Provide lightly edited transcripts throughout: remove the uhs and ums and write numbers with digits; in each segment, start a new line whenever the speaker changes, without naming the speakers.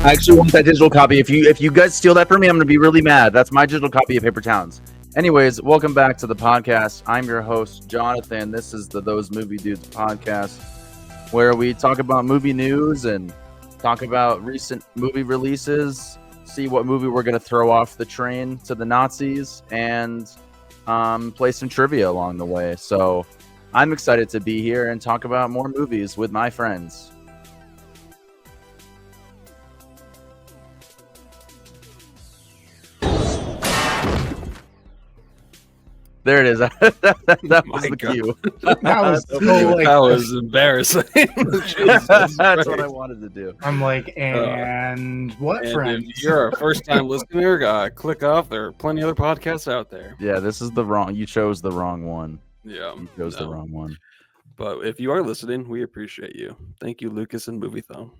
I actually want that digital copy. If you guys steal that from me, I'm gonna be really mad. That's my digital copy of Paper Towns. Anyways, welcome back to the podcast. I'm your host, Jonathan. This is the Those Movie Dudes podcast, where we talk about movie news and talk about recent movie releases, see what movie we're gonna throw off the train to the Nazis, and play some trivia along the way. So I'm excited to be here and talk about more movies with my friends. There it is. that was the cue.
That was so
that was embarrassing.
That's what I wanted to do.
I'm like, and what,
and
friends?
if you're a first-time listener, click off. There are plenty of other podcasts out there.
Yeah, this is the wrong. You chose the wrong one.
Yeah,
You chose the wrong one.
But if you are listening, we appreciate you. Thank you, Lucas and Moviethon.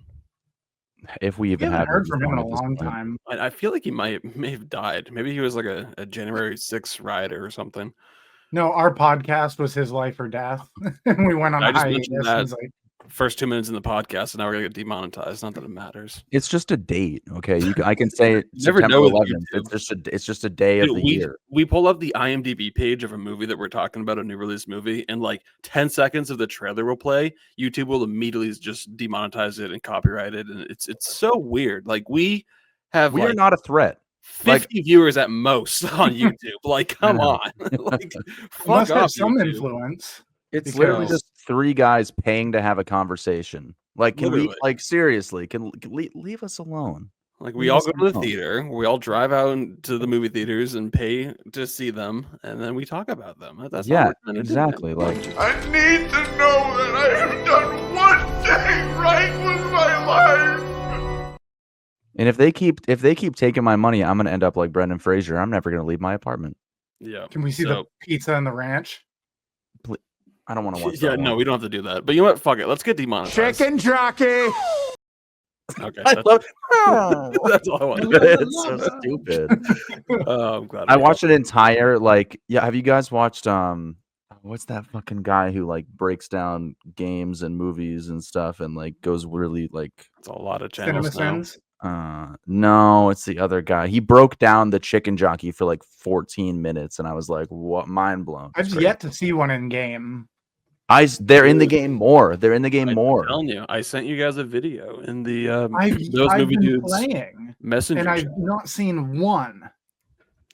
If we even
haven't
have
heard from him in a long time.
I feel like he may have died. Maybe he was like a January 6th rioter or something.
No, our podcast was his life or death, and we went on
I
a
just
hiatus.
mentioned
And
that
he's like,
first 2 minutes in the podcast, and now we're gonna get demonetized. Not that it matters.
It's just a date, okay? I can say
Never
September
know with
11th. It's just a day of the year.
We pull up the IMDb page of a movie that we're talking about, a new release movie, and like 10 seconds of the trailer will play. YouTube will immediately just demonetize it and copyright it, and it's so weird. Like we are
not a threat.
50 viewers at most on YouTube. Like, come on. Like,
must have
off,
some
YouTube.
influence.
It's literally
because-
just three guys paying to have a conversation. Like, can
Literally.
we? Like, seriously, leave us alone?
Like we all go to the theater, we all drive out to the movie theaters and pay to see them, and then we talk about them. That's
Yeah,
all we're trying to
exactly.
do.
Like,
I need to know that I have done one thing right with my life.
and if they keep taking my money, I'm gonna end up like Brendan Fraser. I'm never gonna leave my apartment.
Yeah.
Can we see the pizza and the ranch?
I don't want to watch.
Yeah,
that
no,
one.
we don't have to do that. But you know what? Fuck it. Let's get demonetized.
Chicken jockey.
Okay.
I
That's,
love.
that's all I want.
It's so stupid.
I'm glad
I
we
watched
got
an entire have you guys watched what's that fucking guy who like breaks down games and movies and stuff and like goes really like
It's a lot of
Cinema
channels now.
Sins?
no, it's the other guy. He broke down the chicken jockey for like 14 minutes and I was like, what, mind blown.
I've yet to see one in game.
They're in the game more. They're in the game more.
I'm telling you, I sent you guys a video in the
I've
movie
been
dudes
playing,
messenger.
and I've
chat.
not seen one.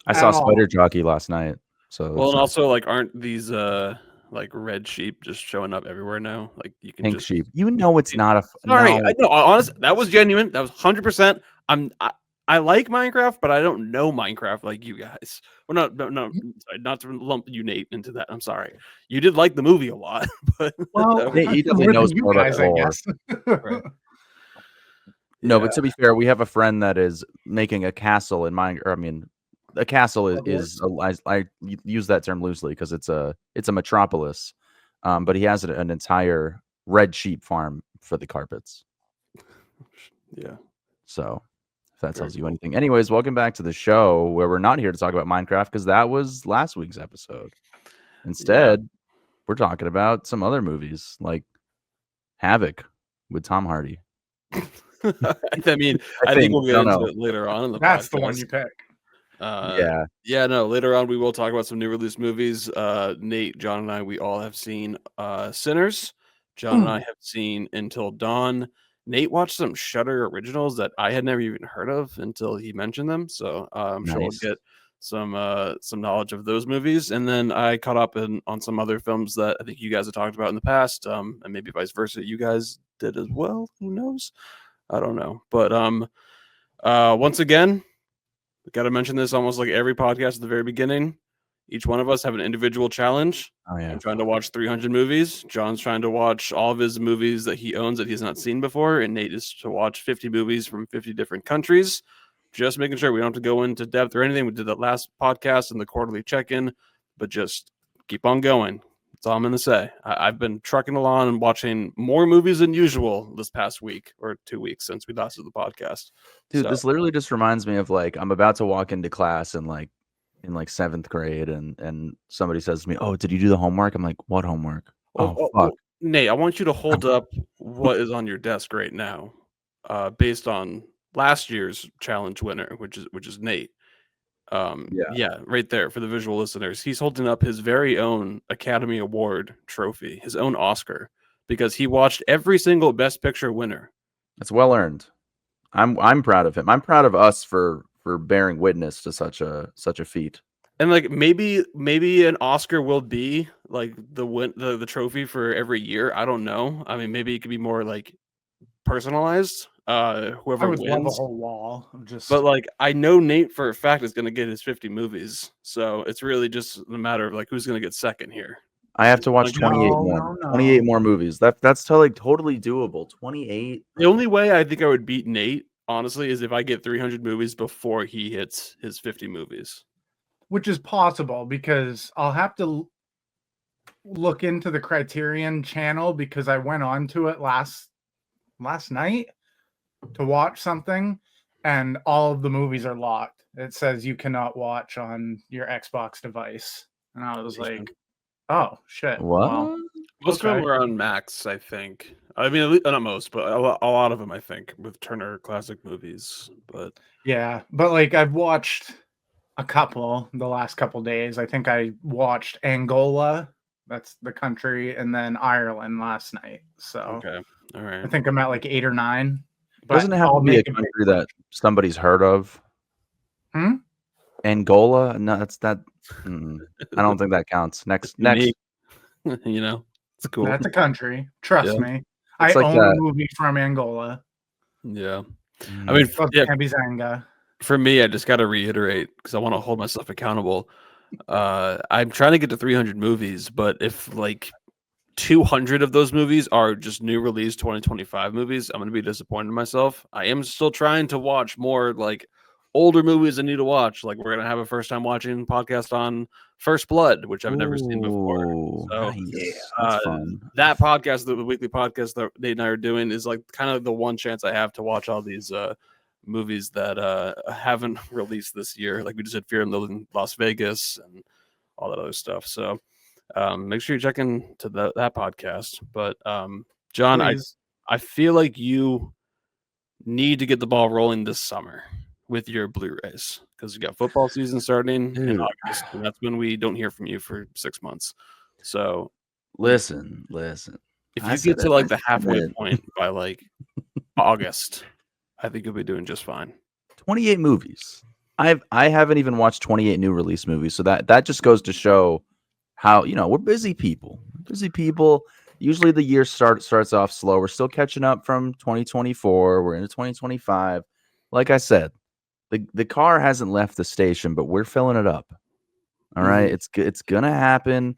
I saw
at all.
Spider Jockey last night. So
Well, and also like, aren't these like red sheep just showing up everywhere now? Like you can
Pink
just
sheep. You know it's not a
Sorry,
no.
I know. Honestly, that was genuine. That was 100%. I like Minecraft, but I don't know Minecraft like you guys. Well, no, sorry, not to lump you, Nate, into that. I'm sorry. You did like the movie a lot, but
Well,
He definitely
more
knows
than you
more about
guys,
the
I
lore.
guess.
Right.
No,
Yeah.
but to be fair, we have a friend that is making a castle in Minecraft. I mean, a castle is I use that term loosely because it's a metropolis. But he has an entire red sheep farm for the carpets.
Yeah.
So if that
Very
tells you
cool.
anything. Anyways, welcome back to the show where we're not here to talk about Minecraft because that was last week's episode. Instead, we're talking about some other movies like Havoc with Tom Hardy.
I mean, I think we'll get into it later on in the
That's
podcast.
the one you pick.
Yeah, no, later on we will talk about some new release movies. Nate, John, and I, we all have seen Sinners. John and I have seen Until Dawn. Nate watched some Shudder originals that I had never even heard of until he mentioned them. So I'm sure we'll
Nice.
get some knowledge of those movies. And then I caught up on some other films that I think you guys have talked about in the past, and maybe vice versa. You guys did as well. Who knows? I don't know. But once again, we got to mention this almost like every podcast at the very beginning. Each one of us have an individual challenge.
Oh yeah.
I'm trying to watch 300 movies. John's trying to watch all of his movies that he owns that he's not seen before. And Nate is to watch 50 movies from 50 different countries. Just making sure we don't have to go into depth or anything. We did that last podcast and the quarterly check-in, but just keep on going. That's all I'm going to say. I've been trucking along and watching more movies than usual this past week or 2 weeks since we last did the podcast.
Dude,
So-
this literally just reminds me of like I'm about to walk into class and like in like 7th grade and somebody says to me, "Oh, did you do the homework?" I'm like, "What homework?" Oh, fuck.
Nate, I want you to hold up what is on your desk right now, based on last year's challenge winner, which is Nate. Yeah, right there for the visual listeners. He's holding up his very own Academy Award trophy, his own Oscar, because he watched every single Best Picture winner.
It's well earned. I'm proud of him. I'm proud of us for bearing witness to such a feat.
And like maybe an Oscar will be like the trophy for every year. I don't know. I mean, maybe it could be more like personalized. Whoever
I would love a
wins.
whole wall of just.
But like I know Nate for a fact is going to get his 50 movies, so it's really just a matter of like who's going to get second here.
I have to watch
Like,
28 more. 28 more movies. That's totally doable. 28.
The only way I think I would beat Nate, honestly, is if I get 300 movies before he hits his 50 movies.
Which is possible because I'll have to look into the Criterion channel because I went on to it last night to watch something and all of the movies are locked. It says you cannot watch on your Xbox device. And I was like, oh shit.
What?
Well,
Most of them are on Max, I think. I mean, at least, not most, but a lot of them, I think, with Turner Classic Movies. But
yeah, but like I've watched a couple the last couple days. I think I watched Angola, that's the country, and then Ireland last night. So
okay, all right.
I think I'm at like 8 or 9. But
Doesn't it have to be a country that somebody's heard of? Angola? No, that's that. I don't think that counts. Next.
You know, it's cool.
That's a country. Trust me.
It's
I
like
own a movie from Angola.
Yeah. I mean,
Kambizanga.
For me, I just got to reiterate because I want to hold myself accountable. I'm trying to get to 300 movies, but if like 200 of those movies are just new release 2025 movies, I'm going to be disappointed in myself. I am still trying to watch more like older movies I need to watch. Like we're going to have a first time watching podcast on First Blood, which I've never seen before. So
that's fun.
That podcast, the weekly podcast that Nate and I are doing, is like kind of the one chance I have to watch all these movies that haven't released this year. Like we just had Fear and Loathing Las Vegas and all that other stuff. So make sure you check into that podcast. But John, I feel like you need to get the ball rolling this summer with your Blu-rays because you got football season starting in August, and that's when we don't hear from you for 6 months. So
listen.
If you get to like the halfway point by like August, I think you'll be doing just fine. 28
movies. I haven't even watched 28 new release movies, so that just goes to show how we're busy people. Usually the year starts off slow. We're still catching up from 2024. We're into 2025. Like I said, the car hasn't left the station, but we're filling it up. All right, it's gonna happen.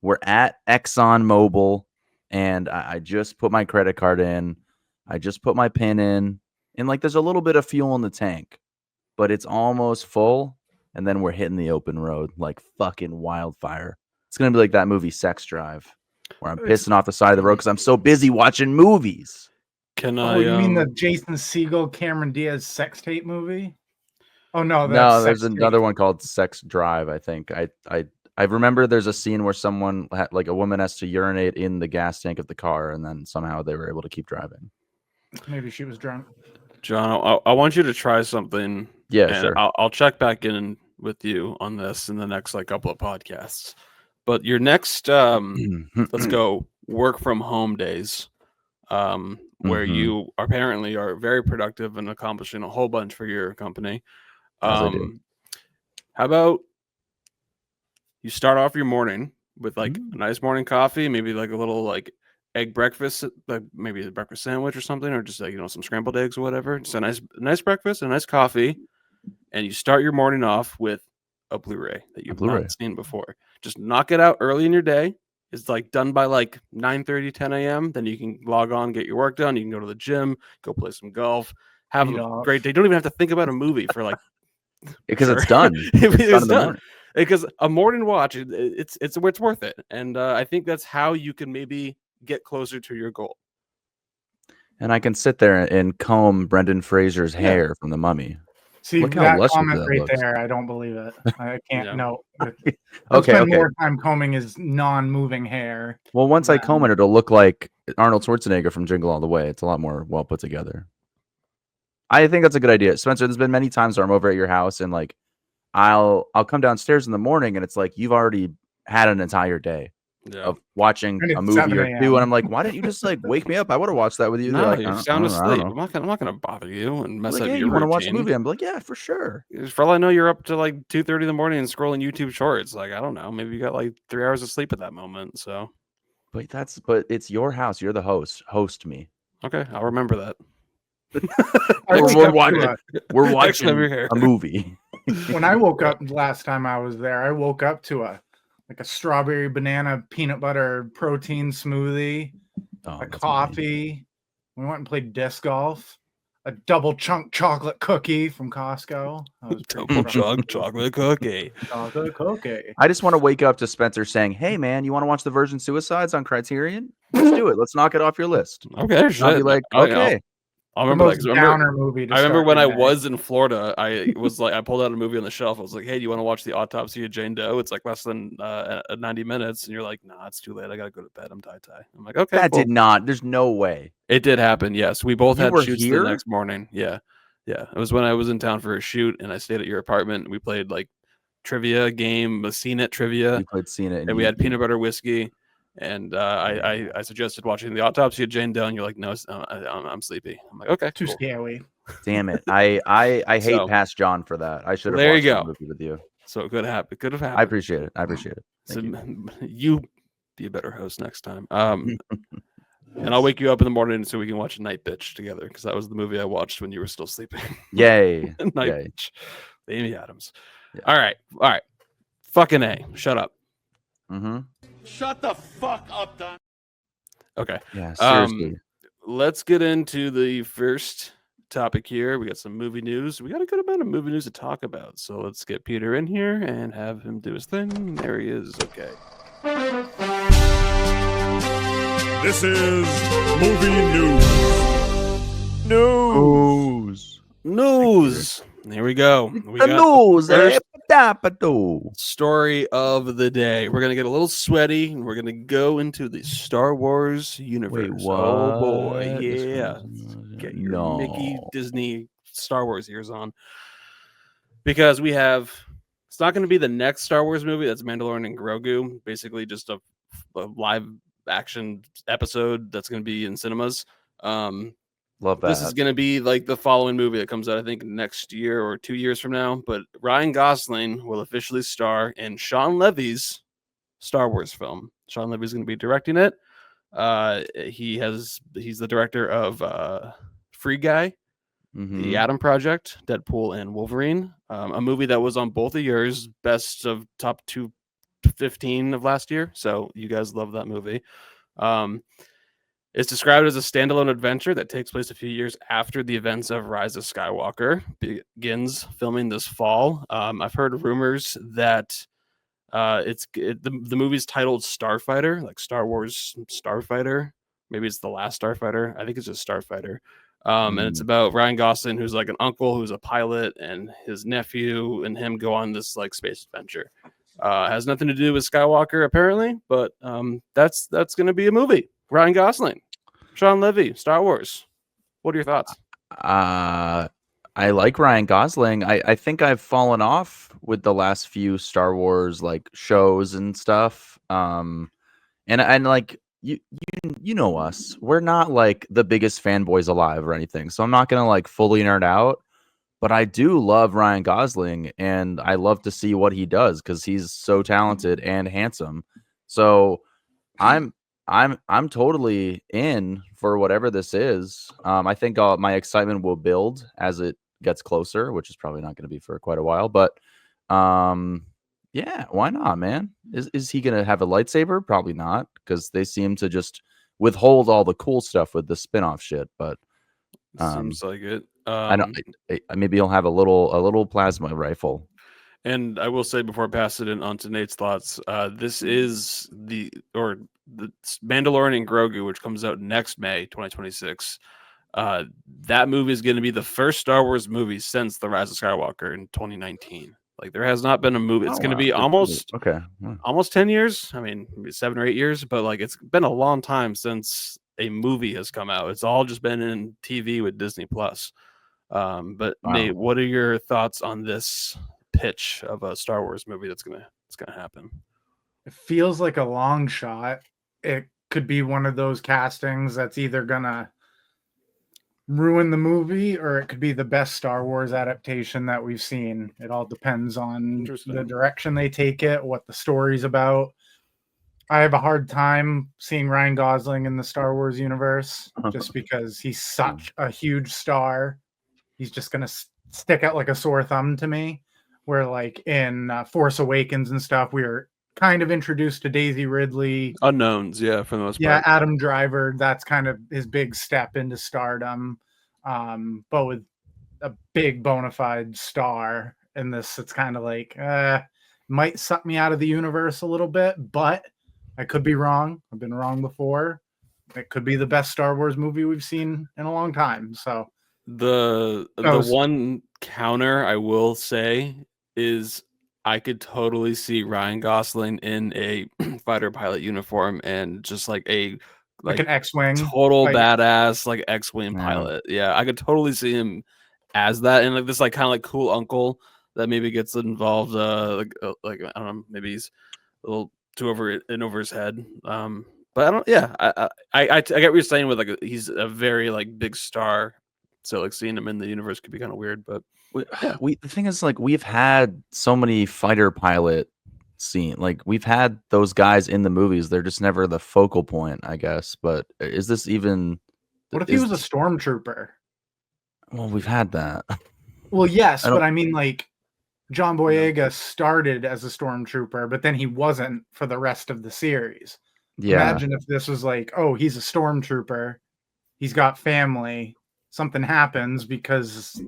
We're at ExxonMobil, and I just put my credit card in. I just put my PIN in, and like there's a little bit of fuel in the tank, but it's almost full. And then we're hitting the open road like fucking wildfire. It's gonna be like that movie Sex Drive, where I'm pissing off the side of the road because I'm so busy watching movies.
You mean the Jason Segel, Cameron Diaz sex tape movie? Oh no,
there's another one called Sex Drive. I think I remember there's a scene where someone like a woman has to urinate in the gas tank of the car, and then somehow they were able to keep driving.
Maybe she was drunk.
John, I want you to try something.
Yeah, sure.
I'll check back in with you on this in the next like couple of podcasts. But your next, let's go work from home days, where you apparently are very productive and accomplishing a whole bunch for your company. How about you start off your morning with like a nice morning coffee, maybe like a little like egg breakfast, like maybe a breakfast sandwich or something, or just like some scrambled eggs or whatever. Just a nice breakfast, a nice coffee, and you start your morning off with a Blu-ray that you've not seen before. Just knock it out early in your day. It's like done by like 9:30, 10 a.m. Then you can log on, get your work done. You can go to the gym, go play some golf, have a great day. You don't even have to think about a movie for like
because it's done. It's done.
Because a morning watch, it's worth it. And I think that's how you can maybe get closer to your goal.
And I can sit there and comb Brendan Fraser's hair from The Mummy.
See, that comment right there, I don't believe it. I can't. No.
Okay.
More time combing his non-moving hair.
Well, once I comb it, it'll look like Arnold Schwarzenegger from Jingle All the Way. It's a lot more well put together. I think that's a good idea, Spencer. There's been many times where I'm over at your house and like I'll come downstairs in the morning and it's like you've already had an entire day of watching
And
a
it's
movie
7
or
a.m.
two, and I'm like, why didn't you just like wake me up? I would have watched that with you. They're
No,
like,
you're
I
sound
don't know, I
asleep.
don't know.
I'm not gonna bother you and mess
Like,
up
yeah,
your
you want to watch the
routine.
movie? I'm like, yeah, for sure.
For all I know, you're up to like 2:30 in the morning and scrolling YouTube Shorts. Like, I don't know, maybe you got like 3 hours of sleep at that moment. So,
But it's your house. You're the host. Host me.
okay, I'll remember that.
I woke
We're
up
watching.
to
We're
Next time
watching
you're here.
a movie.
when I woke up last time I was there, I woke up to a strawberry banana peanut butter protein smoothie,
Oh,
a
that's
coffee. We went and played disc golf. A double chunk chocolate cookie from Costco. That was pretty
Double
good.
chunk chocolate cookie.
Chocolate cookie.
I just want to wake up to Spencer saying, "Hey, man, you want to watch the Virgin Suicides on Criterion? Let's do it. Let's knock it off your list."
Okay,
And I'll be like, "Okay."
I'll
The
remember that.
most
'Cause remember,
downer movie to
I remember
start
when I
your day.
was in Florida, I was like, I pulled out a movie on the shelf. I was like, "Hey, do you want to watch The Autopsy of Jane Doe? It's like less than 90 minutes." And you're like, "Nah, it's too late. I gotta go to bed. I'm tie." I'm like, "Okay,
That
cool."
did not. There's no way.
It did happen. Yes, we both
You
had
were
shoots
here?
the next morning. Yeah. It was when I was in town for a shoot, and I stayed at your apartment. We played like trivia game, a Cine trivia,
You played Cine,
and we had peanut butter whiskey. And I suggested watching The Autopsy of Jane Doe, and you're like, "No, I'm sleepy." I'm like, "Okay,
Too
cool."
scary.
Damn it! I hate
So,
past John for that. I should have
there you
watched the
go.
movie with you.
So it could have happened. Could have happened.
I appreciate it. I appreciate it.
So
Thank
you be a better host next time.
you.
And I'll wake you up in the morning so we can watch Night Bitch together, because that was the movie I watched when you were still sleeping.
Yay!
Night
Yay.
Bitch, Amy Adams.
Yeah.
All right. Fucking A. Shut up.
Mm-hmm.
Shut the fuck up, Don.
Okay.
Yeah. Seriously.
Let's get into the first topic here. We got some movie news. We got a good amount of movie news to talk about. So let's get Peter in here and have him do his thing. There he is. Okay.
This is movie news.
News. Here we go. We
The
got
news.
first
Patapado.
story of the day. We're gonna get a little sweaty, and we're gonna go into the Star Wars universe.
Wait, what?
Oh boy,
This
yeah.
one-
Get your
No.
Mickey Disney Star Wars ears on, because we have. It's not going to be the next Star Wars movie. That's Mandalorian and Grogu. Basically, just a live action episode that's going to be in cinemas.
Love that.
This is going to be like the following movie that comes out, I think, next year or 2 years from now. But Ryan Gosling will officially star in Sean Levy's Star Wars film. Sean Levy's going to be directing it. He's the director of Free Guy,
Mhm.
The Atom Project, Deadpool, and Wolverine. A movie that was on both of yours best of top 215 of last year. So you guys love that movie. It's described as a standalone adventure that takes place a few years after the events of Rise of Skywalker. Begins filming this fall. I've heard rumors that the movie's titled Starfighter, like Star Wars Starfighter. Maybe it's The Last Starfighter. I think it's just Starfighter. And it's about Ryan Gosling, who's like an uncle who's a pilot, and his nephew and him go on this like space adventure. Has nothing to do with Skywalker apparently, but that's going to be a movie. Ryan Gosling, Sean Levy, Star Wars. What are your thoughts?
I like Ryan Gosling. I think I've fallen off with the last few Star Wars like shows and stuff. And like you know us. We're not like the biggest fanboys alive or anything. So I'm not gonna like fully nerd out. But I do love Ryan Gosling, and I love to see what he does because he's so talented and handsome. So I'm totally in for whatever this is. I think my excitement will build as it gets closer, which is probably not going to be for quite a while. But yeah, why not, man? Is he going to have a lightsaber? Probably not, because they seem to just withhold all the cool stuff with the spin-off shit. But
Seems like it.
I don't. Maybe he'll have a little plasma rifle.
And I will say before I pass it in on to Nate's thoughts, this is the Mandalorian and Grogu, which comes out next May 2026. That movie is going to be the first Star Wars movie since The Rise of Skywalker in 2019. Like there has not been a movie. It's going to be almost 10 years. I mean, maybe 7 or 8 years, but like it's been a long time since a movie has come out. It's all just been in TV with Disney Plus. But
Wow.
Nate, what are your thoughts on this pitch of a Star Wars movie that's gonna happen?
It feels like a long shot. It could be one of those castings that's either gonna ruin the movie or it could be the best Star Wars adaptation that we've seen. It all depends on the direction they take it, what the story's about. I have a hard time seeing Ryan Gosling in the Star Wars universe just because he's such a huge star. He's just going to stick out like a sore thumb to me. Where like in Force Awakens and stuff, we were kind of introduced to Daisy Ridley.
Unknowns, yeah, for the most part.
Yeah, Adam Driver, that's kind of his big step into stardom. But with a big bona fide star in this, it's kind of like, might suck me out of the universe a little bit, but I could be wrong. I've been wrong before. It could be the best Star Wars movie we've seen in a long time. So
the one counter I will say is I could totally see Ryan Gosling in a fighter pilot uniform and just like an
X-wing,
total badass like X-wing pilot. Yeah, I could totally see him as that, and like this like kind of like cool uncle that maybe gets involved. Like I don't know, maybe he's a little too over his head. But I don't. Yeah, I get what you're saying with like he's a very like big star, so like seeing him in the universe could be kind of weird. But
the thing is, like, we've had so many fighter pilot scene, like we've had those guys in the movies. They're just never the focal point, I guess. But is this even?
What if he was a stormtrooper?
Well, we've had that.
Well, yes, but I mean, like, John Boyega started as a stormtrooper, but then he wasn't for the rest of the series. Yeah. Imagine if this was like, oh, he's a stormtrooper, he's got family, something happens because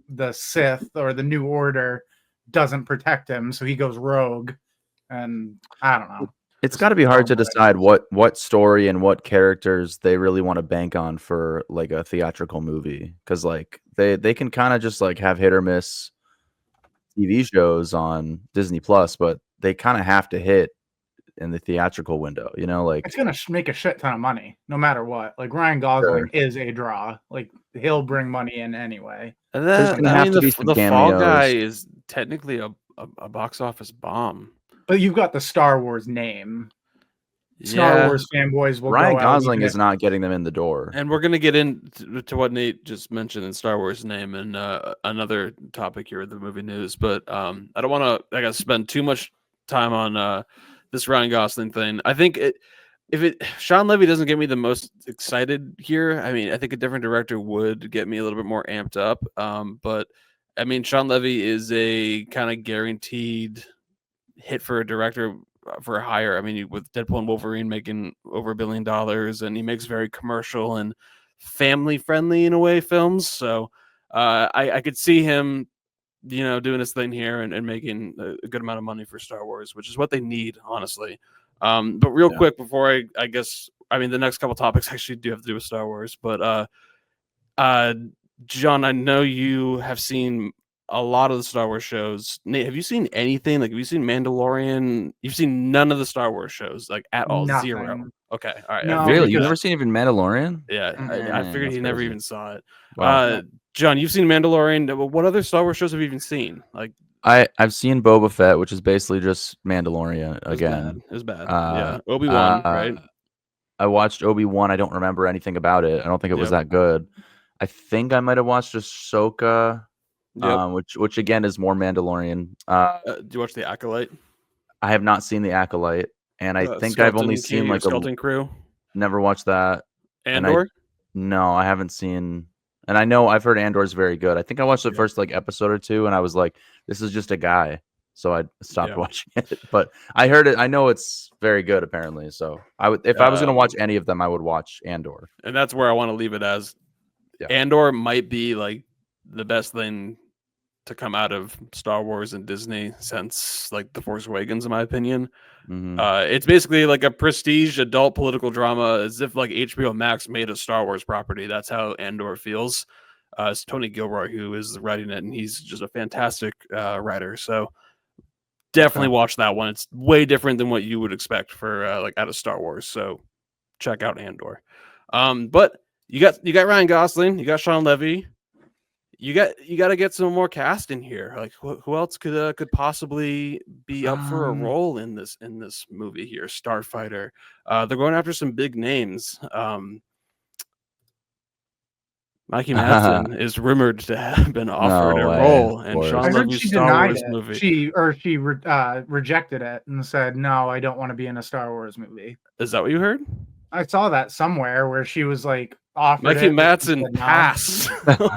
the Sith or the New Order doesn't protect him, so he goes rogue, and I don't know.
It's got to be hard to decide what story and what characters they really want to bank on for like a theatrical movie, because like they can kind of just like have hit or miss TV shows on Disney Plus, but they kind of have to hit in the theatrical window, you know, like
it's gonna make a shit ton of money no matter what. Like Ryan Gosling is a draw, like he'll bring money in anyway.
And then the Fall Guy is technically a box office bomb,
but you've got the Star Wars name. Star Wars fanboys will.
Ryan Gosling is not getting them in the door,
and we're gonna get into what Nate just mentioned in Star Wars name and another topic here with the movie news. But I don't want to spend too much time on this Ryan Gosling thing. I think if Sean Levy doesn't get me the most excited here, I mean, I think a different director would get me a little bit more amped up. But I mean, Sean Levy is a kind of guaranteed hit for a director for a hire. I mean, with Deadpool and Wolverine making over $1 billion, and he makes very commercial and family friendly in a way films. So I could see him, you know, doing his thing here and making a good amount of money for Star Wars, which is what they need, honestly. But real quick before I guess, I mean, the next couple topics actually do have to do with Star Wars, but John, I know you have seen a lot of the Star Wars shows. Nate, have you seen anything? Like, have you seen Mandalorian? You've seen none of the Star Wars shows, like at all?
Nothing.
Zero. Okay, all right.
No,
really? You've never seen even Mandalorian?
Yeah, I figured he never even saw it.
Wow.
John, you've seen Mandalorian. What other Star Wars shows have you even seen? Like,
I've seen Boba Fett, which is basically just Mandalorian again.
It was bad. Yeah, Obi-Wan, right?
I watched Obi-Wan. I don't remember anything about it. I don't think it was that good. I think I might have watched Ahsoka. Which again is more Mandalorian.
Do you watch The Acolyte?
I have not seen The Acolyte, and I think I've only seen like
Skeleton Crew.
Never watched that.
Andor?
No, I haven't seen. And I know I've heard Andor's very good. I think I watched the first like episode or two, and I was like, "This is just a guy," so I stopped watching it. But I heard it. I know it's very good apparently. So I would, if I was gonna watch any of them, I would watch Andor.
And that's where I want to leave it as. Andor might be like the best thing to come out of Star Wars and Disney since like The Force Awakens, in my opinion.
Mm-hmm.
It's basically like a prestige adult political drama, as if like HBO Max made a Star Wars property. That's how Andor feels. It's Tony Gilroy who is writing it, and he's just a fantastic writer. So definitely watch that one. It's way different than what you would expect for like out of Star Wars. So check out Andor. But you got Ryan Gosling, you got Sean Levy. you got to get some more cast in here. Like who else could possibly be up for a role in this movie here? Starfighter. They're going after some big names. Mikey Madsen is rumored to have been offered a role in Sean
I heard
Levy's
she
Star
denied
Wars
it.
movie.
She rejected it and said, "No, I don't want to be in a Star Wars movie."
Is that what you heard?
I saw that somewhere where she was like offered
Mikey
it, but she
Madsen
said no.
passed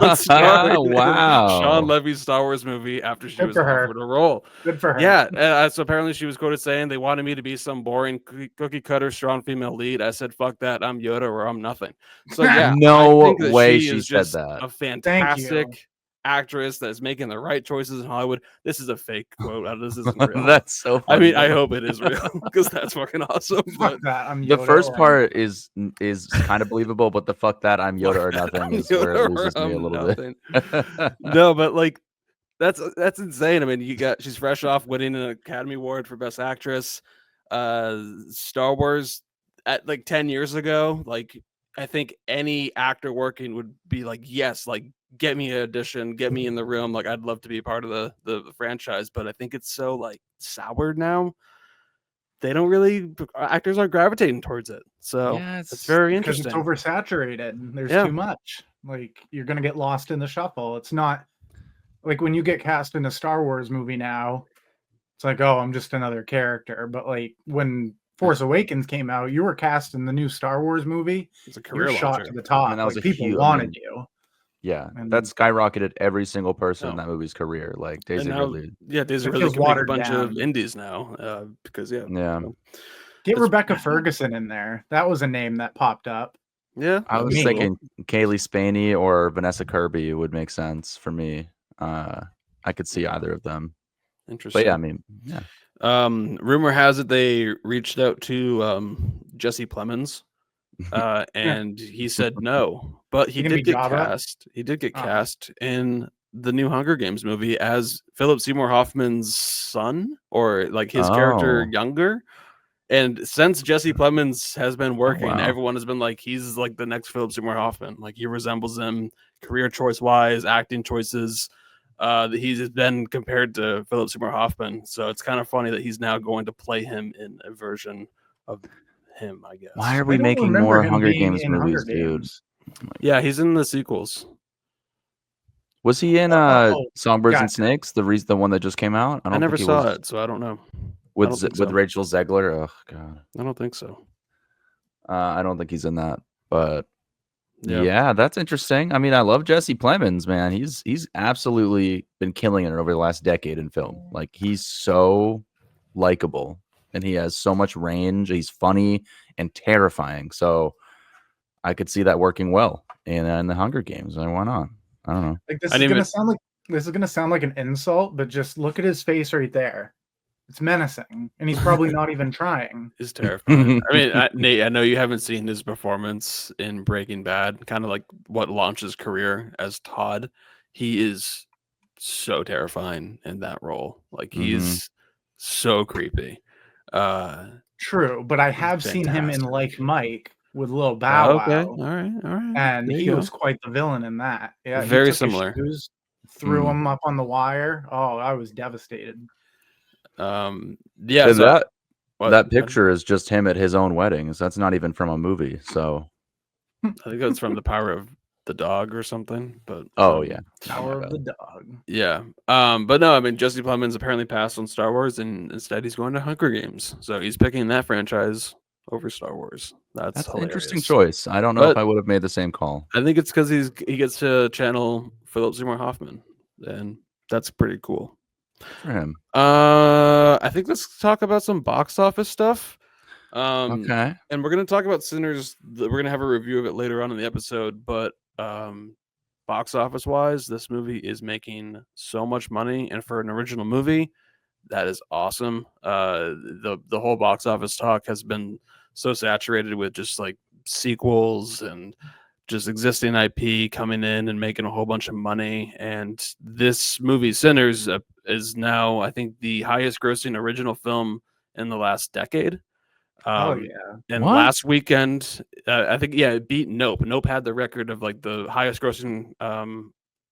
on starring in
Wow.
Sean Levy's Star Wars movie after she
Good
was
for her.
offered a role.
Good for her.
Yeah, so apparently she was quoted saying they wanted me to be some boring cookie cutter strong female lead. I said, "Fuck that, I'm Yoda or I'm nothing." So yeah,
No
I think that
way
she
she
is
said
just
that.
a
Thank
fantastic
you.
actress that is making the right choices in Hollywood. This is a fake quote. This isn't real.
That's so funny.
I mean, I hope it is real because that's fucking awesome.
Fuck
But
that, I'm
the
Yoda
first
or
part is kind of believable, but the fuck that I'm Yoda or
fuck that,
nothing
I'm
is where
Yoda
it
or
loses me a
I'm
little
nothing.
bit.
No, but like that's insane. I mean, she's fresh off winning an Academy Award for Best Actress. Star Wars at like 10 years ago, like I think any actor working would be like, yes, like get me an audition, get me in the room. Like I'd love to be a part of the franchise, but I think it's so like soured now. They don't really actors aren't gravitating towards it. So
Yeah,
it's very
because
interesting.
it's oversaturated. There's
Yeah.
too much. Like you're gonna get lost in the shuffle. It's not like when you get cast in a Star Wars movie now, it's like, oh, I'm just another character. But like when Force Awakens came out, you were cast in the new Star Wars movie.
It's a
You're
career
shot
launcher.
to the top.
Man, that was
like
a
people
huge- I
wanted
mean,
you.
Yeah,
And-
that skyrocketed every single person in
Oh.
that movie's career. Like
And
Daisy
now,
Ridley.
yeah, Daisy
It
Ridley
feels
can make a
watered
bunch of
down.
indies now because
Yeah.
Get
It's-
Rebecca Ferguson in there. That was a name that popped up.
yeah.
I was
Me.
thinking Kaylee Spaney or Vanessa Kirby would make sense for me. I could see either of them.
Interesting.
But yeah, I mean, yeah.
Rumor has it they reached out to Jesse Plemons, and he said no, but he
You gonna
did
be
get
Jabba?
cast. He did get
Oh.
cast in the new Hunger Games movie as Philip Seymour Hoffman's son, or like his character
Oh.
younger. And since Jesse Plemons has been working,
wow.
everyone has been like, he's like the next Philip Seymour Hoffman. Like he resembles him, career choice wise, acting choices. He's been compared to Philip Seymour Hoffman, so it's kind of funny that he's now going to play him in a version of him, I guess.
Why are
I
we
don't
making
remember
more
him
Hunger
being
Games
in
movies,
Hunger
dude?
Games.
Yeah, he's in the sequels.
Was he in
Oh,
Songbirds and
gotcha.
Snakes? The one that just came out?
I
don't
never
think he
saw
was
it, so I don't know.
with
don't think
with
so.
Rachel Zegler. Oh god,
I don't think so.
I don't think he's in that. But
Yeah.
yeah, that's interesting. I mean, I love Jesse Plemons, man. He's absolutely been killing it over the last decade in film. Like he's so likable and he has so much range. He's funny and terrifying. So I could see that working well in the Hunger Games. And why not? I don't know.
Like this
I
is
didn't
gonna
even-
sound like an insult, but just look at his face right there. It's menacing, and he's probably not even trying.
Is terrifying. I mean, Nate, I know you haven't seen his performance in Breaking Bad, kind of like what launched his career as Todd. He is so terrifying in that role. Like he's so creepy.
True, but I have seen him in
fantastic.
Like Mike with Lil Bow Wow,
Okay, all right.
and
There you
he
go.
was quite the villain in that. Yeah, he
Very
took his
similar.
shoes, threw
Mm.
him up on the wire. Oh, I was devastated.
Yeah,
And
so, what?
that picture is just him at his own weddings. That's not even from a movie. So
I think it's from The Power of the Dog or something. But
yeah.
Power
my
of the Dog.
yeah. But no, I mean Jesse Plemons apparently passed on Star Wars, and instead he's going to Hunger Games. So he's picking that franchise over Star Wars. That's
That's an interesting
hilarious.
choice. I don't know if
But-
I would have made the same call.
I think it's because he gets to channel Philip Seymour Hoffman, and that's pretty cool.
For him.
I think let's talk about some box office stuff.
Okay.
And we're gonna talk about Sinners. We're gonna have a review of it later on in the episode. But box office wise, this movie is making so much money, and for an original movie, that is awesome. The whole box office talk has been so saturated with just like sequels and just existing IP coming in and making a whole bunch of money. And this movie, Sinners, is now, I think, the highest grossing original film in the last decade.
Oh yeah,
And
What?
last weekend, I think, it beat Nope. Nope had the record of like the highest grossing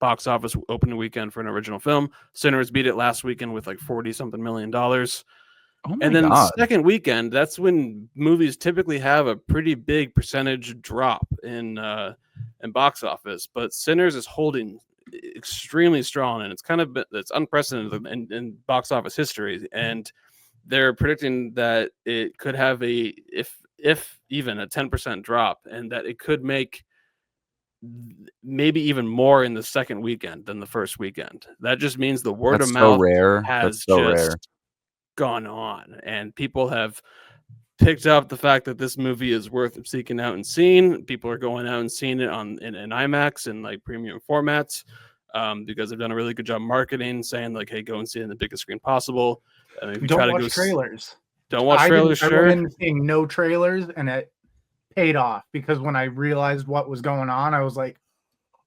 box office opening weekend for an original film. Sinners beat it last weekend with like 40 something $million.
Oh my
And then
god.
second weekend, that's when movies typically have a pretty big percentage drop in box office. But Sinners is holding extremely strong, and it's unprecedented in box office history. And they're predicting that it could have if even a 10% drop, and that it could make maybe even more in the second weekend than the first weekend. That just means the word
That's
of
so
mouth
rare.
has
That's so
just
rare.
gone on, and people have picked up the fact that this movie is worth seeking out and seeing. People are going out and seeing it in IMAX and like premium formats because they've done a really good job marketing, saying like, "Hey, go and see it in the biggest screen possible." And if you
Don't
try to
watch
go
trailers.
don't watch trailers.
I
Sure.
went in seeing no trailers, and it paid off because when I realized what was going on, I was like,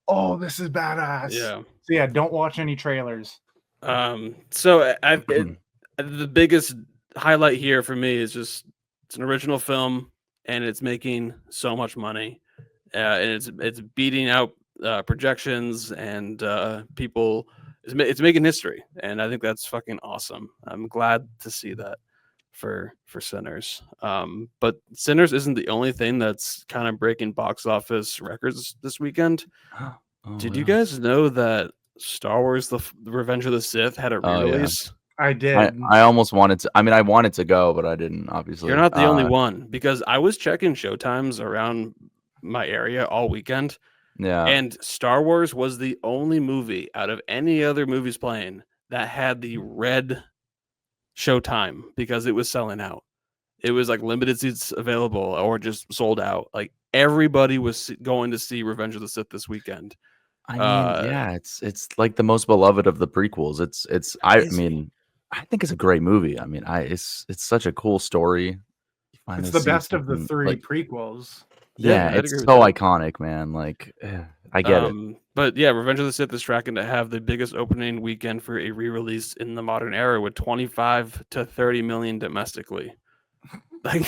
"Oh, this is badass."
Yeah.
So yeah, don't watch any trailers.
So the biggest highlight here for me is just it's an original film and it's making so much money, and it's beating out projections and people. It's making history, and I think that's fucking awesome. I'm glad to see that for Sinners. But Sinners isn't the only thing that's kind of breaking box office records this weekend.
Oh,
Did you
wow.
guys know that Star Wars: The Revenge of the Sith had a
Oh, yeah.
re-release?
I did.
I almost wanted to. I mean, I wanted to go, but I didn't. Obviously,
You're not the only one, because I was checking showtimes around my area all weekend,
Yeah.
and Star Wars was the only movie out of any other movies playing that had the red showtime because it was selling out. It was like limited seats available or just sold out. Like everybody was going to see Revenge of the Sith this weekend.
I mean, yeah, it's like the most beloved of the prequels. I
Crazy.
mean, I think it's a great movie. I mean, it's such a cool story. You
It's
finally
the
see
best of the
something,
three
like,
prequels.
yeah,
I'd
it's
agree with
so
that.
iconic, man. Like, I get it.
But yeah, Revenge of the Sith is tracking to have the biggest opening weekend for a re-release in the modern era, with 25 to 30 million domestically. Like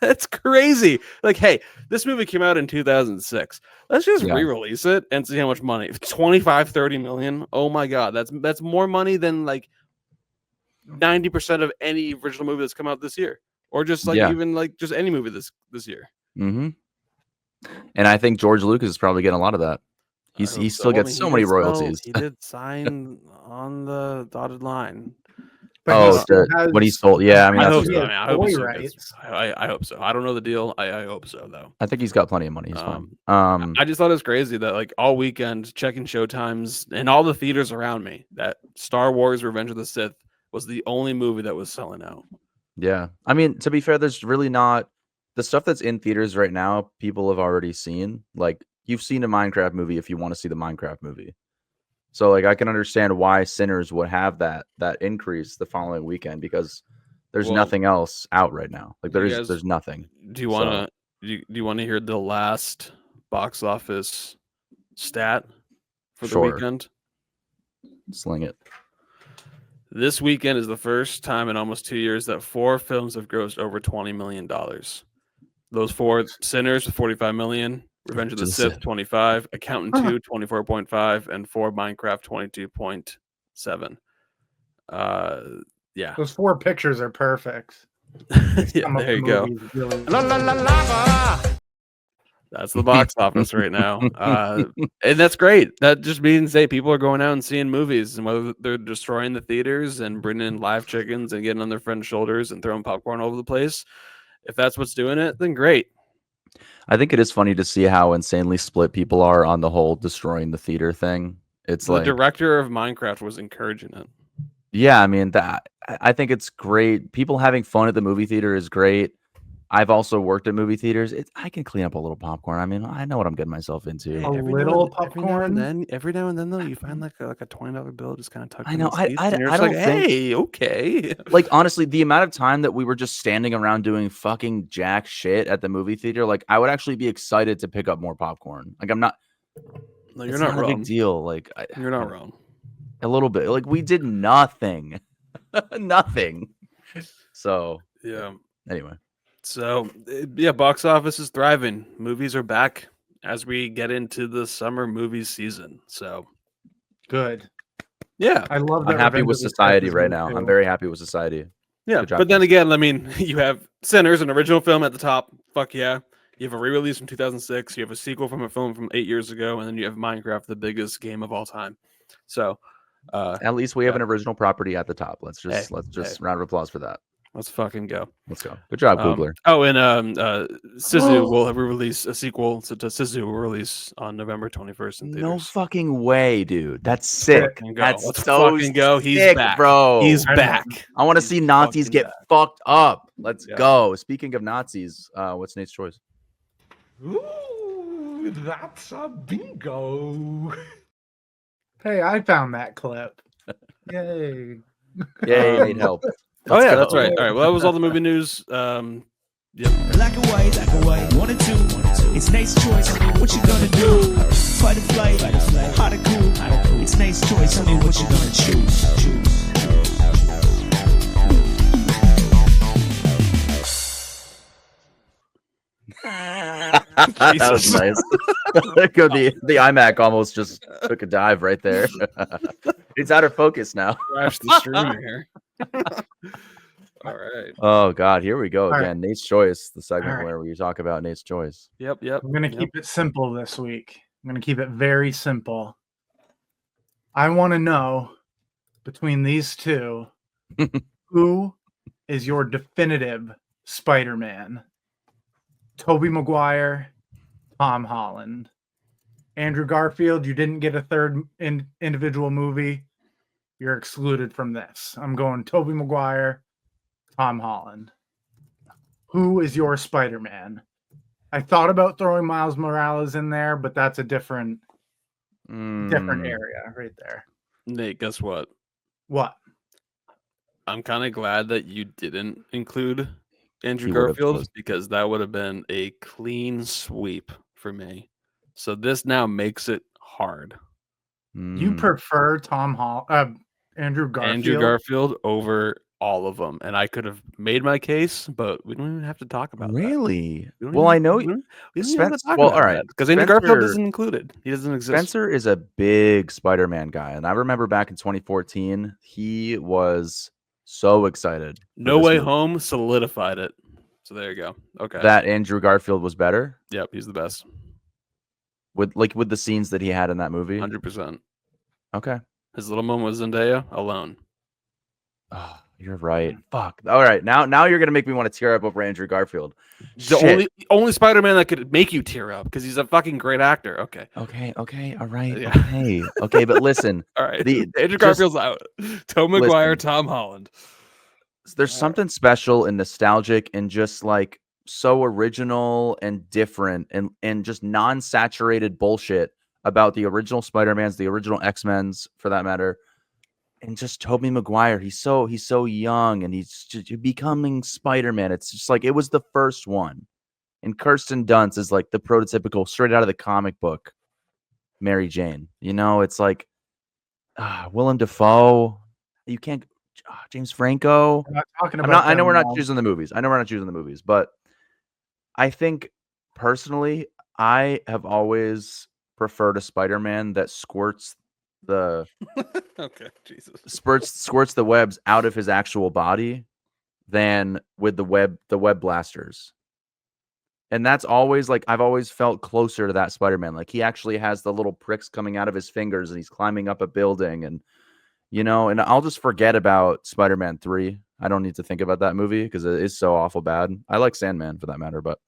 that's crazy. Like, hey, this movie came out in 2006. Let's just
Yeah.
re-release it and see how much money. 25, 30 million. Oh my god, that's more money than like 90% of any original movie that's come out this year, or just like
Yeah.
even like just any movie this year.
Mm-hmm. And I think George Lucas is probably getting a lot of that. He still
I
gets
mean,
so many royalties.
He did sign on the dotted line.
But
Oh,
he still has
what he sold. Yeah, I mean,
I
that's
hope
what
so.
he
I
is.
mean, I hope he
toy
still
rights.
gets. I hope so. I don't know the deal. I hope so though.
I think he's got plenty of money. He's fine.
I just thought it was crazy that like all weekend checking showtimes and all the theaters around me, that Star Wars: Revenge of the Sith was the only movie that was selling out.
Yeah. I mean, to be fair, there's really not the stuff that's in theaters right now, people have already seen. Like, you've seen a Minecraft movie if you want to see the Minecraft movie. So, like, I can understand why Sinners would have that increase the following weekend, because there's
Well,
nothing else out right now. Like,
you guys-
there's nothing.
Do you want to do you want to hear the last box office stat for the
Sure.
weekend?
Sling it.
This weekend is the first time in almost 2 years that 4 films have grossed over $20 million. Those 4: Sinners, 45 million, Revenge of the Sith, 25, Accountant 2, 24.5, and 4 Minecraft, 22.7. Yeah.
Those 4 pictures are perfect.
Yeah,
Some of
there
the
you go.
movies really-
That's the box office right now. And that's great. That just means, hey, people are going out and seeing movies, and whether they're destroying the theaters and bringing in live chickens and getting on their friends' shoulders and throwing popcorn all over the place, if that's what's doing it, then great.
I think it is funny to see how insanely split people are on the whole destroying the theater thing. It's
The
like,
director of Minecraft was encouraging it.
yeah, I mean, I think it's great. People having fun at the movie theater is great. I've also worked at movie theaters. I can clean up a little popcorn. I mean, I know what I'm getting myself into.
A little popcorn?
Every now and then, though, you find like a $20 bill just kind of tucked
I
in
know.
the seats, and you're
I
just like,
don't think,
hey, okay.
like, honestly, the amount of time that we were just standing around doing fucking jack shit at the movie theater, like, I would actually be excited to pick up more popcorn. Like, I'm not.
No, you're
It's
not
not a
wrong.
big deal. Like,
You're not wrong.
a little bit. Like, we did nothing, nothing. So
Yeah.
anyway,
So, yeah, box office is thriving. Movies are back as we get into the summer movie season. So,
Good.
Yeah.
I love that.
I'm happy
Revenge
with
of the Sith
Society
is
right
good,
now.
too.
I'm very happy with Society.
Yeah,
Good job,
but then
guys.
again, I mean, you have Sinners, an original film at the top. Fuck yeah. You have a re-release from 2006. You have a sequel from a film from 8 years ago, and then you have Minecraft, the biggest game of all time. So,
At least we have an original property at the top. Let's just round of applause for that.
let's fucking go.
Let's go. Good job, Googler.
Oh, and Sisu will release a sequel to Sisu will release on November 21st in theaters.
No fucking way, dude. That's sick.
Fucking go.
That's
Let's
so
fucking go. He's
sick,
back,
bro.
He's
I know.
back.
I want to
He's
see Nazis
fucking
get
back.
fucked up. Let's
Yeah.
go. Speaking of Nazis, what's Nate's choice?
Ooh, that's a bingo.
Hey, I found that clip. Yay.
Yay, Nate help.
Oh yeah,
go.
that's right. All right. Well, that was all the movie news. Yep.
Black and white, 1 or 2. It's Nate's choice. What you gonna do? Fight or flight, hot or cool. It's Nate's choice. Tell me what you gonna choose.
That was nice. the iMac almost just took a dive right there. It's out of focus now.
Crash the stream here. All right.
Oh God, here we go
All
again. Nate's choice, the segment
All right.
where you talk about Nate's choice.
Yep.
I'm going to keep it simple this week. I'm going to keep it very simple. I want to know between these two, who is your definitive Spider-Man? Tobey Maguire, Tom Holland. Andrew Garfield, you didn't get a third individual movie. You're excluded from this. I'm going Tobey Maguire, Tom Holland. Who is your Spider-Man? I thought about throwing Miles Morales in there, but that's a different area right there.
Nate, guess what?
What?
I'm kind of glad that you didn't include Andrew
He would've
Garfield
closed.
because that would have been a clean sweep for me. So this now makes it hard.
You prefer Andrew Garfield?
Andrew Garfield over all of them, and I could have made my case, but we don't even have to talk about that.
Really?
We don't
Well, I
even-
know
we don't even have to talk
well,
about
all right.
that, because Andrew Garfield
Spencer-
isn't included. He doesn't exist.
Spencer is a big Spider-Man guy, and I remember back in 2014, he was so excited. for
No
this
Way
movie.
Home solidified it. So there you go. Okay.
That Andrew Garfield was better
Yep, he's the best.
with the scenes that he had in that movie.
100%.
Okay.
His little moment with Zendaya alone.
Oh, you're right. Fuck. All right. Now you're gonna make me want to tear up over Andrew Garfield.
The
Shit.
only Spider-Man that could make you tear up because he's a fucking great actor. Okay.
Okay. All right.
Yeah.
Okay. But listen,
All right.
The-
Andrew
just-
Garfield's out. Tom Maguire,
Listen.
Tom Holland.
there's something special and nostalgic and just like so original and different and just non-saturated bullshit about the original Spider-Mans, the original X-Men's for that matter. And just Tobey Maguire, he's so young and he's just becoming Spider-Man. It's just like it was the first one. And Kirsten Dunst is like the prototypical straight out of the comic book Mary Jane. You know, it's like Willem Dafoe. You can't James Franco.
I'm not talking about
I know
them
we're not
all.
choosing the movies. But I think personally, I have always preferred a Spider-Man that squirts the
Okay, Jesus.
squirts the webs out of his actual body than with the web blasters. And that's always like I've always felt closer to that Spider-Man. Like he actually has the little pricks coming out of his fingers and he's climbing up a building and you know, and I'll just forget about Spider-Man 3. I don't need to think about that movie because it is so awful bad. I like Sandman for that matter, but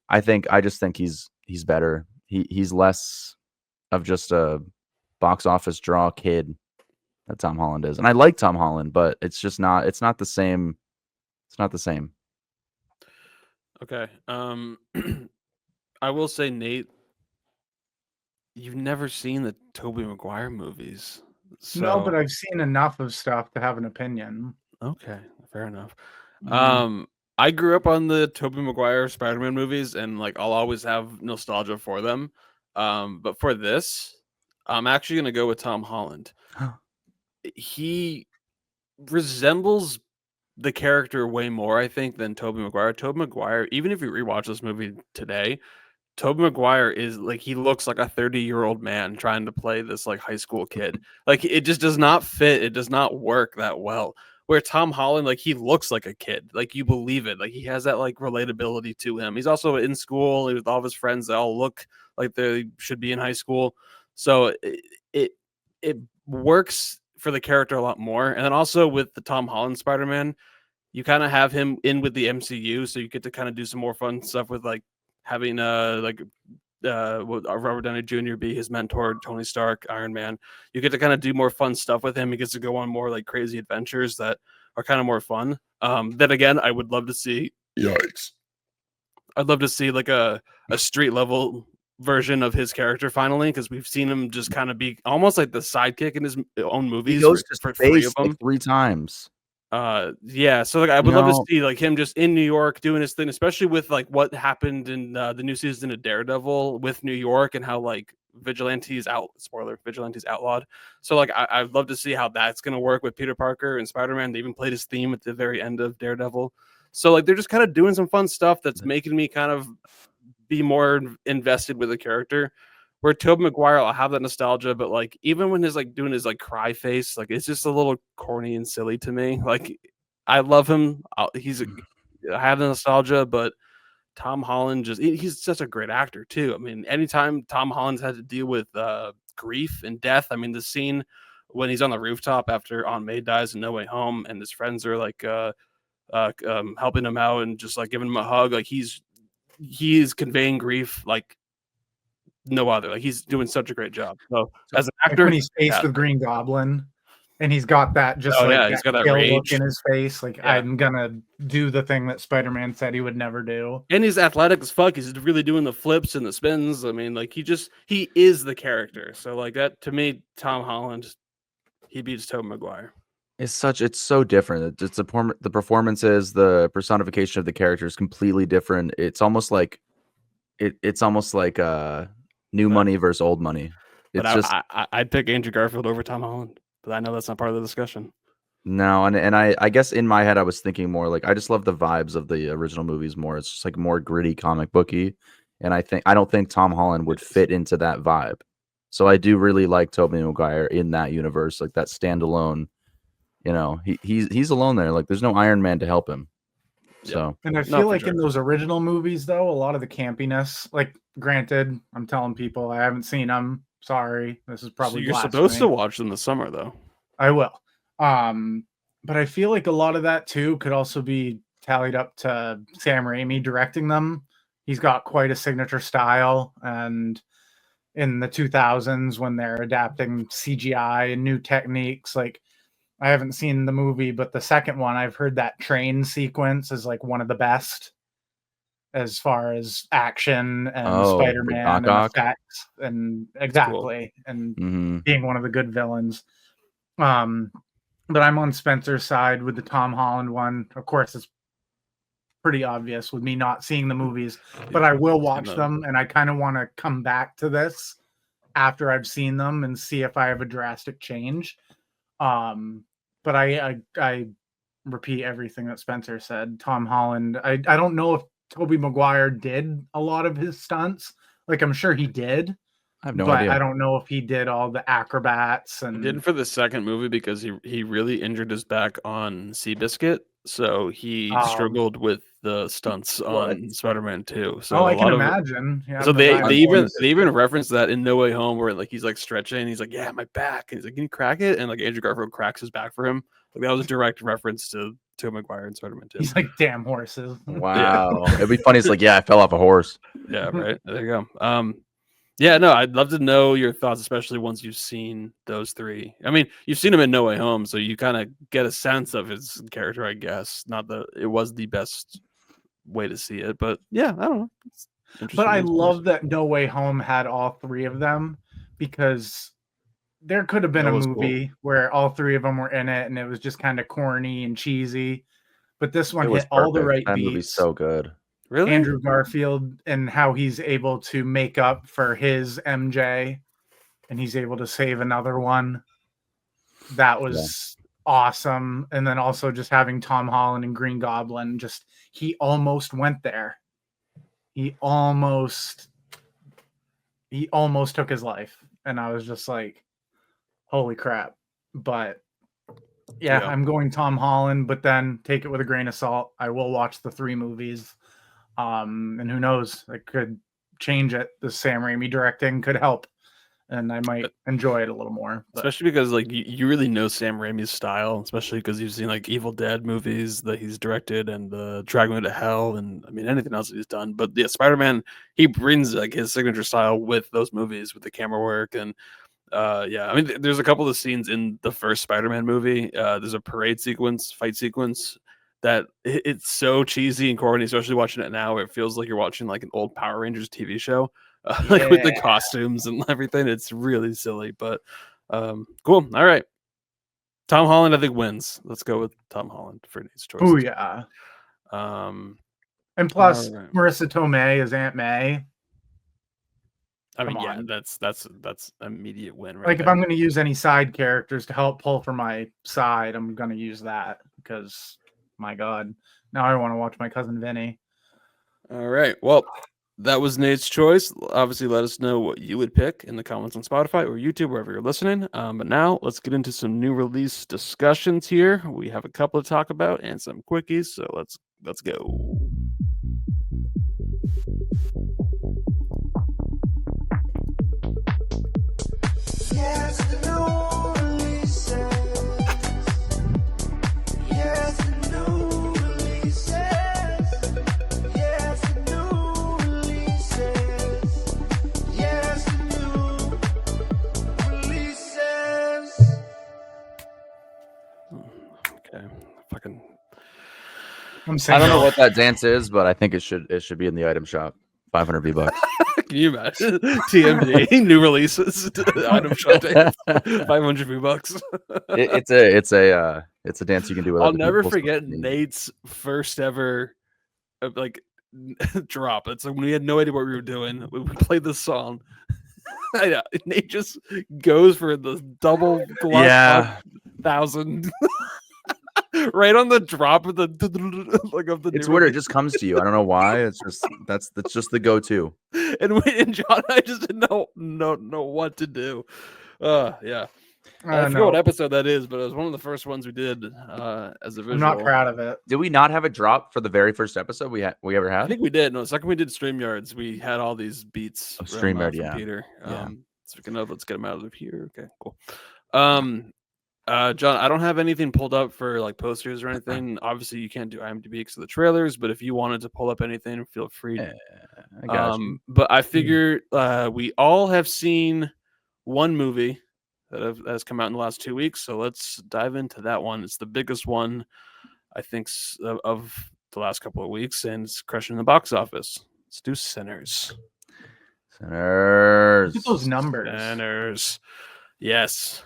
I just think he's better. He's less of just a box office draw kid that Tom Holland is. And I like Tom Holland, but it's not the same. It's not the same.
Okay. I will say, Nate, you've never seen the Tobey Maguire movies.
No, but
so-
I've seen enough of stuff to have an opinion.
Okay, fair enough.
Mm.
I grew up on the Tobey Maguire Spider-Man movies, and like I'll always have nostalgia for them. But for this, I'm actually gonna go with Tom Holland. He resembles the character way more, I think, than Tobey Maguire. Tobey Maguire, even if you rewatch this movie today, Tobey Maguire is like, he looks like a 30-year-old man trying to play this like high school kid. Like, it just does not fit. It does not work that well. Where Tom Holland, like, he looks like a kid. Like, you believe it. Like, he has that like relatability to him. He's also in school with all of his friends that all look like they should be in high school. So it works for the character a lot more. And then also with the Tom Holland Spider-Man, you kind of have him in with the MCU, so you get to kind of do some more fun stuff with like having Robert Downey Jr. be his mentor, Tony Stark, Iron Man. You get to kind of do more fun stuff with him. He gets to go on more like crazy adventures that are kind of more fun. Then again, I would love to see.
Yikes.
I'd love to see like a street level version of his character finally, because we've seen him just kind of be almost like the sidekick in his own movies.
He goes to
for
space
three of them.
like 3 times.
Yeah, so like I would love to see like him just in New York doing his thing, especially with like what happened in the new season of Daredevil with New York and how like vigilantes outlawed. So like I'd love to see how that's gonna work with Peter Parker and Spider-Man. They even played his theme at the very end of Daredevil. So like they're just kind of doing some fun stuff that's making me kind of be more invested with the character. Where Tobey Maguire, I'll have that nostalgia, but like even when he's like doing his like cry face, like it's just a little corny and silly to me. Like I love him. I have the nostalgia, but Tom Holland he's such a great actor too. I mean, anytime Tom Holland's had to deal with grief and death, I mean, the scene when he's on the rooftop after Aunt May dies in No Way Home and his friends are like helping him out and just like giving him a hug, like he's conveying grief like no other. Like he's doing such a great job. So as an actor,
when he's faced with Green Goblin and he's got that he's got that
rage
look in his face, like I'm gonna do the thing that Spider-Man said he would never do.
And he's athletic as fuck. He's really doing the flips and the spins. I mean, like he is the character. So like that to me, Tom Holland, he beats Tobey Maguire.
It's so different. It's the performances, the personification of the character is completely different. It's almost like new money versus old money. It's
but I'd pick Andrew Garfield over Tom Holland, but I know that's not part of the discussion.
No, and I guess in my head I was thinking more like I just love the vibes of the original movies more. It's just like more gritty comic booky, and I don't think Tom Holland would fit into that vibe. So I do really like Tobey Maguire in that universe, like that standalone. You know, he's alone there. Like there's no Iron Man to help him. So
and I feel like in those original movies, though, a lot of the campiness, like granted, I'm telling people I haven't seen them. Sorry, this is probably
you're supposed to watch them this summer, though.
I will. But I feel like a lot of that too could also be tallied up to Sam Raimi directing them. He's got quite a signature style, and in the 2000s when they're adapting CGI and new techniques, like I haven't seen the movie, but the second one, I've heard that train sequence is like one of the best as far as action and Spider-Man and effects and exactly cool. And being one of the good villains. But I'm on Spencer's side with the Tom Holland one. Of course, it's pretty obvious with me not seeing the movies, but I will watch them, and I kind of want to come back to this after I've seen them and see if I have a drastic change. But I repeat everything that Spencer said. Tom Holland, I don't know if Tobey Maguire did a lot of his stunts. Like I'm sure he did.
I have no idea.
I don't know if he did all the acrobats and
he did for the second movie because he really injured his back on Seabiscuit, so he struggled with the stunts on Spider-Man 2. So
I can imagine.
So they even referenced that in No Way Home, where like he's like stretching, he's like, "Yeah, my back," and he's like, "Can you crack it?" And like Andrew Garfield cracks his back for him. Like that was a direct reference to Tobey Maguire and Spider-Man 2.
He's like, "Damn horses."
Wow, it'd be funny. It's like, yeah, I fell off a horse.
Yeah, right. There you go. Yeah, no, I'd love to know your thoughts, especially once you've seen those three. I mean, you've seen him in No Way Home, so you kind of get a sense of his character, I guess. Not that it was the best way to see it, but yeah, I don't know.
But I love that No Way Home had all three of them, because there could have been a movie where all three of them were in it and it was just kind of corny and cheesy. But this one hit all the right beats.
That movie's so good.
Really?
Andrew Garfield and how he's able to make up for his MJ and he's able to save another one. That was awesome. And then also just having Tom Holland and Green Goblin, he almost went there. He almost he almost took his life, and I was just like, holy crap. But yeah,
Yeah.
I'm going Tom Holland, but then take it with a grain of salt. I will watch the 3 movies. And who knows, it could change it. The Sam Raimi directing could help, and I might enjoy it a little more. But
Especially because like you really know Sam Raimi's style, especially because you've seen like Evil Dead movies that he's directed and the Drag Me to Hell, and I mean anything else that he's done. But yeah, Spider-Man, he brings like his signature style with those movies, with the camera work, and yeah, I mean there's a couple of scenes in the first Spider-Man movie. There's a parade sequence, fight sequence that it's so cheesy and corny, especially watching it now. It feels like you're watching like an old Power Rangers TV show. Like with the
Yeah.
costumes and everything. It's really silly, but cool. All right. Tom Holland, I think, wins. Let's go with Tom Holland for Nate's choice.
oh yeah.
Um,
And plus,
All right.
Marissa Tomei is Aunt May.
I mean,
Come
yeah,
on.
that's immediate win, right?
Like, if
there.
I'm going to use any side characters to help pull for my side, I'm going to use that because, my God, now I want to watch my cousin Vinny.
All right. Well, that was Nate's choice. Obviously, let us know what you would pick in the comments on Spotify or YouTube, wherever you're listening. But now let's get into some new release discussions here. We have a couple to talk about and some quickies, so let's go.
Yes, the new releases. Yes, the new releases. Yes, the new releases. Yes, the new releases.
Okay. Fucking.
I'm
I
saying,
don't know what that dance is, but I think it should be in the item shop. 500 V-Bucks.
Can you imagine? TMD new releases, item shop dance, 500 V-Bucks.
It's a dance you can do with
I'll
other
never
people, so
forget
it's-
Nate's first ever like drop. It's like we had no idea what we were doing. We played this song. Nate just goes for the double Glock
Yeah.
1000 right on the drop of the like of the.
It's
new
weird. It
release.
just comes to you. I don't know why. It's just that's just the go-to.
And John and I just didn't know what to do. Yeah. I forget what episode that is, but it was one of the first ones we did as a visual.
I'm not proud of it.
Did we not have a drop for the very first episode we ever
I
had?
think we did. No, the second we did StreamYards, we had all these beats.
Oh,
from,
StreamYard,
from
yeah.
Peter.
Yeah.
Speaking of, let's get them out of here. Okay, cool. John, I don't have anything pulled up for like posters or anything. Obviously, you can't do IMDb because of the trailers, but if you wanted to pull up anything, feel free.
I got you.
But I figure we all have seen one movie that has come out in the last 2 weeks, so let's dive into that one. It's the biggest one, I think, of the last couple of weeks, and it's crushing the box office. Let's do Sinners.
Sinners.
Look at those numbers.
Sinners. Yes.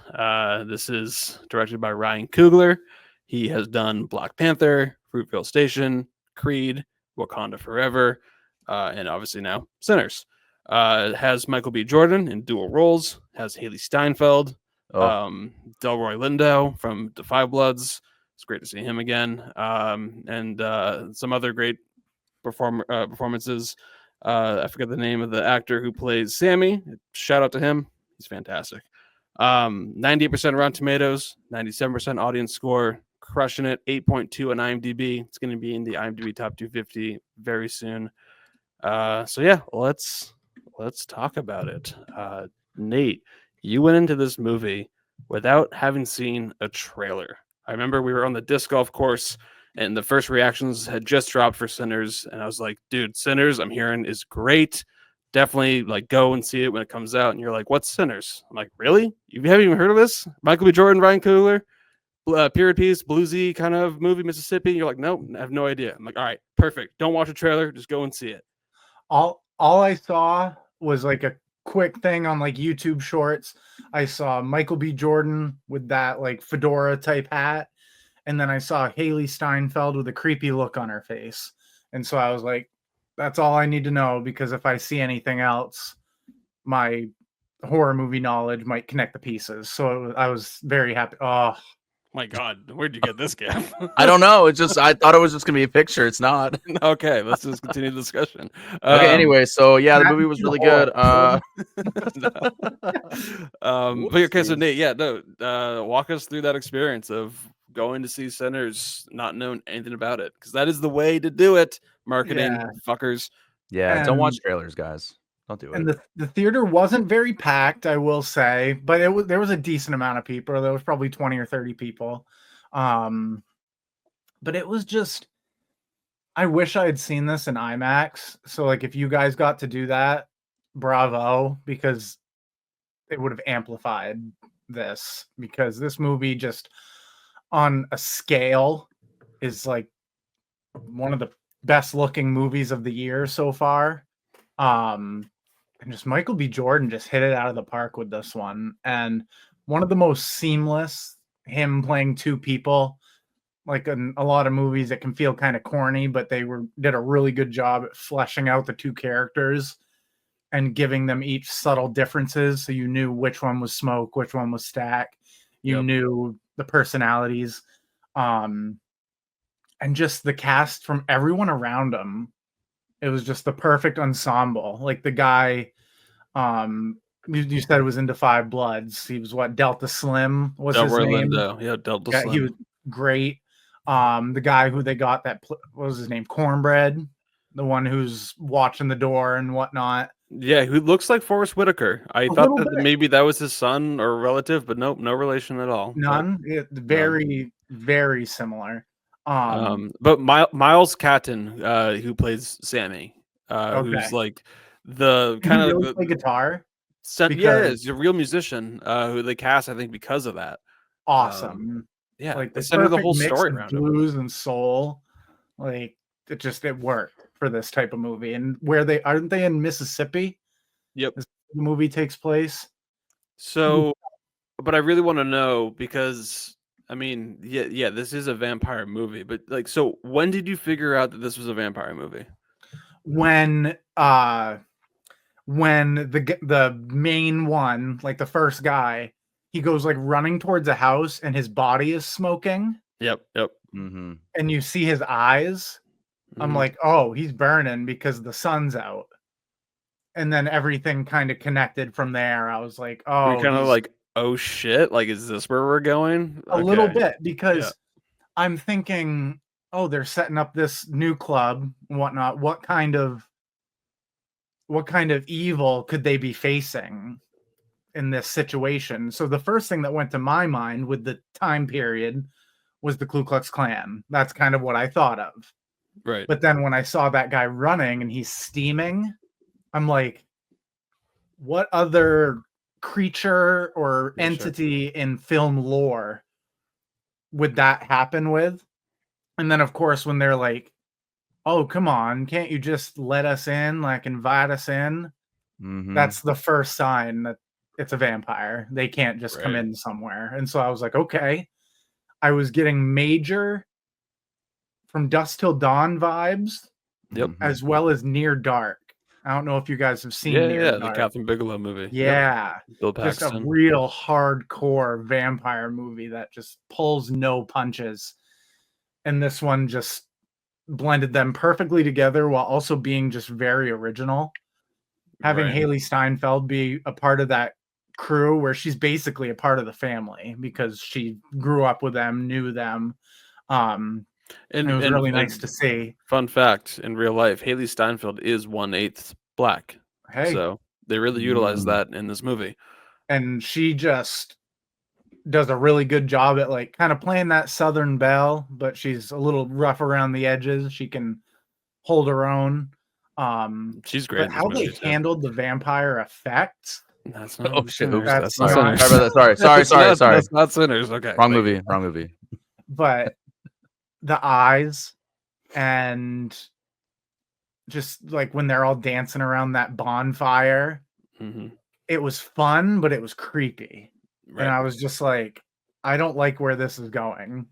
This is directed by Ryan Coogler. He has done Black Panther, Fruitvale Station, Creed, Wakanda Forever, and obviously now Sinners. It has Michael B. Jordan in dual roles, has Haley Steinfeld,
Oh,
Delroy Lindo from The Five Bloods. It's great to see him again. And some other great performances. I forget the name of the actor who plays Sammy. Shout out to him. He's fantastic. 98% Rotten Tomatoes, 97% audience score, crushing it. 8.2 on IMDb. It's going to be in the IMDb top 250 very soon. So yeah, let's talk about it. Nate, you went into this movie without having seen a trailer. I remember we were on the disc golf course and the first reactions had just dropped for Sinners, and I was like, dude, Sinners, I'm hearing is great. Definitely like go and see it when it comes out. And you're like, what's Sinners? I'm like, really? You haven't even heard of this? Michael B. Jordan, Ryan Coogler, period piece, bluesy kind of movie, Mississippi. You're like, nope, I have no idea. I'm like, all right, perfect. Don't watch a trailer, just go and see it.
All I saw was like a quick thing on like YouTube Shorts. I saw Michael B. Jordan with that like fedora type hat, and then I saw Haley Steinfeld with a creepy look on her face. And so I was like, that's all I need to know, because if I see anything else, my horror movie knowledge might connect the pieces. So I was very happy. Oh,
My God, where'd you get this gif?
I don't know. It's just I thought it was just gonna be a picture. It's not.
Okay, let's just continue the discussion.
Okay. Anyway, so yeah, the
Matt,
movie
you
was
see the
really
hole.
good.
But okay, so
Whoopsies.
Nate, yeah, no, walk us through that experience of going to see Sinners, not knowing anything about it, because that is the way to do it. Marketing
Yeah.
fuckers.
Yeah, don't watch
And
trailers, guys. Don't do it.
and the theater wasn't very packed, I will say, but there was a decent amount of people. There was probably 20 or 30 people. But it was just, I wish I had seen this in IMAX. So like if you guys got to do that, bravo, because it would have amplified this, because this movie just on a scale is like one of the best looking movies of the year so far. And just Michael B. Jordan just hit it out of the park with this one. And one of the most seamless, him playing two people. Like in a lot of movies, it can feel kind of corny, but they did a really good job at fleshing out the two characters and giving them each subtle differences. So you knew which one was Smoke, which one was Stack. You knew the personalities. And just the cast from everyone around them. It was just the perfect ensemble. Like the guy, you said was into Five Bloods. He was what, Delta Slim was his name.
Lindo. Yeah, Delta Slim.
He was great. The guy who they got what was his name? Cornbread, the one who's watching the door and whatnot.
Yeah, who looks like Forrest Whitaker. I
A
thought
little
that
bit.
maybe that was his son or relative, but nope, no relation at all.
None. Very, very similar.
But Miles Catton, who plays Sammy, who's like the kind of
really play guitar.
he's a real musician who they cast, I think, because of that.
Awesome.
Yeah,
like
they
the
centered the whole
perfect mix
story
of
around him.
blues and soul. Like it worked for this type of movie. And where aren't they in Mississippi?
Yep.
The movie takes place.
So, but I really want to know, because I mean, yeah, this is a vampire movie, but like, so when did you figure out that this was a vampire movie?
When the main one, like the first guy, he goes like running towards a house and his body is smoking.
Yep.
Mm-hmm.
And you see his eyes. I'm like, oh, he's burning because the sun's out. And then everything kind of connected from there. I was like, oh,
you're kind of like, oh shit, like, is this where we're going?
A little bit, because I'm thinking, oh, they're setting up this new club and whatnot. What kind of evil could they be facing in this situation? So the first thing that went to my mind with the time period was the Ku Klux Klan. That's kind of what I thought of.
Right.
But then when I saw that guy running and he's steaming, I'm like, what other creature or entity in film lore would that happen with? And then of course when they're like, oh, come on, can't you just let us in, like invite us in?
Mm-hmm.
That's the first sign that it's a vampire. They can't just come in somewhere. And so I was like, okay. I was getting major From Dusk Till Dawn vibes, as well as Near Dark. I don't know if you guys have seen Near Dark.
The Catherine Bigelow movie.
Yeah.
Bill
Just
Paxton.
a real hardcore vampire movie that just pulls no punches. And this one just blended them perfectly together while also being just very original. Having Haley Steinfeld be a part of that crew where she's basically a part of the family because she grew up with them, knew them. And it was really nice to see.
Fun fact, in real life, Haley Steinfeld is 1/8 black.
Hey.
So they really utilize that in this movie.
And she just does a really good job at like kind of playing that Southern belle, but she's a little rough around the edges. She can hold her own.
She's great.
But how they handled the vampire effects.
That's not.
Oh shit! Oops,
That's
sorry.
not-
Sorry about that. Sorry.
That's not Sinners. Okay.
Wrong movie.
But the eyes and just like when they're all dancing around that bonfire, it was fun, but it was creepy.
Right.
And I was just like, I don't like where this is going.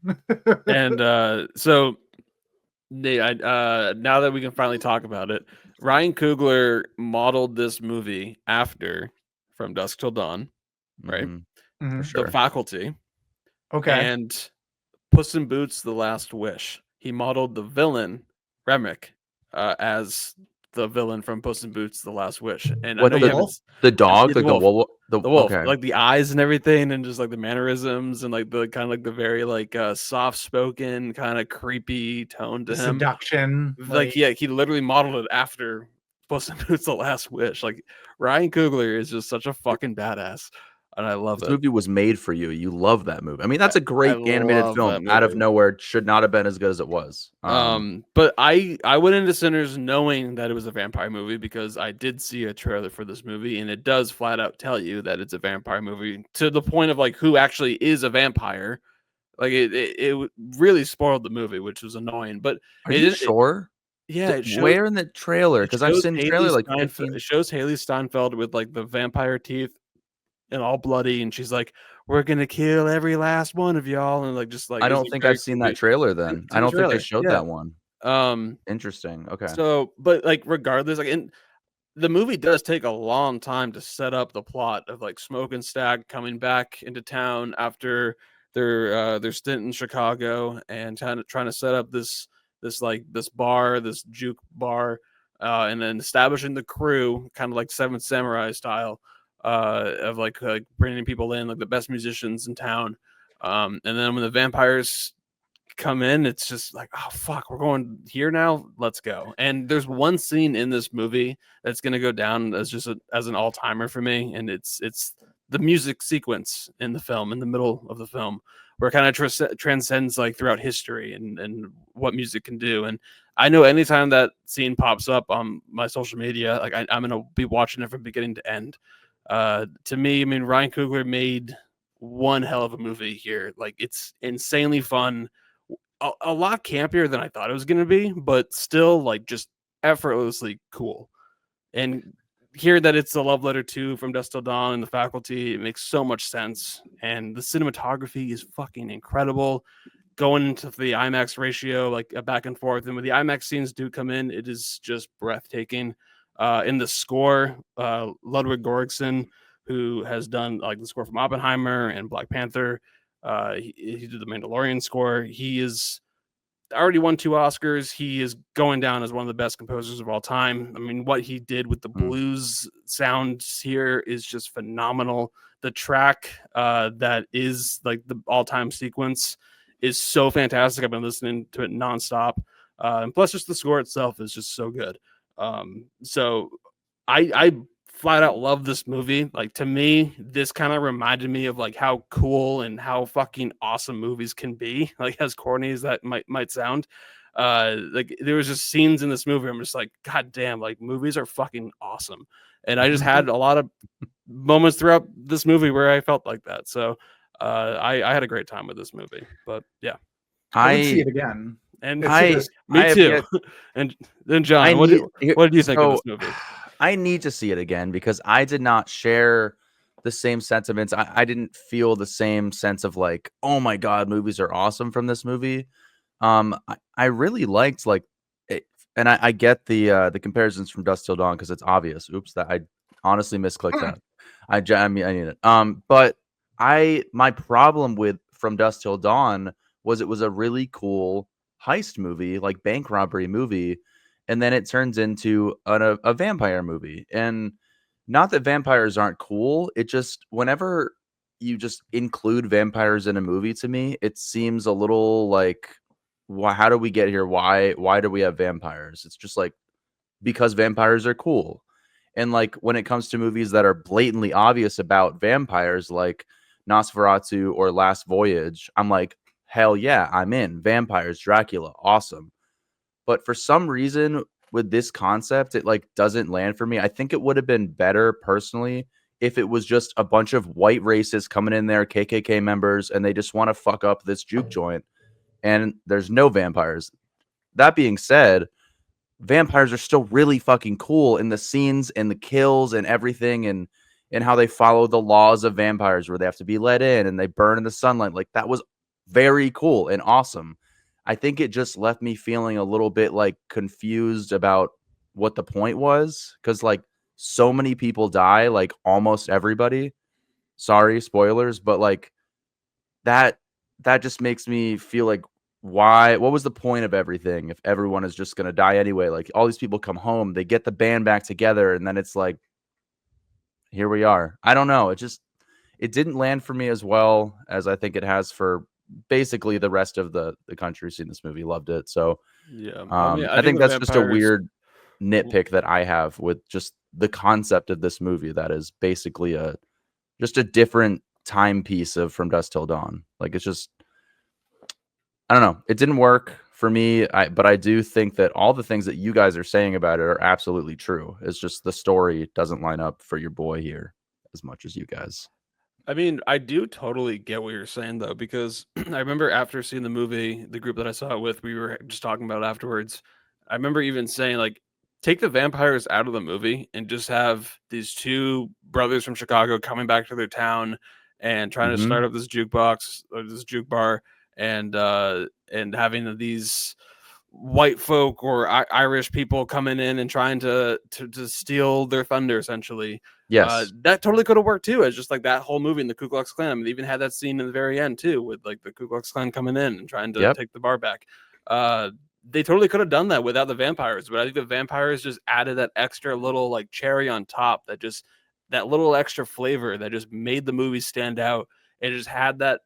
And so Nate, now that we can finally talk about it, Ryan Coogler modeled this movie after From Dusk Till Dawn, right?
For sure.
The Faculty,
Okay.
And Puss in Boots: The Last Wish. He modeled the villain Remick as the villain from Puss in Boots: The Last Wish. And I
What
know you haven't.
the dog,
The
like the
wolf.
wolf,
The wolf,
okay.
like the eyes and everything, and just like the mannerisms and like the kind of like the very like soft spoken kind of creepy tone to
The
him.
seduction.
Like yeah, he literally modeled it after Puss in Boots: The Last Wish. Like Ryan Coogler is just such a fucking badass, and I love
This
it.
movie was made for you. You love that movie. I mean, that's a
I
great animated
love
film.
that
Out of
movie.
nowhere, it should not have been as good as it was.
But I went into Sinners knowing that it was a vampire movie because I did see a trailer for this movie, and it does flat out tell you that it's a vampire movie to the point of like who actually is a vampire. Like it really spoiled the movie, which was annoying. But
Are
it
you
didn't.
sure?
Yeah, it shows.
Where in the trailer?
It
Because I've
shows
seen
Haley
trailer like
Steinfeld.
15.
It shows Haley Steinfeld with like the vampire teeth and all bloody, and she's like, "We're gonna kill every last one of y'all," and like just like
I
it's
don't
like
think
very
I've seen that
creepy.
trailer then.
It's
I
in the
don't think they
trailer.
showed
Yeah.
that one. Interesting. Okay.
So, but like regardless, like in the movie does take a long time to set up the plot of like Smoke and Stag coming back into town after their stint in Chicago and kind of trying to set up this bar, this juke bar, and then establishing the crew, kind of like Seventh Samurai style, of like bringing people in, like the best musicians in town. And then when the vampires come in, it's just like, oh fuck, we're going here now, let's go. And there's one scene in this movie that's going to go down as just as an all-timer for me, and it's the music sequence in the film, in the middle of the film, where it kind of transcends like throughout history and what music can do. And I know anytime that scene pops up on my social media, like I'm gonna be watching it from beginning to end. To me, I mean, Ryan Coogler made one hell of a movie here. Like it's insanely fun, a lot campier than I thought it was going to be, but still like just effortlessly cool. And hear that it's a love letter too from Dusk Till Dawn and the Faculty, it makes so much sense. And the cinematography is fucking incredible. Going into the IMAX ratio, like a back and forth, and when the IMAX scenes do come in, it is just breathtaking. In the score, Ludwig Göransson, who has done like the score from Oppenheimer and Black Panther, he did the Mandalorian score. He is already won 2 Oscars. He is going down as one of the best composers of all time. I mean, what he did with the blues sounds here is just phenomenal. The track that is like the all-time sequence is so fantastic. I've been listening to it nonstop. And plus just the score itself is just so good. So I flat out love this movie. Like to me, this kind of reminded me of like how cool and how fucking awesome movies can be. Like as corny as that might sound. Like there was just scenes in this movie. I'm just like, God damn, like movies are fucking awesome. And I just had a lot of moments throughout this movie where I felt like that. So I had a great time with this movie. But yeah.
I would see it again.
And me too. And then John, what did you think of this movie?
I need to see it again because I did not share the same sentiments. I didn't feel the same sense of like, oh my God, movies are awesome from this movie. I really liked like it, and I get the comparisons from Dusk Till Dawn because it's obvious. Oops, that I honestly misclicked that. I mean I need it. But my problem with From Dusk Till Dawn was it was a really cool heist movie, like bank robbery movie, and then it turns into a vampire movie. And not that vampires aren't cool, it just whenever you just include vampires in a movie, to me, it seems a little like, why? How do we get here? Why do we have vampires? It's just like because vampires are cool. And like when it comes to movies that are blatantly obvious about vampires, like Nosferatu or Last Voyage, I'm like, hell yeah, I'm in. Vampires, Dracula, awesome. But for some reason with this concept, it like doesn't land for me. I think it would have been better personally if it was just a bunch of white racists coming in there, KKK members, and they just want to fuck up this juke joint and there's no vampires. That being said, vampires are still really fucking cool in the scenes and the kills and everything, and how they follow the laws of vampires where they have to be let in and they burn in the sunlight. Like that was very cool and awesome. I think it just left me feeling a little bit like confused about what the point was, because like so many people die, like almost everybody. Sorry, spoilers, but like that that just makes me feel like, what was the point of everything if everyone is just going to die anyway? Like, all these people come home, they get the band back together, and then it's like, here we are. I don't know. It didn't land for me as well as I think it has for basically the rest of the country seen this movie, loved it. So
Yeah,
I think that's just a weird nitpick that I have with just the concept of this movie. That is basically just a different timepiece of From Dusk Till Dawn. Like, it's just, I don't know. It didn't work for me. But I do think that all the things that you guys are saying about it are absolutely true. It's just the story doesn't line up for your boy here as much as you guys.
I mean, I do totally get what you're saying though, because I remember after seeing the movie, the group that I saw it with, we were just talking about it afterwards. I remember even saying, like, take the vampires out of the movie and just have these two brothers from Chicago coming back to their town and trying to start up this jukebox or this juke bar, and having these white folk or Irish people coming in and trying to steal their thunder, essentially.
Yes.
That totally could have worked too, as just like that whole movie in the Ku Klux Klan. I mean, they even had that scene in the very end too, with like the Ku Klux Klan coming in and trying to take the bar back. They totally could have done that without the vampires, but I think the vampires just added that extra little like cherry on top, that little extra flavor that just made the movie stand out. It just had that,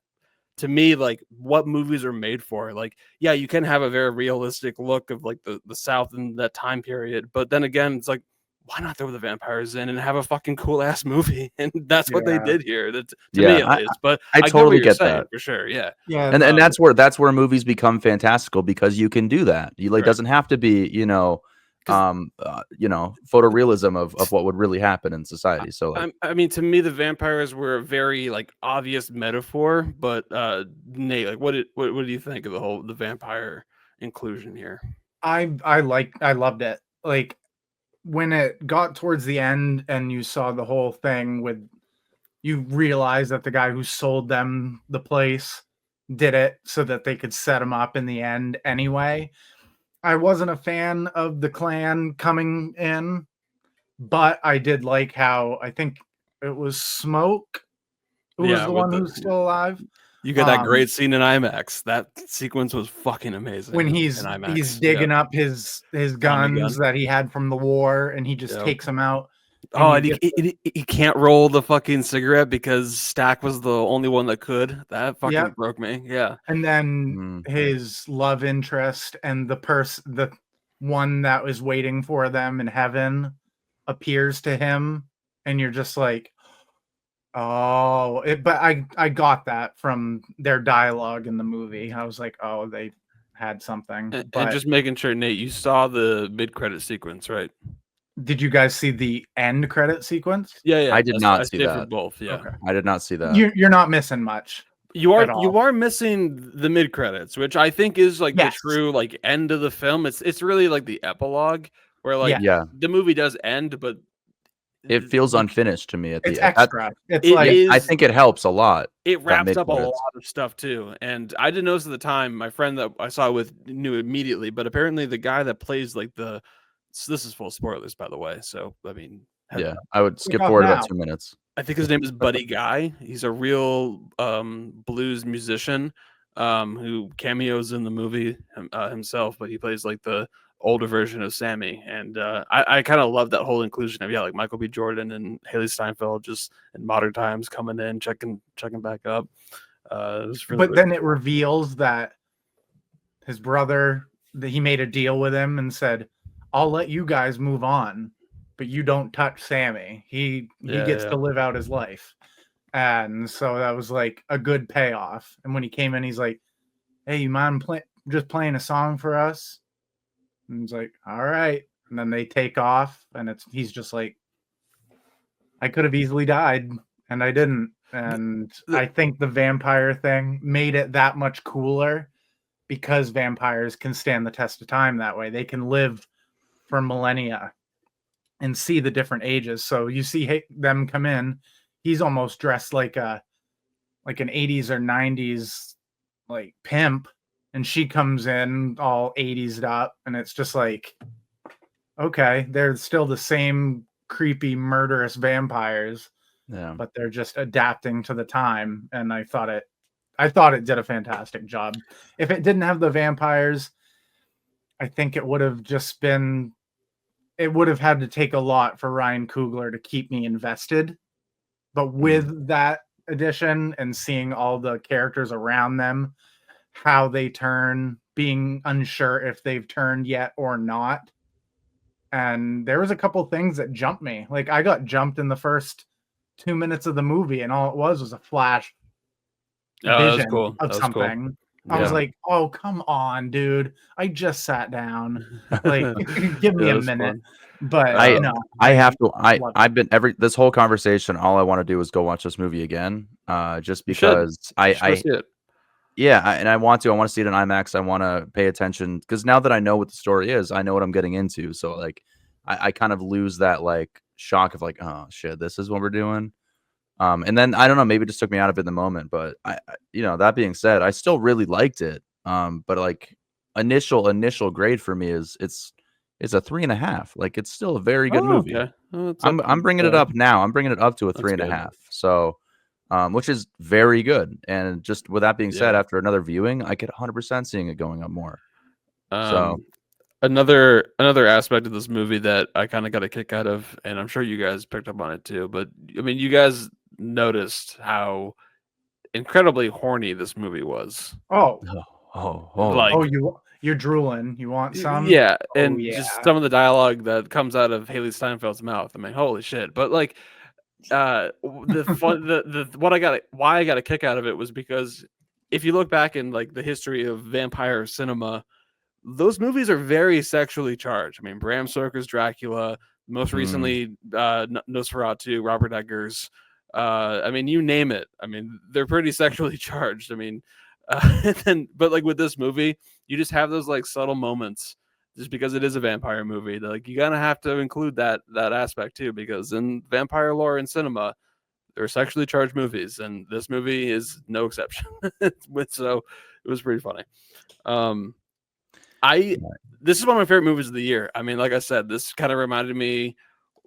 to me, like what movies are made for. Like, yeah, you can have a very realistic look of like the South in that time period, but then again, it's like, why not throw the vampires in and have a fucking cool ass movie? And that's what they did here. That, to me, at least. But
I totally get
saying,
that
for sure. Yeah,
Yeah,
and that's where movies become fantastical, because you can do that. You like, doesn't have to be photorealism of what would really happen in society. So like,
I mean, to me, the vampires were a very like obvious metaphor. But Nate, like, what do you think of the vampire inclusion here?
I loved it. Like, when it got towards the end and you saw the whole thing with, you realize that the guy who sold them the place did it so that they could set him up in the end anyway. I wasn't a fan of the Klan coming in, but I did like how, I think it was Smoke who was the one who's still alive.
You got that great scene in IMAX. That sequence was fucking amazing.
When he's digging up his guns that he had from the war, and he just takes them out.
Oh, and he can't roll the fucking cigarette because Stack was the only one that could. That fucking broke me. Yeah.
And then his love interest and the one that was waiting for them in heaven appears to him, and you're just like, oh, but I got that from their dialogue in the movie. I was like, oh, they had something.
And just making sure, Nate, you saw the mid-credit sequence, right?
Did you guys see the end credit sequence?
Yeah.
I did not see that.
For both, yeah. Okay.
I did not see that.
You're not missing much.
You are missing the mid credits, which I think is like the true like end of the film. It's really like the epilogue where like the movie does end, but
it feels unfinished to me at the
end.
Extra.
I
think it helps a lot.
It wraps up a lot of stuff too. And I didn't notice at the time. My friend that I saw it with knew immediately, but apparently the guy that plays like this is full spoilers, by the way. So I mean,
I would skip forward about 2 minutes.
I think his name is Buddy Guy. He's a real blues musician who cameos in the movie himself, but he plays like the older version of Sammy. And I kind of love that whole inclusion of like Michael B. Jordan and Haley Steinfeld just in modern times coming in, checking back up.
Then it reveals that his brother, that he made a deal with him and said, I'll let you guys move on, but you don't touch Sammy. He gets to live out his life. And so that was like a good payoff. And when he came in, he's like, hey, you mind just playing a song for us? And he's like, all right. And then they take off, and he's just like, I could have easily died, and I didn't. And I think the vampire thing made it that much cooler, because vampires can stand the test of time that way. They can live for millennia and see the different ages. So you see them come in, he's almost dressed like an 80s or 90s like pimp, and she comes in all 80s up, and it's just like, okay, they're still the same creepy murderous vampires, but they're just adapting to the time. And I I thought it did a fantastic job. If it didn't have the vampires, I think it would have just been. It would have had to take a lot for Ryan Coogler to keep me invested. But with that addition and seeing all the characters around them, how they turn, being unsure if they've turned yet or not. And there was a couple things that jumped me. Like I got jumped in the first 2 minutes of the movie, and all it was a flash vision of something. I was like, "Oh, come on, dude! I just sat down. Like, give me a minute."
Fun.
But
I've been this whole conversation. All I want to do is go watch this movie again, just because I want to see it in IMAX. I want to pay attention because now that I know what the story is, I know what I'm getting into. So like, I kind of lose that like shock of like, oh shit, this is what we're doing. And then I don't know, maybe it just took me out of it in the moment. But that being said, I still really liked it. But like initial grade for me is it's a 3.5. Like it's still a very good movie.
Okay. Well,
I'm bringing it up now. I'm bringing it up to a 3.5. So, which is very good. And just with that being said, after another viewing, I could 100% seeing it going up more. So
another aspect of this movie that I kind of got a kick out of, and I'm sure you guys picked up on it too. But I mean, you guys noticed how incredibly horny this movie was.
You're drooling. You want some?
Yeah, and just some of the dialogue that comes out of Haley Steinfeld's mouth. I mean, holy shit! But like, the fun, why I got a kick out of it was because if you look back in like the history of vampire cinema, those movies are very sexually charged. I mean, Bram Stoker's Dracula, most recently Nosferatu, Robert Eggers. I mean, you name it. I mean, they're pretty sexually charged. I mean, but like with this movie, you just have those like subtle moments just because it is a vampire movie. Like you gotta have to include that aspect too, because in vampire lore and cinema, there are sexually charged movies, and this movie is no exception. So it was pretty funny. This is one of my favorite movies of the year. I mean, like I said, this kind of reminded me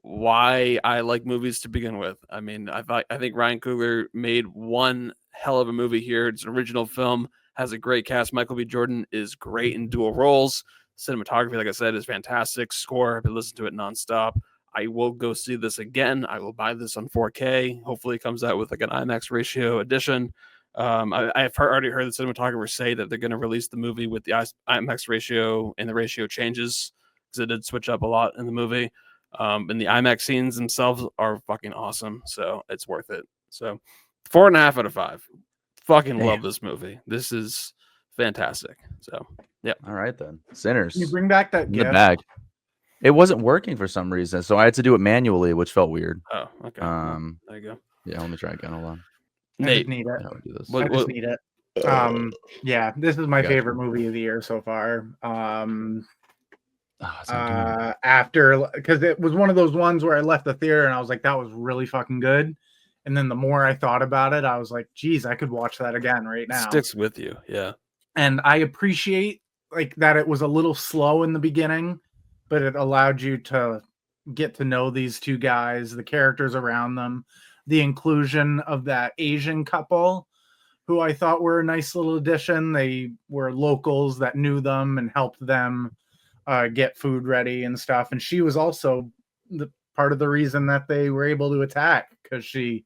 why I like movies to begin with. I mean, I think Ryan Coogler made one hell of a movie here. It's an original film, has a great cast. Michael B. Jordan is great in dual roles. Cinematography, like I said, is fantastic. Score, I've been listening to it nonstop. I will go see this again. I will buy this on 4K. Hopefully it comes out with like an IMAX ratio edition. I've already heard the cinematographers say that they're going to release the movie with the IMAX ratio, and the ratio changes because it did switch up a lot in the movie. And the IMAX scenes themselves are fucking awesome, so it's worth it. So 4.5 out of 5. Fucking love this movie. This is fantastic. So yeah.
All right then. Sinners.
Can you bring back that
in the bag. It wasn't working for some reason, so I had to do it manually, which felt weird.
Oh, okay. There you go.
Yeah, let me try again. Hold on.
I just need it. I just need it. Yeah, this is my favorite movie of the year so far. After, because it was one of those ones where I left the theater and I was like, that was really fucking good. And then the more I thought about it, I was like, geez, I could watch that again right now.
Sticks with you, yeah.
And I appreciate like that it was a little slow in the beginning, but it allowed you to get to know these two guys, the characters around them, the inclusion of that Asian couple who I thought were a nice little addition. They were locals that knew them and helped them get food ready and stuff. And she was also the part of the reason that they were able to attack, because she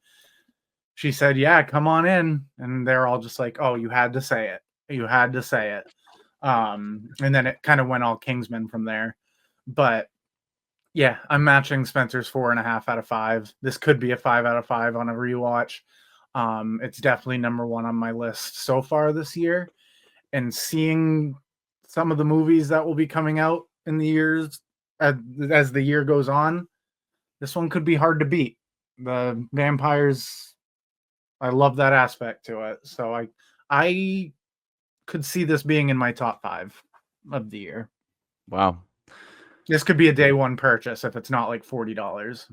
said, yeah, come on in. And they're all just like, oh, you had to say it. You had to say it. And then it kind of went all Kingsman from there. But yeah, I'm matching Spencer's 4.5 out of 5. This could be a 5 out of 5 on a rewatch. It's definitely number one on my list so far this year. And seeing some of the movies that will be coming out in the years as the year goes on, this one could be hard to beat. The vampires, I love that aspect to it. So I could see this being in my top 5 of the year.
Wow.
This could be a day one purchase if it's not like $40.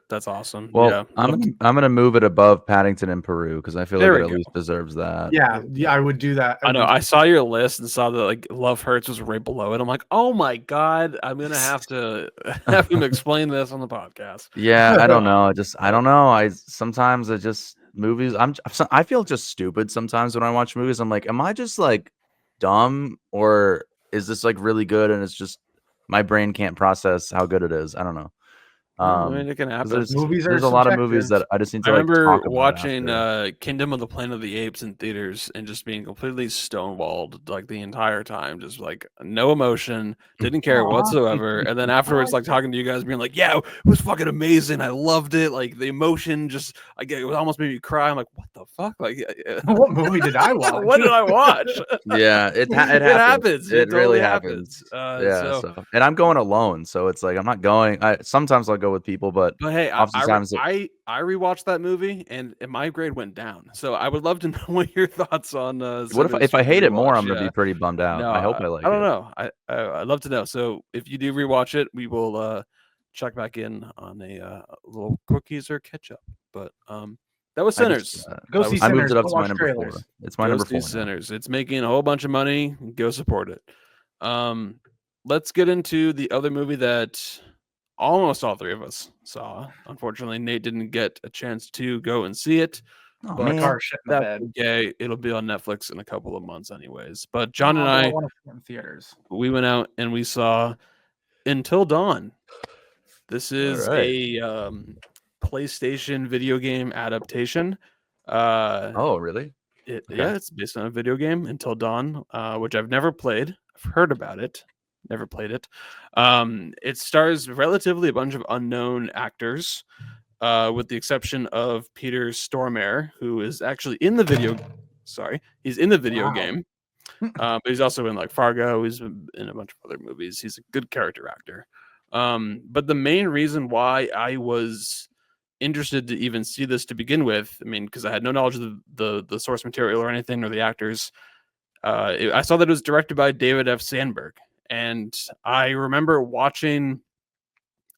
That's awesome.
Well,
yeah.
I'm gonna move it above Paddington in Peru because I feel like it at least deserves that.
Yeah, I would do that.
I know. I saw your list and saw that like Love Hurts was right below it. I'm like, oh my god, I'm gonna have to have him explain this on the podcast.
Yeah, I don't know. I don't know. Sometimes it just movies. I feel just stupid sometimes when I watch movies. I'm like, am I just like dumb, or is this like really good and it's just my brain can't process how good it is? I don't know.
I mean, it can
'Cause
happen.
Movies are
there's a lot of movies
subjective.
that I just need
I
to like
remember
talk about
watching
after.
Kingdom of the Planet of the Apes in theaters and just being completely stonewalled like the entire time, just like no emotion, didn't care
Aw.
whatsoever. And then afterwards, like talking to you guys, being like, "Yeah, it was fucking amazing. I loved it. Like the emotion, just it almost made me cry." I'm like, "What the fuck? Like,
What movie did I watch?
what did I watch?"
Yeah, it happens.
happens.
It really
totally
happens. Yeah,
So,
so and I'm going alone, so it's like I'm not going. Sometimes I'll go with people, but
but hey,
oftentimes
I rewatched that movie and my grade went down. So I would love to know what your thoughts on
what if
Sinner's
I hate it more?
rewatch.
I'm gonna be pretty bummed out.
No,
I hope I like
I don't
it.
know. I'd love to know. So if you do rewatch it, we will check back in on a little cookies or ketchup. But that was
I just,
Sinners.
Go
That
see
was
I moved
Sinners.
it up
Don't
to my
watch
number
trailers.
4. It's my
Go
number
see
4 now.
Sinners. It's making a whole bunch of money. Go support it. Let's get into the other movie that almost all three of us saw. Unfortunately, Nate didn't get a chance to go and see it.
Oh
But
My
man,
car shit in the
that's
bed.
okay. It'll be on Netflix in a couple of months, anyways. But John and
Oh, but
I,
want to see it in theaters.
we went out and we saw Until Dawn. This is
right.
a PlayStation video game adaptation.
oh really? Okay.
Yeah, it's based on a video game, Until Dawn, which I've never played. I've heard about it, never played it. It stars relatively a bunch of unknown actors, with the exception of Peter Stormare, who is actually in the video. Sorry, he's in the video
Wow.
game, but he's also in like Fargo. He's in a bunch of other movies. He's a good character actor. But the main reason why I was interested to even see this to begin with, I mean, because I had no knowledge of the source material or anything or the actors. I saw that it was directed by David F. Sandberg, and I remember watching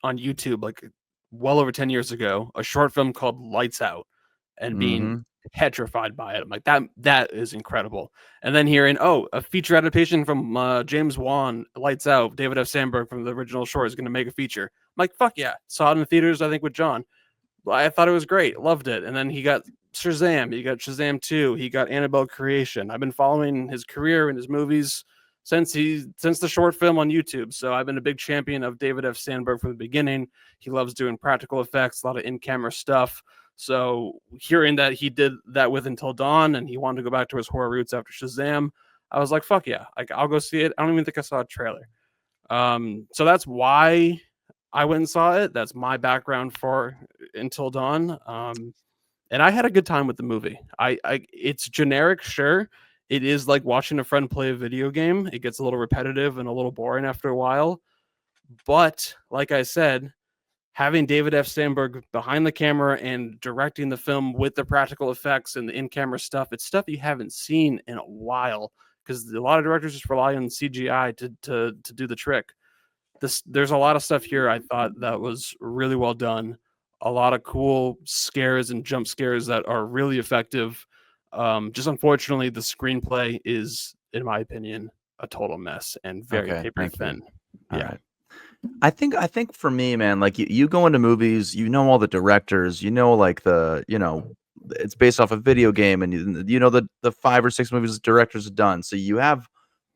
on YouTube like well over 10 years ago a short film called Lights Out and being petrified by it. I'm like, that is incredible. And then hearing, a feature adaptation from James Wan, Lights Out, David F. Sandberg from the original short is going to make a feature. I'm like, fuck yeah. Saw it in the theaters, I think, with John. I thought it was great. Loved it. And then he got Shazam. He got Shazam 2. He got Annabelle Creation. I've been following his career and his movies since the short film on YouTube. So I've been a big champion of David F. Sandberg from the beginning. He loves doing practical effects, a lot of in-camera stuff. So hearing that he did that with Until Dawn and he wanted to go back to his horror roots after Shazam, I was like, fuck yeah. I'll go see it. I don't even think I saw a trailer. So that's why I went and saw it. That's my background for Until Dawn. And I had a good time with the movie. It's generic, sure. It is like watching a friend play a video game. It gets a little repetitive and a little boring after a while. But like I said, having David F. Sandberg behind the camera and directing the film with the practical effects and the in-camera stuff, it's stuff you haven't seen in a while because a lot of directors just rely on CGI to do the trick. There's a lot of stuff here I thought that was really well done. A lot of cool scares and jump scares that are really effective. Just unfortunately, the screenplay is, in my opinion, a total mess and very paper thin. Yeah.
Right. I think for me, man, like you go into movies, you know all the directors, you know like it's based off a video game, and you know the 5 or 6 movies the directors have done. So you have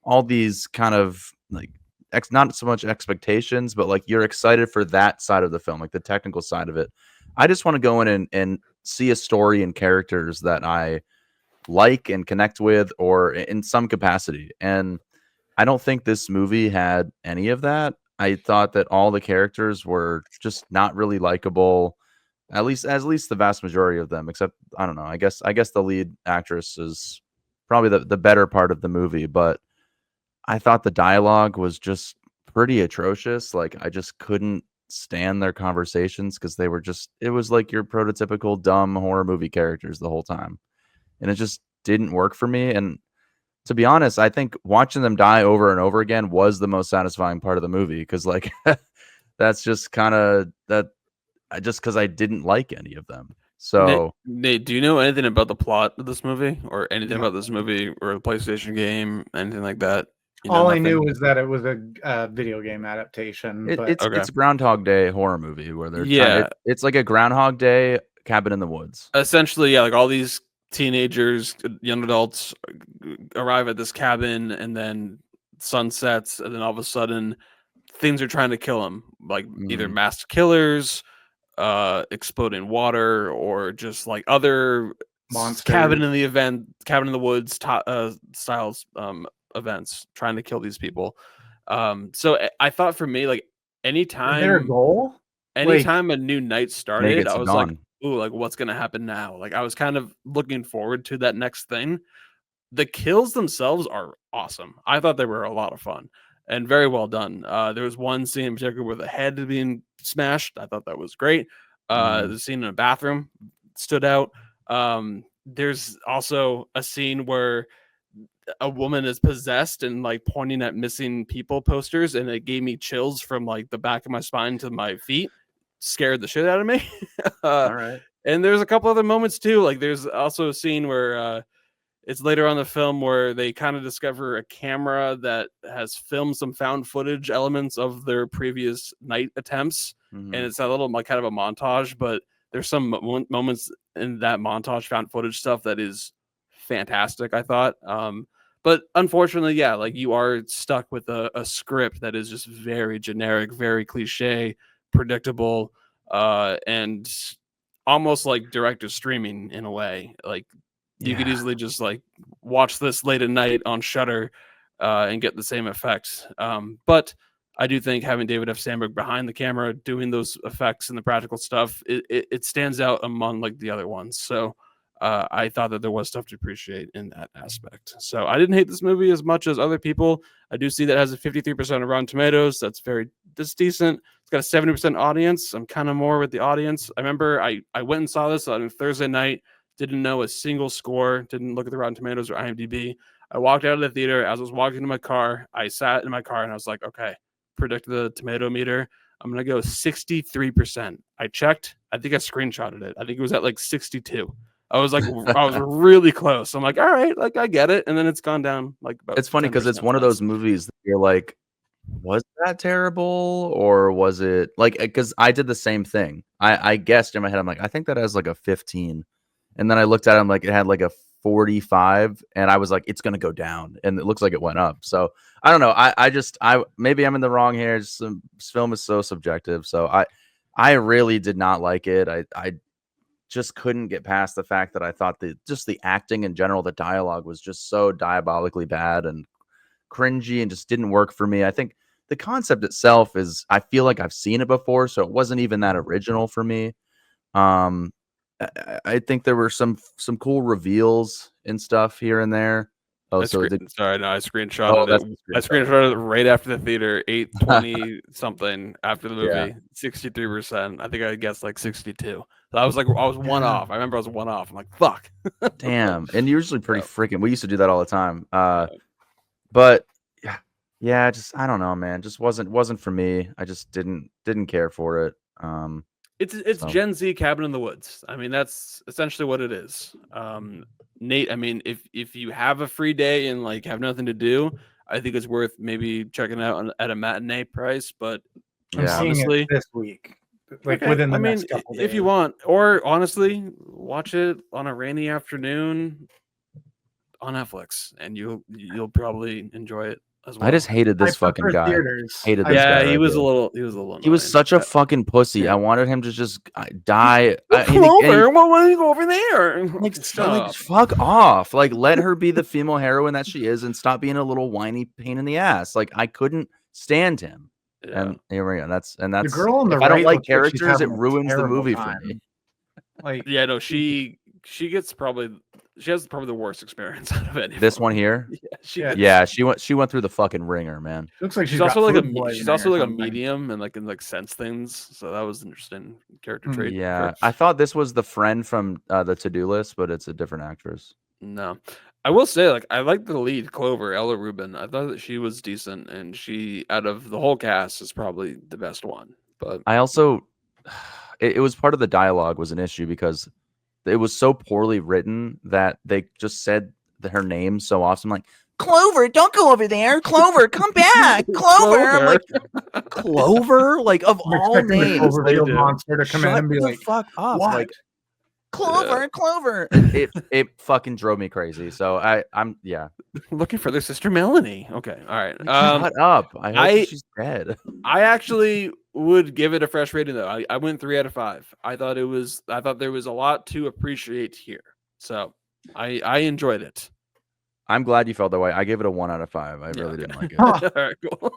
all these kind of like not so much expectations, but like you're excited for that side of the film, like the technical side of it. I just want to go in and see a story and characters that I like and connect with, or in some capacity. And I don't think this movie had any of that. I thought that all the characters were just not really likable, at least the vast majority of them, except I don't know. I guess the lead actress is probably the better part of the movie, but I thought the dialogue was just pretty atrocious. Like I just couldn't stand their conversations because it was like your prototypical dumb horror movie characters the whole time. And it just didn't work for me. And to be honest, I think watching them die over and over again was the most satisfying part of the movie because like that's just kind of that just because I didn't like any of them. So
Nate, do you know anything about the plot of this movie or anything about this movie or a PlayStation game, anything like that?
All I knew was that it was a video game adaptation.
it's Groundhog Day horror movie where they're it's like a Groundhog Day Cabin in the Woods.
Essentially, yeah, like all these teenagers, young adults arrive at this cabin, and then sun sets, and then all of a sudden things are trying to kill them, like either masked killers, exploding water, or just like other
Monsters.
cabin in the woods styles events trying to kill these people. So I thought for me, like
Is there a goal?
anytime a new night started, I was like,
dawn.
ooh, like what's gonna happen now? Like I was kind of looking forward to that next thing. The kills themselves are awesome. I thought they were a lot of fun and very well done. There was one scene in particular with a head being smashed. I thought that was great. The scene in a bathroom stood out. There's also a scene where a woman is possessed and like pointing at missing people posters, and it gave me chills from like the back of my spine to my feet. Scared the shit out of me.
All right.
And there's a couple other moments too. Like there's also a scene where it's later on in the film where they kind of discover a camera that has filmed some found footage elements of their previous night attempts. And it's a little like kind of a montage, but there's some moments in that montage found footage stuff that is fantastic, I thought. But unfortunately, yeah, like you are stuck with a script that is just very generic, very cliche, predictable, and almost like director streaming in a way. Like you could easily just like watch this late at night on Shudder and get the same effects. But I do think having David F. Sandberg behind the camera doing those effects and the practical stuff, it stands out among like the other ones. So I thought that there was stuff to appreciate in that aspect. So I didn't hate this movie as much as other people. I do see that it has a 53% of Rotten Tomatoes. That's decent. It's got a 70% audience. I'm kind of more with the audience. I remember I went and saw this on Thursday night. Didn't know a single score. Didn't look at the Rotten Tomatoes or IMDb. I walked out of the theater. As I was walking to my car, I sat in my car and I was like, okay, predict the tomato meter. I'm going to go 63%. I checked. I think I screenshotted it. I think it was at like 62. I was like, I was really close. I'm like, all right, like I get it. And then it's gone down like about.
It's funny because it's one of those movies that you're like, was that terrible or was it like? Because I did the same thing. I guessed in my head. I'm like, I think that has like a 15, and then I looked at it. I'm like, it had like a 45, and I was like, it's gonna go down, and it looks like it went up. So I don't know. I maybe I'm in the wrong here. Just, this film is so subjective. So I really did not like it. I just couldn't get past the fact that I thought the acting in general, the dialogue was just so diabolically bad and cringy and just didn't work for me. I think the concept itself is, I feel like I've seen it before, so it wasn't even that original for me. I think there were some cool reveals and stuff here and there. Oh,
I screenshotted it. I
screenshot.
screenshotted it right after the theater, 8:20 something after the movie, 63%. I think I guessed like 62. So I was one off. I remember I was one off. I'm like, fuck.
Damn. And usually pretty freaking. We used to do that all the time. But yeah, just I don't know, man. Just wasn't for me. I just didn't care for it.
It's Gen Z Cabin in the Woods. I mean, that's essentially what it is. Nate, I mean, if you have a free day and like have nothing to do, I think it's worth maybe checking out at a matinee price. But
I'm seeing
honestly,
it this week, like within the next couple days.
If you want, or honestly, watch it on a rainy afternoon on Netflix, and you'll probably enjoy it as well.
I just hated this fucking guy. Hated this guy.
Yeah,
right
he was
there.
a little annoying.
He was such a fucking pussy. I wanted him to just die.
Clover, why don't you go over there?
Like, fuck off. Like, let her be the female heroine that she is and stop being a little whiny pain in the ass. Like, I couldn't stand him. Yeah. And here we go. That's
the girl on the
if
right.
I don't like characters, it ruins the movie for me.
Like,
yeah, no, she has probably the worst experience out of it.
This one here, she went through the fucking ringer, man.
Looks like
she's also like a medium and like can sense things. So that was an interesting character trait.
Yeah, I thought this was the friend from the To-Do List, but it's a different actress.
No, I will say, like, I like the lead, Clover, Ella Rubin. I thought that she was decent, and she, out of the whole cast, is probably the best one. But
I also, it was part of the dialogue was an issue because it was so poorly written that they just said her name so often, like, Clover, don't go over there. Clover, come back. Clover. I'm like, Clover? Like, of all names.
Cloverfield monster to come in and be like,
fuck up.
What?
Like, Clover. It fucking drove me crazy. So I'm
Looking for their sister Melanie. Okay, all right.
Shut up. I hope she's dead.
I actually would give it a fresh rating though. I went 3 out of 5. I thought there was a lot to appreciate here. So I enjoyed it.
I'm glad you felt that way. I gave it a 1 out of 5. I really didn't like it.
All right, cool.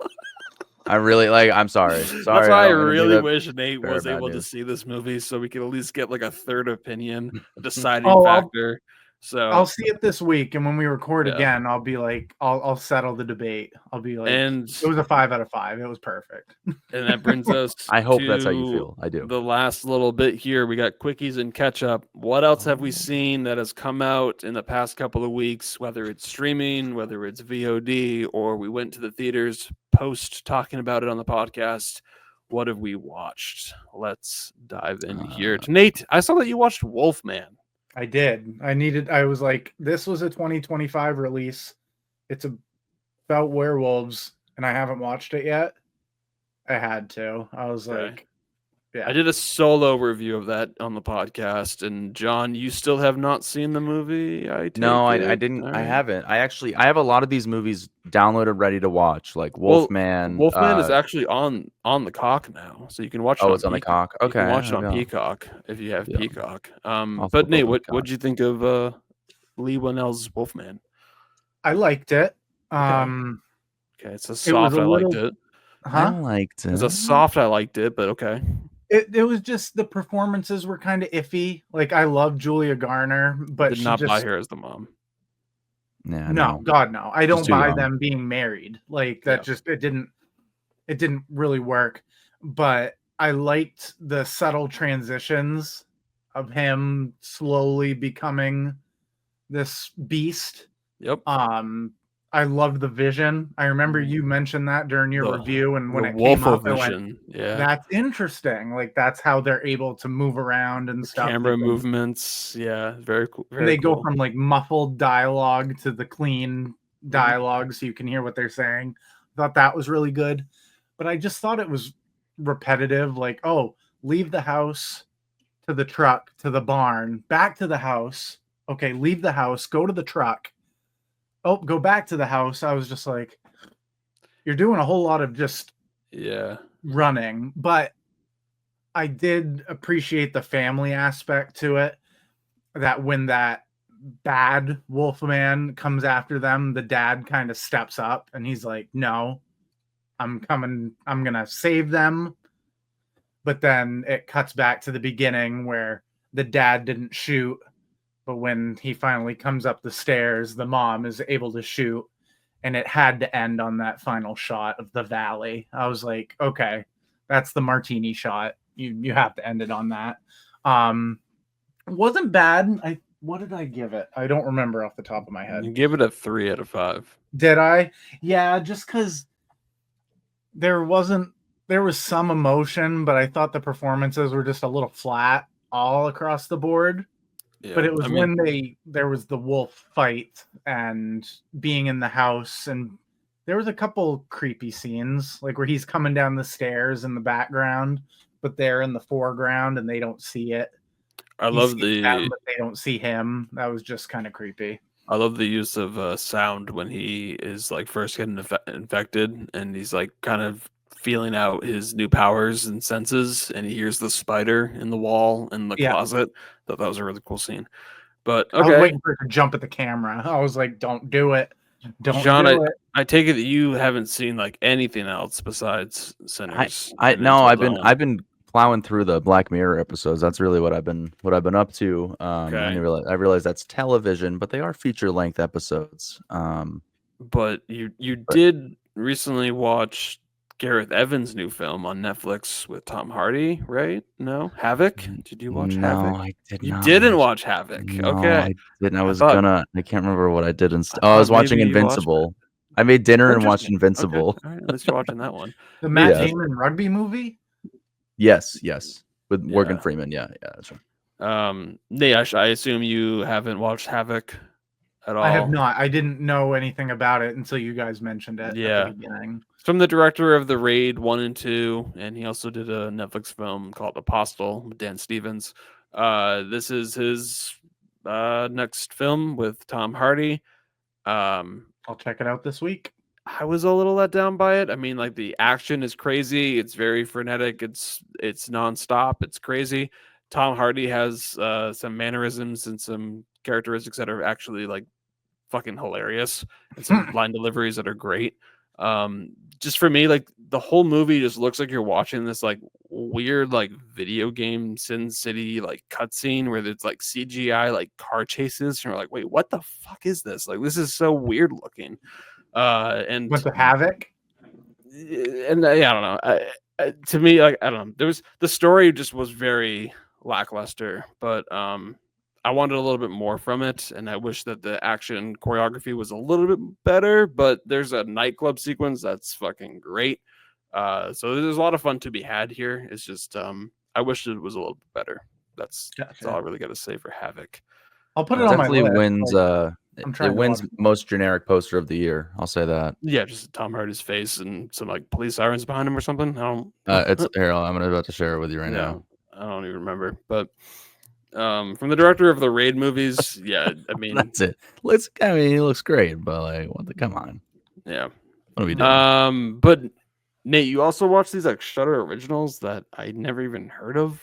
I really I'm sorry.
That's why I really wish Nate
very
was
bad
able to
news.
see this movie so we could at least get like a third opinion, deciding
Oh,
factor.
I'll see it this week, and when we record
Yeah.
again, I'll be like, I'll settle the debate. I'll be like,
and
it was a 5 out of 5. It was perfect.
and that brings us.
I hope that's how
to
you feel. I do.
The last little bit here, we got quickies and catch up. What else have we seen that has come out in the past couple of weeks? Whether it's streaming, whether it's VOD, or we went to the theaters post talking about it on the podcast. What have we watched? Let's dive in here. Nate, I saw that you watched Wolfman.
I did. I was like, this was a 2025 release. It's about werewolves, and I haven't watched it yet. I had to. I was
Okay.
like, yeah.
I did a solo review of that on the podcast, and John, you still have not seen the movie?
No, I
take it?
didn't.
All
I
right.
haven't. I have a lot of these movies downloaded, ready to watch, like
Well,
Wolfman.
Wolfman is actually on the Cock now, so you can watch it.
Oh, it's on the Cock.
You
Okay,
can watch it on
yeah.
Peacock if you have
Yeah.
Peacock.
I'll
But
flip
Nate,
over to
what'd you think of Lee Winnell's Wolfman?
I liked it.
Okay, it's a
was
soft.
a
I liked
little-
it.
I liked it.
It's a soft. I liked it, but okay.
It was just the performances were kind of iffy. Like, I love Julia Garner, but
Did
she
not
just
buy her as the mom.
Yeah,
no, God no. I don't
too
buy
young.
them being married. Like, that just it didn't really work. But I liked the subtle transitions of him slowly becoming this beast.
Yep.
I loved the vision. I remember you mentioned that during your review, and when
the
it came up, I went,
vision. Yeah.
that's interesting. Like, that's how they're able to move around and stuff.
Camera
They can-
movements. Yeah. Very cool.
and they go from like muffled dialogue to the clean dialogue so you can hear what they're saying. I thought that was really good, but I just thought it was repetitive. Like, oh, leave the house, to the truck, to the barn, back to the house. Okay, leave the house, go to the truck. Oh, go back to the house. I was just like, you're doing a whole lot of just running, but I did appreciate the family aspect to it. That when that bad Wolfman comes after them, the dad kind of steps up and he's like, no, I'm coming, I'm gonna save them. But then it cuts back to the beginning where the dad didn't shoot, but when he finally comes up the stairs, the mom is able to shoot, and it had to end on that final shot of the valley. I was like, okay, that's the martini shot. You have to end it on that. It wasn't bad. What did I give it? I don't remember off the top of my head.
You give it a 3 out of 5.
Did I? Yeah, just because there was some emotion, but I thought the performances were just a little flat all across the board.
Yeah,
But it was when there was the wolf fight and being in the house, and there was a couple creepy scenes, like where he's coming down the stairs in the background, but they're in the foreground and they don't see it.
I love the
them, but they don't see him. That was just kind of creepy.
I love the use of sound when he is like first getting infected, and he's like kind of feeling out his new powers and senses, and he hears the spider in the wall in the closet. Thought that was a really cool scene. But okay,
I was waiting for it to jump at the camera. I was like, "Don't do it, don't
John,
do it."
I take it that you haven't seen like anything else besides Sinners.
I've been plowing through the Black Mirror episodes. That's really what I've been up to.
Okay.
I realize that's television, but they are feature length episodes.
But you did recently watch Gareth Evans' new film on Netflix with Tom Hardy, right? No, Havoc. Did you watch Havoc?
I did
You
not.
didn't watch Havoc.
No,
Okay,
I didn't. I can't remember what I did instead.
I
I was
thought
watching
maybe you watched
Invincible. I made dinner and watched
Interesting.
Invincible.
Okay. All right, at least you're watching that one.
The Matt
Yeah.
Damon rugby movie.
Yes, with Morgan
Yeah.
Freeman. Yeah, that's right.
Nate, I assume you haven't watched Havoc at all.
I have not. I didn't know anything about it until you guys mentioned it
Yeah.
at the beginning.
It's from the director of The Raid 1 and 2, and he also did a Netflix film called Apostle with Dan Stevens. This is his next film with Tom Hardy.
I'll check it out this week.
I was a little let down by it. I mean, like the action is crazy. It's very frenetic. It's nonstop. It's crazy. Tom Hardy has some mannerisms and some characteristics that are actually like fucking hilarious, and some line deliveries that are great. Just for me, like the whole movie just looks like you're watching this like weird like video game Sin City like cutscene where it's like CGI like car chases, and you're like, wait, what the fuck is this? Like this is so weird looking. And
With the Havoc.
and yeah, I don't know. To me, like I don't know. There was the story just was very lackluster, but I wanted a little bit more from it, and I wish that the action choreography was a little bit better. But there's a nightclub sequence that's fucking great. So there's a lot of fun to be had here. It's just I wish it was a little bit better. That's all I really got to say for Havoc.
I'll put it on my
Definitely
list.
wins.
It
wins most generic poster of the year. I'll say that.
Yeah, just Tom Hardy's face and some like police sirens behind him or something. I don't.
It's here. I'm about to share it with you right now.
I don't even remember, but from the director of the Raid movies, yeah, I mean
That's it. I mean, he looks great, but like, come on.
Yeah.
What are we doing?
But Nate, you also watch these like Shudder originals that I never even heard of.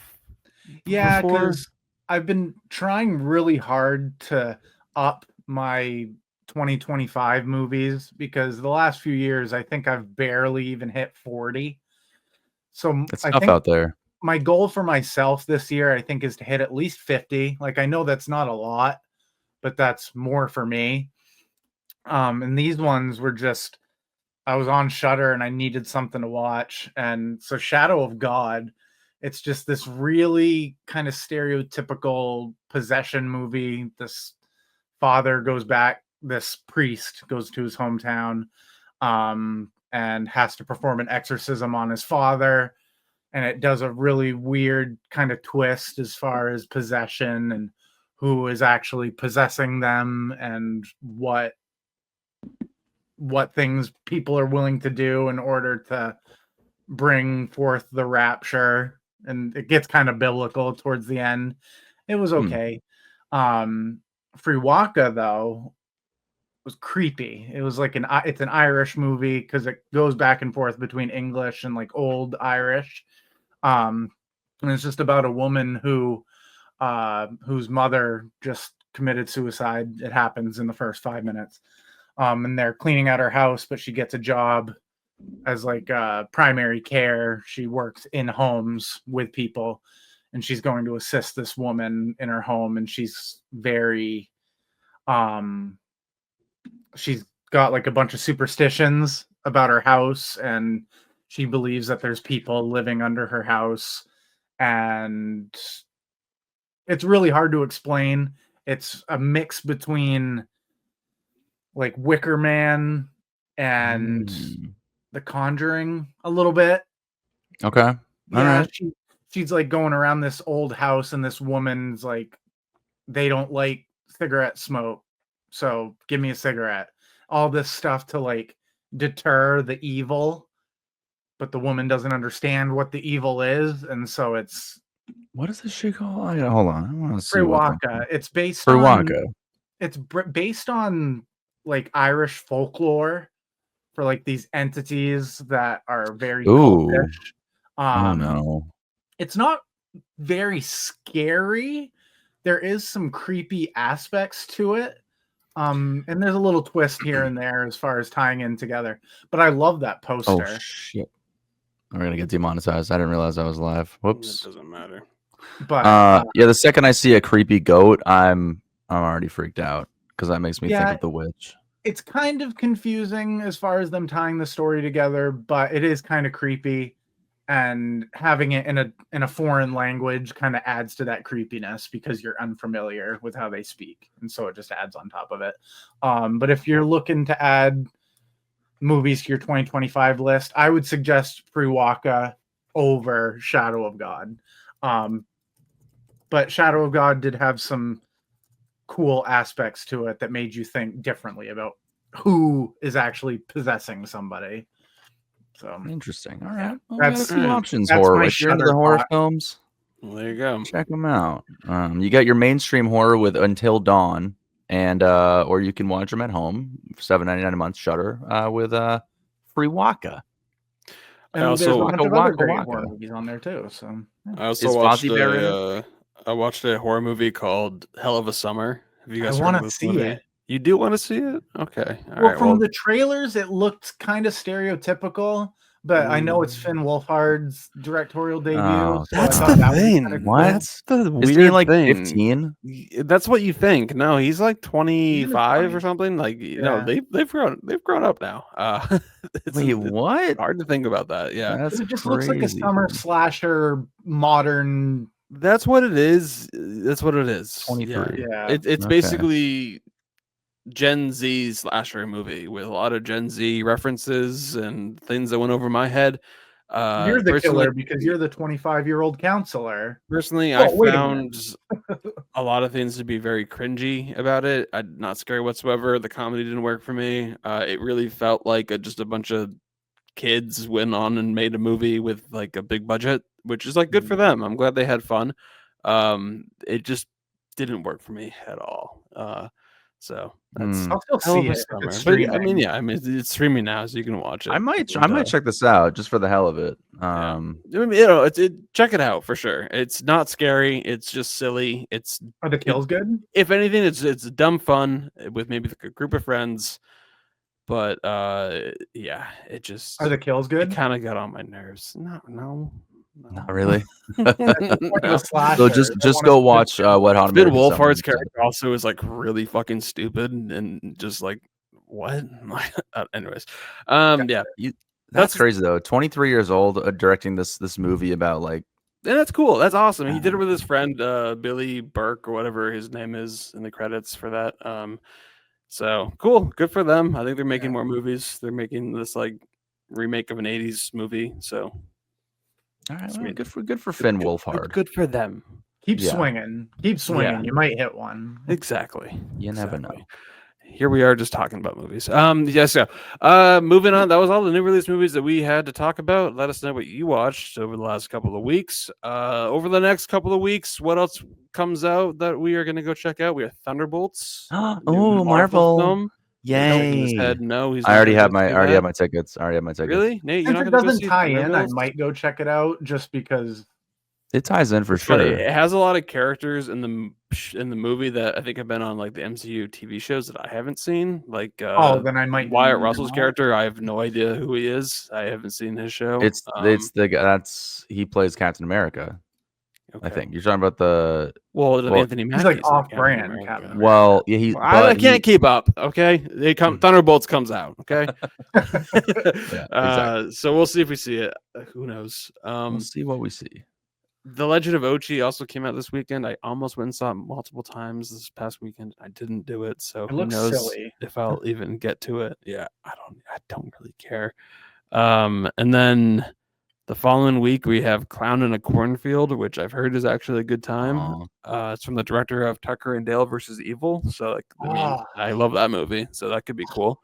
Yeah,
before?
because I've been trying really hard to up my 2025 movies because the last few years I think I've barely even hit 40. So
It's
I
tough
think
out there.
my goal for myself this year, I think, is to hit at least 50. Like I know that's not a lot, but that's more for me. And these ones were just I was on Shudder and I needed something to watch. And so Shadow of God, it's just this really kind of stereotypical possession movie. This priest goes to his hometown and has to perform an exorcism on his father. And it does a really weird kind of twist as far as possession and who is actually possessing them and what things people are willing to do in order to bring forth the rapture. And it gets kind of biblical towards the end. It was okay. Freewaka, though, was creepy. It was like it's an Irish movie because it goes back and forth between English and like old Irish. And it's just about a woman whose mother just committed suicide. It happens in the first 5 minutes. And they're cleaning out her house, but she gets a job as like primary care. She works in homes with people, and she's going to assist this woman in her home. And she's very, she's got like a bunch of superstitions about her house, and she believes that there's people living under her house. And it's really hard to explain. It's a mix between like Wicker Man and The Conjuring a little bit.
Okay. All right.
She's like going around this old house, and this woman's like, they don't like cigarette smoke, so give me a cigarette. All this stuff to like deter the evil, but the woman doesn't understand what the evil is, and so it's
what is this shit called? Hold on, I want to see.
Freewaka. It's based
Freewaka.
It's based on like Irish folklore for like these entities that are very cultish.
Oh no.
It's not very scary. There is some creepy aspects to it. And there's a little twist here and there as far as tying in together. But I love that poster.
Oh shit. We're gonna get demonetized. I didn't realize I was live. Whoops.
It doesn't matter.
But
yeah, the second I see a creepy goat, I'm already freaked out because that makes me think of the witch.
It's kind of confusing as far as them tying the story together, but it is kind of creepy, and having it in a foreign language kind of adds to that creepiness because you're unfamiliar with how they speak, and so it just adds on top of it. But if you're looking to add movies to your 2025 list, I would suggest Freewaka over Shadow of God. But Shadow of God did have some cool aspects to it that made you think differently about who is actually possessing somebody. So
interesting. All right. Well,
that's
a few options.
that's
Horror.
my
Like you're into
Shudder
the horror
thought.
films.
Well, there you go.
Check them out. You got your mainstream horror with Until Dawn, and or you can watch them at home, $7.99 a month, Shudder, with Free Waka.
I
And there's a
also
bunch of other
Waka
great
Waka.
horror movies on there too. So
I also
Is
watched
Fozzie Bear in it?
I watched a horror movie called Hell of a Summer. Have you
I
guys heard
want
of
to
this
see
movie?
it.
You do want to see it? Okay. All
Well,
right.
from
Well,
the trailers, it looked kind of stereotypical, but I know it's Finn Wolfhard's directorial debut.
Oh,
so I
that's
thought
the
that would be
thing.
kinda cool.
What?
That's the
Isn't
weird
he like
thing.
15?
That's what you think. No, he's like 25 or
20s.
something. Like no,
Yeah.
they've grown up now. It's,
Wait,
it's
what?
hard to think about that. Yeah,
That's
It just
crazy.
looks like a summer slasher, modern.
that's what it is. That's what it is.
23.
Yeah.
It's
Okay.
basically Gen Z slasher movie with a lot of Gen Z references and things that went over my head.
You're the
Personally,
killer because you're the 25-year-old counselor.
personally,
Oh,
I
wait a
found a lot of things to be very cringy about it. I'm not scary whatsoever. The comedy didn't work for me. It really felt like just a bunch of kids went on and made a movie with like a big budget, which is like good for them. I'm glad they had fun. It just didn't work for me at all. So that's
I'll still
hell
see
of a
it if
summer.
it's
But yeah, I mean,
streaming.
yeah, I mean, it's streaming now, so you can watch it.
I might
And,
check this out just for the hell of it.
yeah. I mean, you know, check it out for sure. It's not scary. It's just silly.
Are the kills good?
If anything, it's dumb fun with maybe like a group of friends. But yeah, it just
Are the kills
it
good?
kind of got on my nerves. No.
Not really.
Point of
No.
a slasher.
So
They
just
wanna
go
see
watch Wet Hot
Finn
American Summer
Wolfhard's
instead.
character also is like really fucking stupid and just like what? Anyways, yeah,
That's
That's-
crazy though. 23 years old, directing this movie about like
and that's cool. That's awesome. He did it with his friend Billy Burke or whatever his name is in the credits for that. So cool, good for them. I think they're making more movies. They're making this like remake of an 80s movie. So
all right,
Sweet.
good for Finn Wolfhard.
good for them.
Keep
Yeah.
swinging. Keep swinging.
Yeah.
You might hit one.
Exactly.
You never know.
Here we are just talking about movies. Yes, so moving on. That was all the new release movies that we had to talk about. Let us know what you watched over the last couple of weeks. Over the next couple of weeks, what else comes out that we are going to go check out? We have Thunderbolts.
Oh,
new
Marvel.
film. Shaking his
Yay.
head, no, he's
I
not
already
gonna
have
go see
my
that.
tickets. I already have my tickets.
Really? Nate, you're
Since
not
it
going to go
doesn't
see
tie in, I
Thunderbolts?
might go check it out just because.
It ties in for
It's funny,
sure.
it has a lot of characters in the movie that I think have been on like the MCU TV shows that I haven't seen. Like
Then I might.
Wyatt Russell's character, I have no idea who he is. I haven't seen his show.
It's the guy he plays Captain America. I think you're talking about the
Anthony
He's
Mackie's
like
in
off-brand
Captain
Captain
America.
well, yeah,
I can't keep up. Okay, they come. Thunderbolts comes out. Okay,
exactly.
so we'll see if we see it. Who knows?
We'll see what we see.
The Legend of Ochi also came out this weekend. I almost went and saw it multiple times this past weekend. I didn't do it, so
It
who
looks
knows
silly.
if I'll even get to it. Yeah, I don't really care. And then the following week we have Clown in a Cornfield, which I've heard is actually a good time. It's from the director of Tucker and Dale versus Evil. So like, I mean, I love that movie, so that could be cool.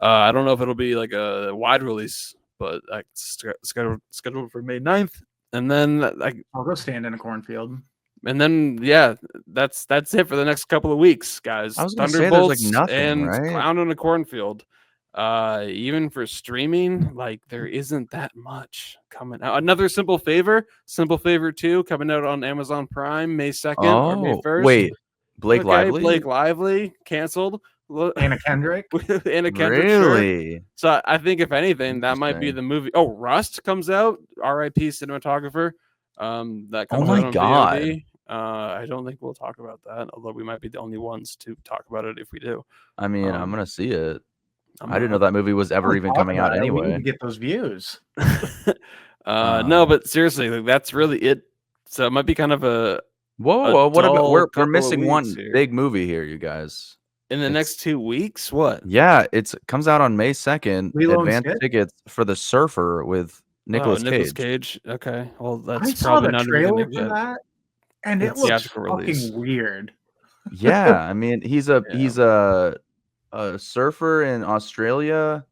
I don't know if it'll be like a wide release, but it's scheduled for May 9th. And then
I'll go stand in a cornfield.
And then yeah, that's it for the next couple of weeks, guys.
I was gonna say there's like
Thunderbolts
nothing,
and
right?
Clown in a Cornfield. Even for streaming, like there isn't that much coming out. Another Simple Favor 2 coming out on Amazon Prime May 2nd or May 1st.
Wait, Blake Lively?
Blake Lively canceled.
Anna Kendrick.
Anna Kendrick, sure.
Really?
So I think if anything, that might be
Interesting.
the movie. Oh, Rust comes out. R.I.P. cinematographer. That comes
my
out on
God.
VOD. I don't think we'll talk about that, although we might be the only ones to talk about it if we do.
I mean, I'm gonna see it.
I'm
I didn't know that movie was ever
Don't
even
talk
coming out
about it. We need
anyway.
to get those views.
No, but seriously, like, that's really it. So it might be kind of a
Whoa, what about
dull
we're
couple of
missing one
weeks here.
big movie here, you guys.
in the next 2 weeks. What?
Yeah, it comes out on May 2nd.
Lilo and
Advanced
Stitch?
tickets for The Surfer with Nicolas Cage.
Okay, well
I
that's
saw
probably
the
not even
trailer
gonna
for
get
that, and it
It's
looks
theatrical release.
fucking weird.
Yeah, I mean, he's a
Yeah.
surfer in Australia,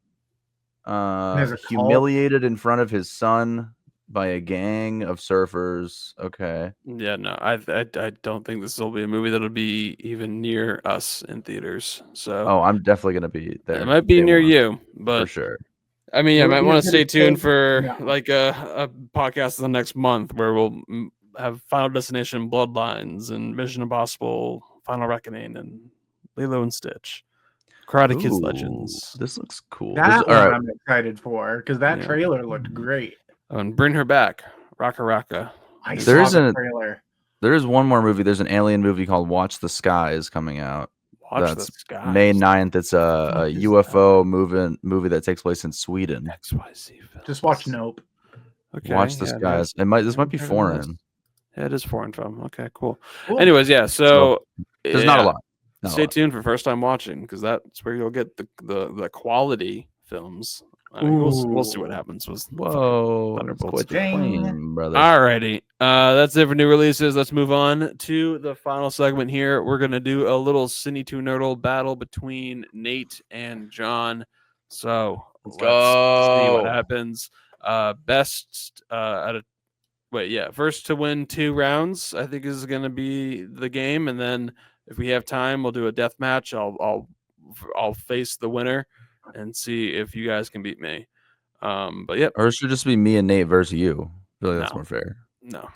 There's a cult.
humiliated in front of his son by a gang of surfers. Okay.
Yeah, no, I don't think this will be a movie that'll be even near us in theaters. So
Oh, I'm definitely gonna be there.
it might be
day
near
one,
you,
for
but
sure.
I mean, I might want to
Movie's
stay
gonna
tuned
take-
for
no.
like a podcast the next month where we'll have Final Destination Bloodlines and Mission Impossible Final Reckoning and Lilo and Stitch, Karate Kids
Ooh,
Legends.
This looks cool.
That
all
one
right.
I'm excited for because that
Yeah.
trailer looked great.
Oh, and Bring Her Back, Raka Raka.
I
There
saw the
isn't-
trailer.
There is one more movie. There's an alien movie called Watch the Skies coming out.
Watch
That's
the Skies.
May 9th. It's a
Fuck is
UFO movie that takes place in Sweden.
XYZ films.
Just watch Nope.
Okay,
Watch the
yeah,
Skies. This might be
heard of
foreign.
this. Yeah, it is foreign film. Okay, cool.
Cool.
Anyways, yeah. So
There's not a
yeah,
lot. Not a
Stay
lot.
tuned for first time watching because that's where you'll get the quality films. I mean, we'll see what
Ooh.
happens with
Whoa,
Thunderbolts.
quit the
Dang.
plane, brother.
Alrighty, that's it for new releases. Let's move on to the final segment here. We're gonna do a little Cine2Nerdle battle between Nate and John. So let's see what
go.
happens. Best out of first to win 2 rounds, I think is gonna be the game, and then if we have time, we'll do a death match. I'll face the winner and see if you guys can beat me. But yep.
Or it should just be me and Nate versus you. I feel like that's
No.
more fair.
No.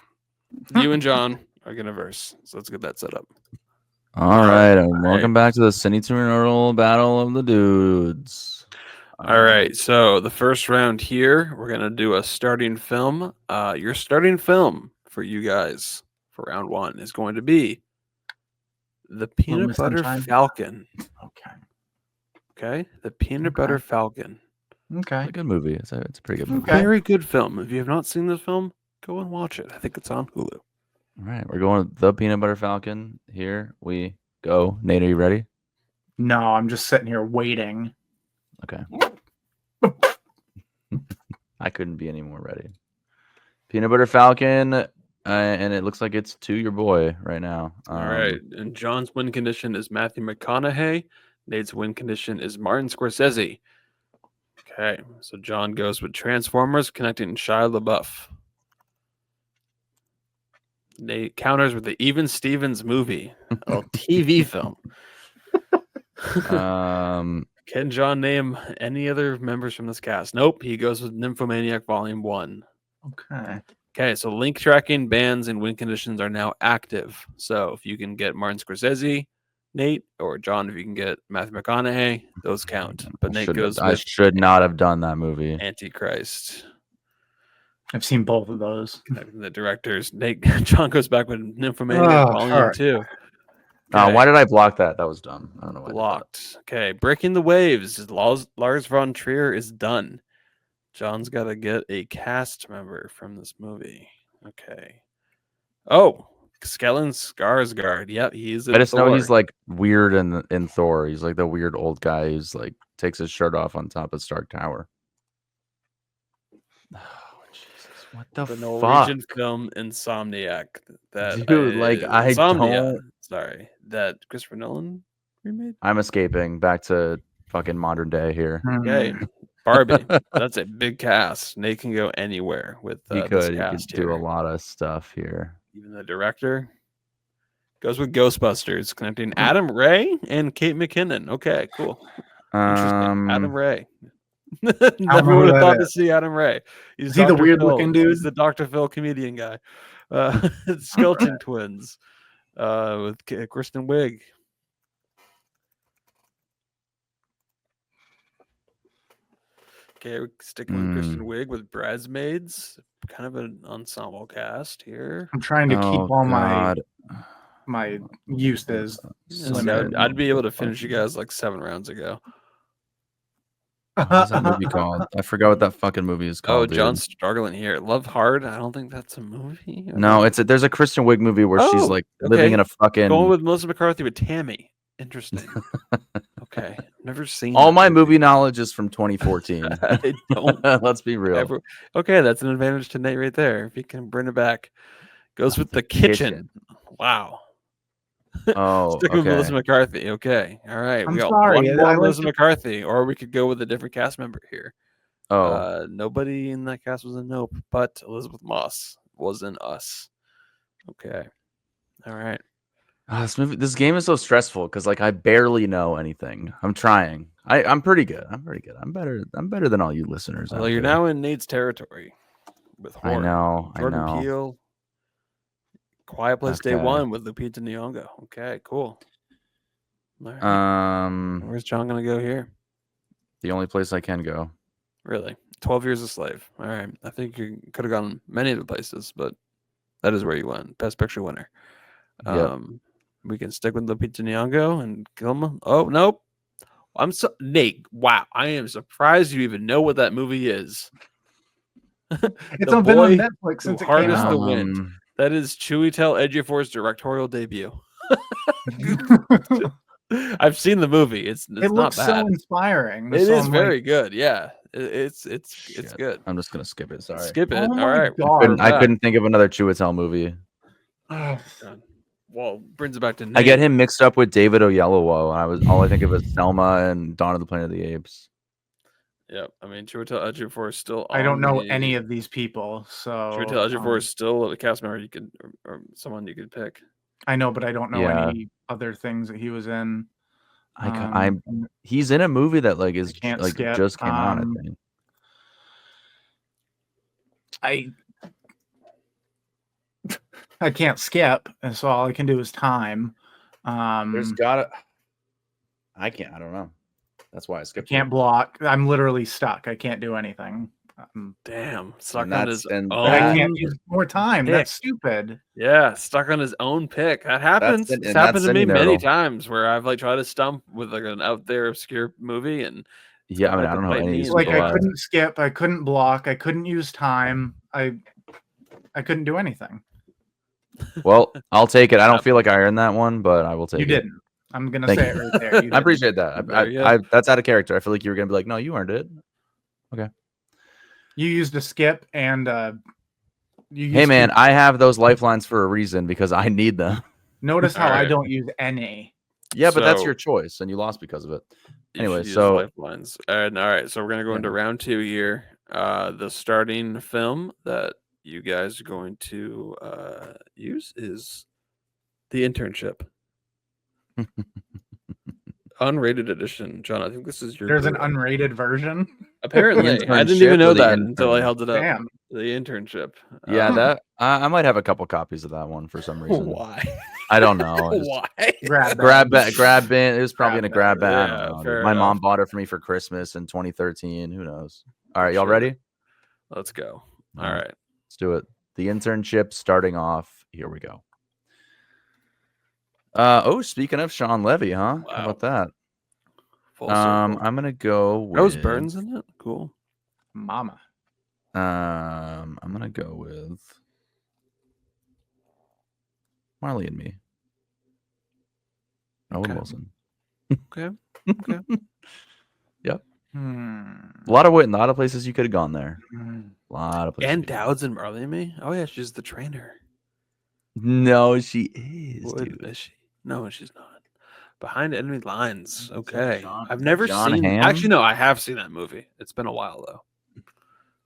You and John are going to verse. So let's get that set up.
All right, and
right.
welcome back to the Cine2Nerdle Battle of the Dudes.
All right. So the first round here, we're going to do a starting film. Your starting film for you guys for round 1 is going to be The Peanut
Miss
Butter
Sunshine?
Falcon.
Okay.
Okay. The Peanut Butter Falcon.
Okay.
It's a good movie. It's a pretty good movie.
Okay.
Very good film. If you have not seen this film, go and watch it. I think it's on Hulu.
All right, we're going with The Peanut Butter Falcon. Here we go. Nate, are you ready?
No, I'm just sitting here waiting.
Okay. I couldn't be any more ready. Peanut Butter Falcon, and it looks like it's to your boy right now.
All right. And John's win condition is Matthew McConaughey. Nate's win condition is Martin Scorsese. Okay. So John goes with Transformers connecting Shia LaBeouf. Nate counters with the Even Stevens movie, a TV film. Can John name any other members from this cast? Nope. He goes with Nymphomaniac Volume 1.
Okay.
Okay, so link tracking, bans, and win conditions are now active. So if you can get Martin Scorsese, Nate, or John, if you can get Matthew McConaughey, those count. But Nate goes
I
with
should not have done that movie.
Antichrist.
I've seen both of those.
The directors, Nate, John goes back with Nymphomaniac Volume
alright.
2.
Why did I block that? That was dumb. I don't know why. I did that.
Blocked. Okay, Breaking the Waves. Lars von Trier is done. John's got to get a cast member from this movie. Okay. Oh, Stellan Skarsgård. Yep, he's.
I just know he's like weird in Thor. He's like the weird old guy who's like takes his shirt off on top of Stark Tower. Oh Jesus! What the
the
fuck?
Norwegian film Insomniac. That
Dude, like, I
Insomnia.
don't-
Sorry, that Christopher Nolan remade.
I'm escaping back to fucking modern day here.
Okay, Barbie. That's a big cast. Nate can go anywhere with
He
this
could
cast
do
here.
a lot of stuff here.
Even the director goes with Ghostbusters, connecting Adam Ray and Kate McKinnon. Okay, cool. Interesting. Adam Ray. Never
know
would
who
have
that
thought to
is.
see Adam Ray.
Is he the
Dr.
weird-looking
Phil.
dude?
He's the Dr. Phil comedian guy. Skeleton Twins with Kristen Wiig. Okay, we're sticking with Kristen Wiig with Bridesmaids. Kind of an ensemble cast here.
I'm trying to keep
Oh,
all
God.
my uses.
I'd be able to finish you guys like 7 rounds ago.
What's that movie called? I forgot what that fucking movie is called.
Oh,
dude.
John's struggling here. Love Hard. I don't think that's a movie.
No, there's a Kristen Wiig movie where she's
Oh,
like living
okay.
in a fucking.
Going with Melissa McCarthy with Tammy. Interesting. Okay, never seen
All
that
my movie knowledge is from 2014.
I don't
Let's be real.
ever. Okay, that's an advantage to Nate right there. If he can bring it back, goes with the kitchen. Wow.
Oh,
Stick with
okay.
Melissa McCarthy. Okay, all right.
I'm
we got
sorry,
one
I
more
like
Melissa
to-
McCarthy, or we could go with a different cast member here.
Oh,
Nobody in that cast was in Nope, but Elizabeth Moss was in Us. Okay. All right.
this game is so stressful because like I barely know anything. I'm trying. I'm pretty good. I'm pretty good. I'm better than all you listeners
Although
out
you're
there.
now in Nate's territory with horror.
I know.
Jordan
I know.
Peele, Quiet Place Day
Okay.
One with Lupita Nyong'o. Okay, cool. All right. Where's John gonna go here?
The only place I can go.
Really? 12 Years a Slave. All right. I think you could have gone many of the places, but that is where you went. Best Picture winner.
Yep.
We can stick with Lupita Nyong'o and Gilma. Oh, nope. Nate, wow. I am surprised you even know what that movie is.
It's
The
been on
Boy
Netflix since
Who
it came
Harnessed
out.
the Wind. That is Chiwetel Ejiofor's directorial debut. I've seen the movie. It's
It
not
looks
bad.
so inspiring.
It
So
is
I'm
very
like,
good. Yeah, it's
Shit.
good.
I'm just gonna skip it. Sorry.
Skip it.
Oh
All
my
right.
God.
I couldn't think of another Chiwetel movie.
ugh.
Well, brings it back to Nate.
I get him mixed up with David Oyelowo. All I think of is Selma and Dawn of the Planet of the Apes.
Yep. I mean, Chiwetel Ejiofor is still.
I don't know
the-
any of these people, so
Chiwetel Ejiofor is still a cast member you could or someone you could pick.
I know, but I don't know
Yeah.
any other things that he was in.
He's in a movie that like is
can't
like
skip.
just came out. I think.
I can't skip, and so all I can do is time.
There's gotta. I can't. I don't know. That's why I skipped.
Can't block. I'm literally stuck. I can't do anything.
Damn, stuck
And
on
that's-
his
and
own.
I can't use more time.
pick.
That's stupid.
Yeah, stuck on his own pick. That happens.
and
It's
that's
happened to me many
Cine2Nerdle.
times where I've like tried to stump with like an out there obscure movie and
Yeah, I mean,
Like
I don't
the
know
Fight
any of
Me
these
is
Like
people.
I couldn't skip. I couldn't block. I couldn't use time. I couldn't do anything.
Well, I'll take it. I don't feel like I earned that one, but I will take
You
it.
didn't. I'm gonna
Thank
say
you.
it right there. You
I
didn't.
appreciate that.
There you go.
That's out of character. I feel like you were gonna be like, no, you earned it.
You used a skip and you.
Hey
used
man,
to-
I have those lifelines for a reason because I need them.
Notice how I
Alright.
don't use any.
Yeah, but that's
So-
your choice, and you lost because of it.
you
Anyway,
should use
so-
lifelines. And all right, so we're gonna go into round 2 here. The starting film that you guys are going to use is The Internship. Unrated edition. John, I think this is your
There's an
Blu-ray.
unrated version.
Apparently, I didn't
Internship
even know
or the
that until I
intern?
held it up.
Damn.
The Internship.
Yeah,
Um,
that I might have a couple copies of that one for some reason.
Why?
I don't know. I just-
Why?
Grab
bin. It was probably in a grab bin. I
Yeah,
don't know.
fair
dude. My mom
enough.
bought it for me for Christmas in 2013. Who knows? All right, y'all
Sure.
ready?
Let's go. All
All right.
right.
Let's do it. The Internship starting off. Here we go. Speaking of Sean Levy, huh? How about that?
Full circle.
I'm gonna go with
Rose Burns in it. Cool.
Mama.
I'm gonna go with Marley and Me. Owen
Okay.
Wilson.
Okay. Okay.
Yep.
Hmm.
A lot of places you could have gone there.
Hmm.
A lot of places.
And Dowd's and Marley and Me. Oh yeah, she's the trainer.
No, she is,
What
dude.
is she? No, she's not. Behind Enemy Lines.
Is that
Okay.
John-
I've
is that
never
John
seen.
Hamm?
Actually, no, I have seen that movie. It's been a while though.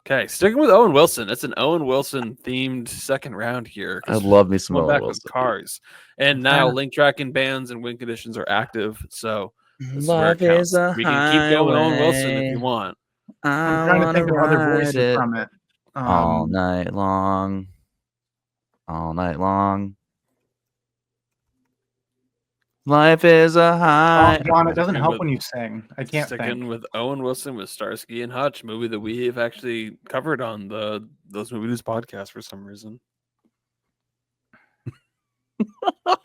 Okay, sticking with Owen Wilson. It's an Owen Wilson themed second round here.
I love me some
Going
Owen
back
Wilson.
with cars, and now link tracking bans and win conditions are active. So this is where it counts. We can keep going Owen Wilson if you want.
I'm trying to think of other voices from it.
All night long. All night long. Life is a high.
John, it doesn't
Sticking
help
with-
when you sing. I can't
Sticking
think.
with Owen Wilson with Starsky and Hutch, movie that we have actually covered on the Those Movie News podcast for some reason.
I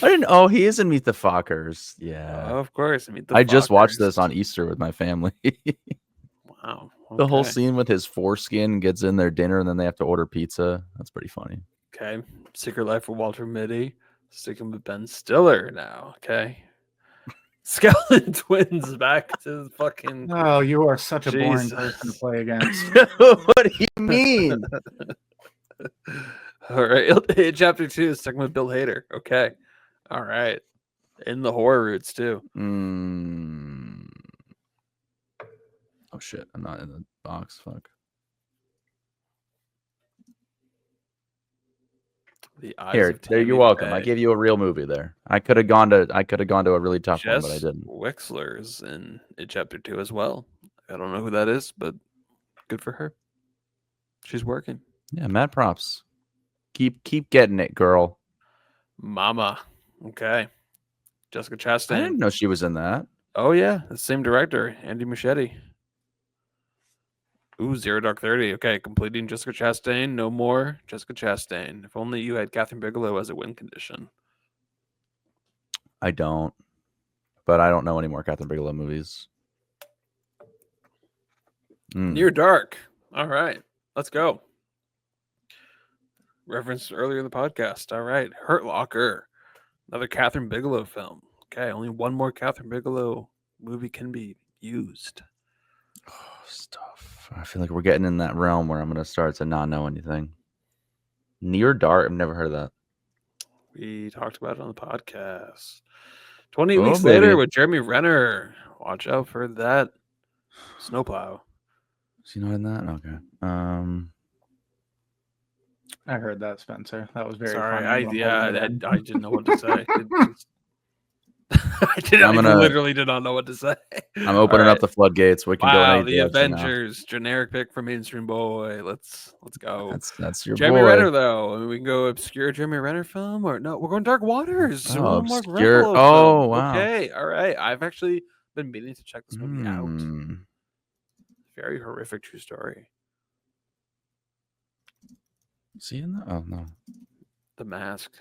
didn't. Oh, he is in Meet the Fockers. Yeah.
Of course. I mean,
I just watched this on Easter with my family.
Wow.
The whole
okay.
scene with his foreskin gets in their dinner and then they have to order pizza. That's pretty funny.
Okay. Secret Life of Walter Mitty. Sticking with Ben Stiller now. Okay. Skeleton Twins back to the fucking.
Oh, you are such a boring
Jesus.
person to play against.
What do you mean?
All right. Chapter 2, sticking with Bill Hader. Okay. All right. In the horror roots too.
Oh shit! I'm not in the box. Fuck.
The Eyes
Here,
of
there. You're
Tammy
welcome. I
Faye.
gave you a real movie there. I could have gone to a really tough one, but I
Jess
didn't.
Wexler's in Chapter 2 as well. I don't know who that is, but good for her. She's working.
Yeah, mad props. Keep getting it, girl.
Mama. Okay. Jessica
I
Chastain.
didn't know she was in that.
Oh, yeah. The same director, Andy Muschietti. Ooh, Zero Dark 30. Okay, completing Jessica Chastain. No more Jessica Chastain. If only you had Catherine Bigelow as a win condition.
I don't, but I don't know any more Catherine Bigelow movies.
Near Dark. All right, let's go. Referenced earlier in the podcast. All right, Hurt Locker. Another Catherine Bigelow film. Okay, only one more Catherine Bigelow movie can be used.
Oh, stuff. I feel like we're getting in that realm where I'm going to start to not know anything. Near Dark. I've never heard of that.
We talked about it on the podcast. 28
Oh,
weeks
baby.
later with Jeremy Renner. Watch out for that snowplow.
Is he not in that? Okay.
I heard that, Spencer. That was very
Sorry,
funny.
I didn't know what to say. I literally did not know what to say.
I'm opening up the floodgates. We can go in
Wow,
any
the
direction now.
Avengers, generic pick for mainstream boy. Let's go.
That's your
Jeremy
boy.
Renner, though. I mean, we can go obscure Jeremy Renner film, or no? We're going Dark Waters.
Oh,
We're going Mark
obscure.
Ruffalo
Oh,
film.
wow.
Okay, all right. I've actually been meaning to check this movie out.
Hmm.
Very horrific true story.
Is he in that? Oh no,
The Mask.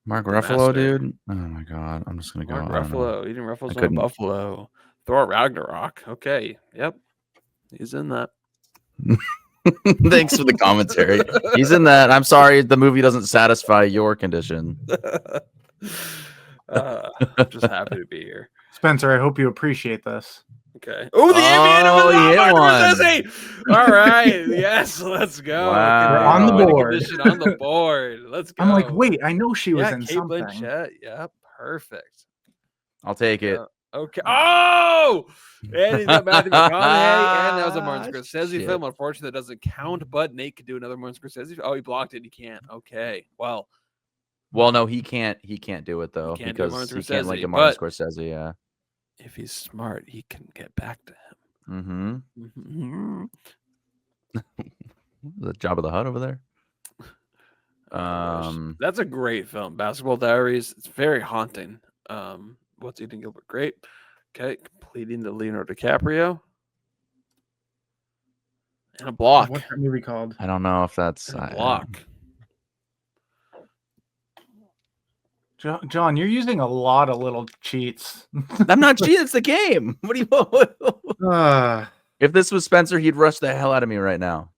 Mark
The
Ruffalo,
Master.
dude. Oh my god, I'm just gonna go.
Mark
I don't know.
Ruffalo. Eating Ruffalo's on a
couldn't-
buffalo. Thor Ragnarok. Okay. Yep. He's in that.
Thanks for the commentary. He's in that. I'm sorry, the movie doesn't satisfy your condition.
I'm just happy to be here.
Spencer, I hope you appreciate this.
Okay. Oh, the Indiana
Oh,
was
he hit one.
Scorsese! All right. Yes, let's go.
Wow.
We're on the
Winning
board.
condition on the board. Let's go.
I'm like, wait, I know she was
yeah,
in
Kate
something.
Blanchett. Yep. Perfect.
I'll take it.
Okay. Oh! And he's got Matthew McConaughey, and that was a Martin Scorsese
Shit.
film. Unfortunately, that doesn't count, but Nate could do another Martin Scorsese. Oh, he blocked it. He can't. Okay. Well,
No, he can't. He can't do it though
He can't do
because
Martin
he can't link
Scorsese,
a Martin
but-
Scorsese. Yeah.
if he's smart, he can get back to
Mm-hmm.
him.
The Job of the Hut over there.
That's a great film. Basketball Diaries. It's very haunting. What's Eating Gilbert Grape? Okay, completing the Leonardo DiCaprio. And a block.
What's that movie called?
I don't know if that's
And a block.
John, you're using a lot of little cheats.
I'm not cheating. It's the game. What do you? If this was Spencer, he'd rush the hell out of me right now.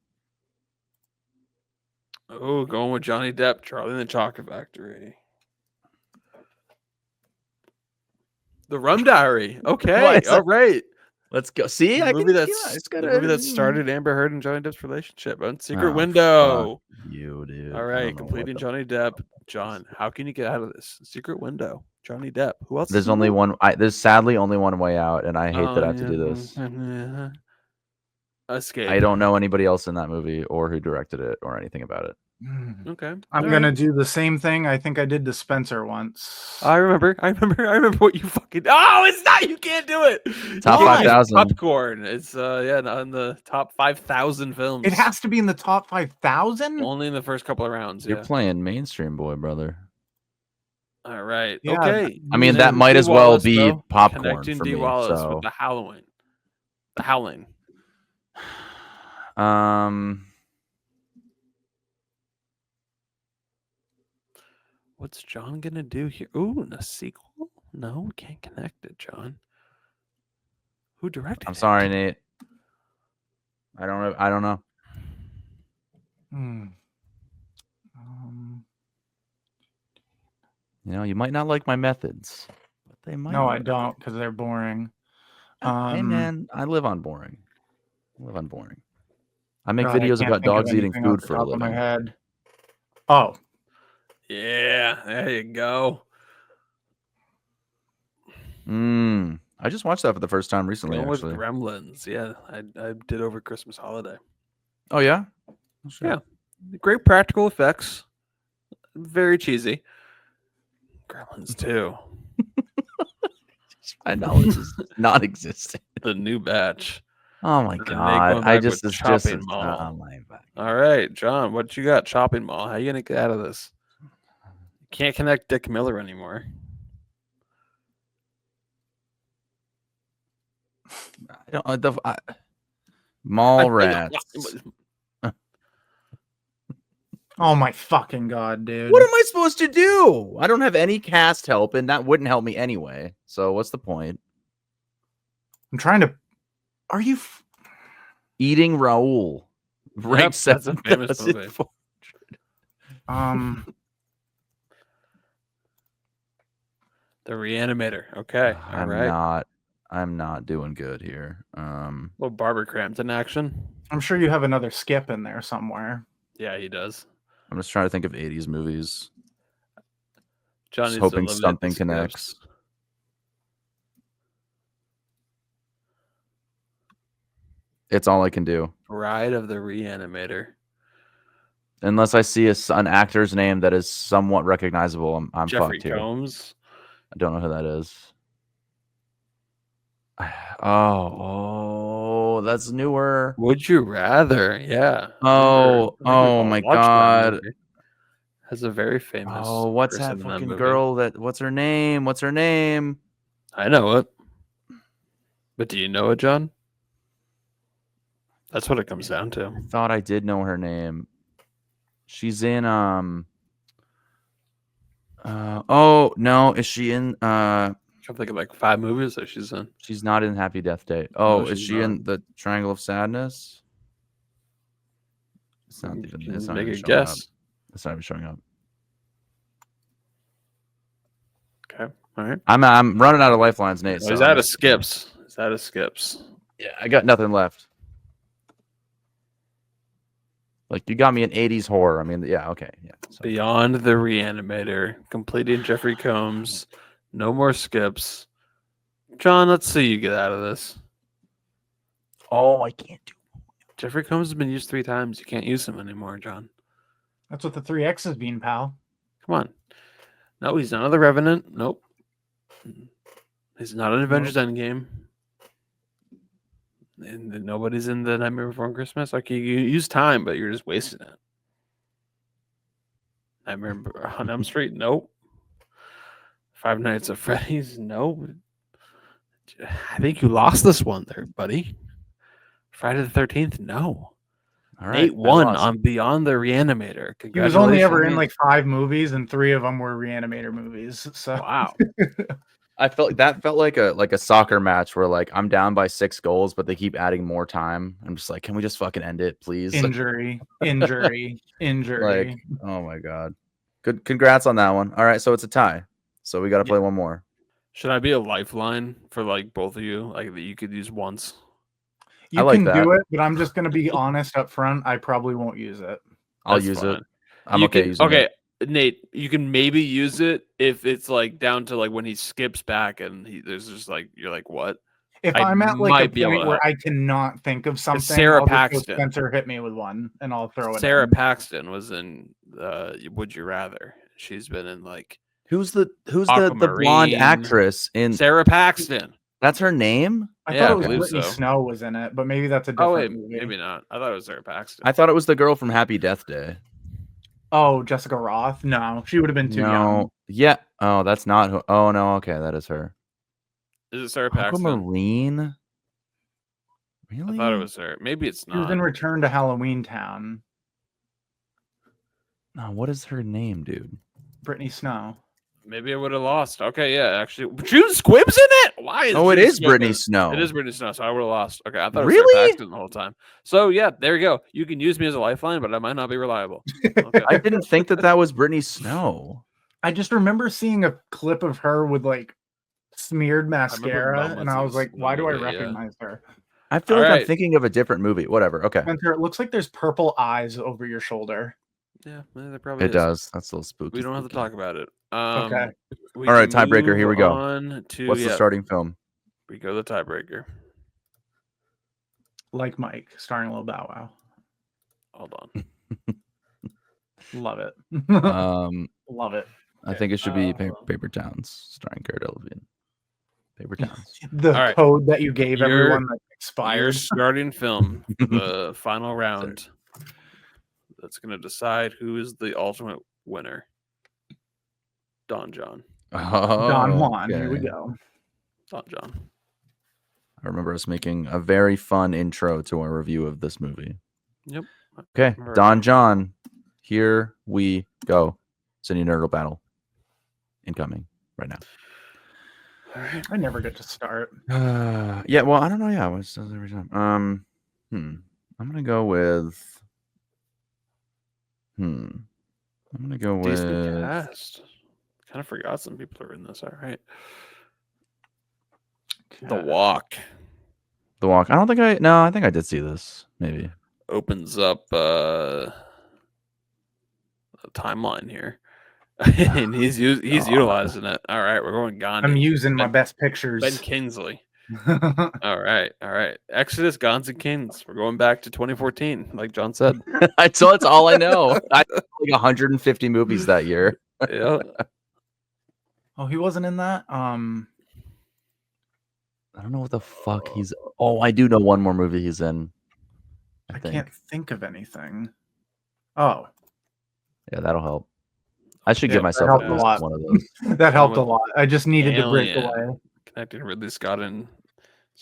Oh, going with Johnny Depp, Charlie and the Chocolate Factory. The Rum Diary. Okay,
What?
all right.
Let's go. See,
The
I
movie,
can.
the movie that started Amber Heard and Johnny Depp's relationship on Secret
Oh,
Window.
fuck you, dude.
All
I
right,
don't know what
completing
the-
Johnny Depp. John, how can you get out of this? Secret Window. Johnny Depp. Who else?
There's
is in
only
it?
one. There's sadly only one way out, and I hate that I have to do
yeah.
this.
Escape.
I don't know anybody else in that movie or who directed it or anything about it.
Okay.
I'm
all
gonna
right.
do the same thing I think I did to Spencer once.
I remember what you fucking. Oh, it's not. You can't do it.
Top
You can't.
5,000.
Popcorn. It's on the top 5,000 films.
It has to be in the top 5,000.
only in the first couple of rounds.
You're
Yeah.
playing mainstream, boy, brother.
All right.
Yeah,
Okay.
I mean,
And
that
then
might
Dee
as well
Wallace,
be
though.
popcorn
Connecting
for
Dee
me.
Wallace
So,
with the Halloween. The Howling. What's John gonna do here? Ooh, and a sequel? No, we can't connect it, John. Who directed
I'm
it?
sorry, Nate. I don't know.
Hmm.
You know, you might not like my methods, but they might.
No, I
work.
don't because they're boring.
Hey, man, I live on boring. I make
God, I
videos
can't
about
think of
dogs eating
anything off
food
the
for a
top of my
living.
head. Oh,
Yeah, there you go.
I just watched that for the first time recently,
Going with
actually.
Gremlins. Yeah, I did over Christmas holiday.
Oh yeah. Oh, shit.
Yeah. Great practical effects. Very cheesy. Gremlins 2.
My knowledge is non-existent.
The new batch.
Oh my
And then they
god!
going
I
back
just
with
it's just
Chopping Mall.
oh my god.
All right, John, what you got? Chopping Mall. How you gonna get out of this? Can't connect Dick Miller anymore.
I don't. Mall rats.
Oh my fucking god, dude.
What am I supposed to do? I don't have any cast help, and that wouldn't help me anyway. So what's the point?
I'm trying to. Are you?
Eating Raoul. Rank
Yep, that's a famous
7,400.
The Reanimator. Okay, all right.
I'm not doing good here.
Little Barbara Crampton action.
I'm sure you have another skip in there somewhere.
Yeah, he does.
I'm just trying to think of 80s movies.
John
Just
needs to
hoping
eliminate
something
the skips.
connects. It's all I can do.
Bride of the Reanimator.
Unless I see an actor's name that is somewhat recognizable, I'm
Jeffrey
fucked here.
Combs.
I don't know who that is. Oh, that's newer.
Would you rather? Yeah.
Oh,
I
oh
all
my
watched that
god.
movie. Has a very famous.
Oh, what's
person
that
in
fucking
movie.
girl what's her name? What's her name?
I know it. But do you know it, John? That's what it comes down to.
I thought I did know her name. She's in oh no, is she in
I'm thinking like 5 movies that she's in.
she's not in Happy Death Day. Oh,
No,
is
she's
she
not.
in the Triangle of Sadness? It's not even it's not
Make
even
a
showing up.
guess.
It's not even showing up.
Okay. All right.
I'm running out of lifelines, Nate.
Is that a skips? Is that a skips?
Yeah, I got nothing left. Like, you got me an 80s horror. I mean, yeah, okay. Yeah. So.
Beyond the Reanimator, completing Jeffrey Combs, no more skips. John, let's see you get out of this.
Oh, I can't do
Jeffrey Combs has been used 3 times. You can't use him anymore, John.
That's what the 3X's mean, pal.
Come on. No, he's not in The Revenant. Nope. He's not in Avengers Endgame. And nobody's in The Nightmare Before Christmas. Like, you use time, but you're just wasting it. Nightmare on Elm Street? Nope. Five Nights at Freddy's? Nope. I think you lost this one there, buddy. Friday the 13th? No.
All right.
8-1 on Beyond the Reanimator.
He was only ever in
Congratulations.
like 5 movies, and 3 of them were Reanimator movies. So
Wow.
I felt like a soccer match where like I'm down by 6 goals, but they keep adding more time. I'm just like, can we just fucking end it, please?
injury.
Like, oh my god. Good, congrats on that one. All right, so it's a tie. So we got to play one more.
Should I be a lifeline for like both of you? Like that you could use once?
You
I like
can
that.
do it, but I'm just gonna be honest up front. I probably won't use it.
I'll
That's
use
fine.
it. I'm
You
okay
can-
using
okay,
it.
Nate, you can maybe use it if it's like down to like when he skips back and there's just like you're like what?
If
I
I'm at like a
might be able
point
to
where
help.
I cannot think of something,
Sarah
I'll just go,
Paxton.
Spencer, hit me with one, and I'll throw it.
Sarah
in.
Paxton was in Would You Rather. She's been in like
Who's the blonde
Aquamarine.
actress in
Sarah Paxton.
That's her name?
I
Yeah,
thought
I
it was
believe
Whitney
so.
Snow was in it, but maybe that's a different
Oh wait,
movie.
maybe not. I thought it was Sarah Paxton.
I thought it was the girl from Happy Death Day.
Oh, Jessica Roth? No, she would have been too young.
Yeah. Oh, that's not who. Oh no. Okay, that is her.
Is it Sarah Paxton?
Aquamarine. Really?
I thought it was her. Maybe it's
She was
not.
in Return to Halloween Town.
No, what is her name, dude?
Brittany Snow.
Maybe I would have lost. Okay, yeah, actually, June Squibb's in it. Why?
Oh, it
June
is
Squibb
Brittany
in it?
Snow.
It is Brittany Snow, so I would have lost. Okay, I thought it was
Really?
Sarah Paxton the whole time. So yeah, there you go. You can use me as a lifeline, but I might not be reliable. Okay.
I didn't think that was Brittany Snow.
I just remember seeing a clip of her with like smeared mascara, and
moments
I
in
was like,
the
why do I
movie, yeah.
recognize her?
I feel
All
like I'm
right.
thinking of a different movie. Whatever. Okay.
Spencer, it looks like there's purple eyes over your shoulder.
Yeah, there probably
It
is.
does. That's a little spooky.
We don't have to
spooky.
talk about it.
Okay.
We
All right,
can
tiebreaker, here we
move
go.
on to,
What's the starting film?
We go the tiebreaker.
Like Mike, starring Lil Bow Wow.
Hold on.
Love it. Love it.
I think it should be Paper Towns, starring Cara Delevingne. Paper Towns.
The
All right.
code that you gave everyone that
Your
expired.
starting film, the final round. That's going to decide who is the ultimate winner. Don John.
Oh,
Don Juan.
okay.
Here we go.
Don John.
I remember us making a very fun intro to our review of this movie.
Yep.
Okay,
All right.
Don John. Here we go. Cine2Nerdle Battle. Incoming right now.
All right.
I never get to start.
Yeah, well, I don't know. Yeah, what's every time? I'm gonna go with. I'm gonna go
Decent
with.
cast. Kind of forgot some people are in this. All right. The Walk
The Walk. I don't think I. No, I think I did see this. Maybe.
opens up a timeline here. And he's utilizing it. All right, we're going Gandhi.
I'm using my best pictures.
Ben Kingsley. All right. Exodus, Gods and Kings. We're going back to 2014, like John said.
That's all I know. I like 150 movies that year.
Yeah.
Oh, he wasn't in that.
I don't know what the fuck he's. Oh, I do know one more movie he's in.
I can't think of anything. Oh,
Yeah, that'll help. I should
Yeah,
give
that
myself
helped
at
a
least
lot.
one of those.
that helped a lot. I just needed to break
Alien.
away.
Connecting Ridley Scott and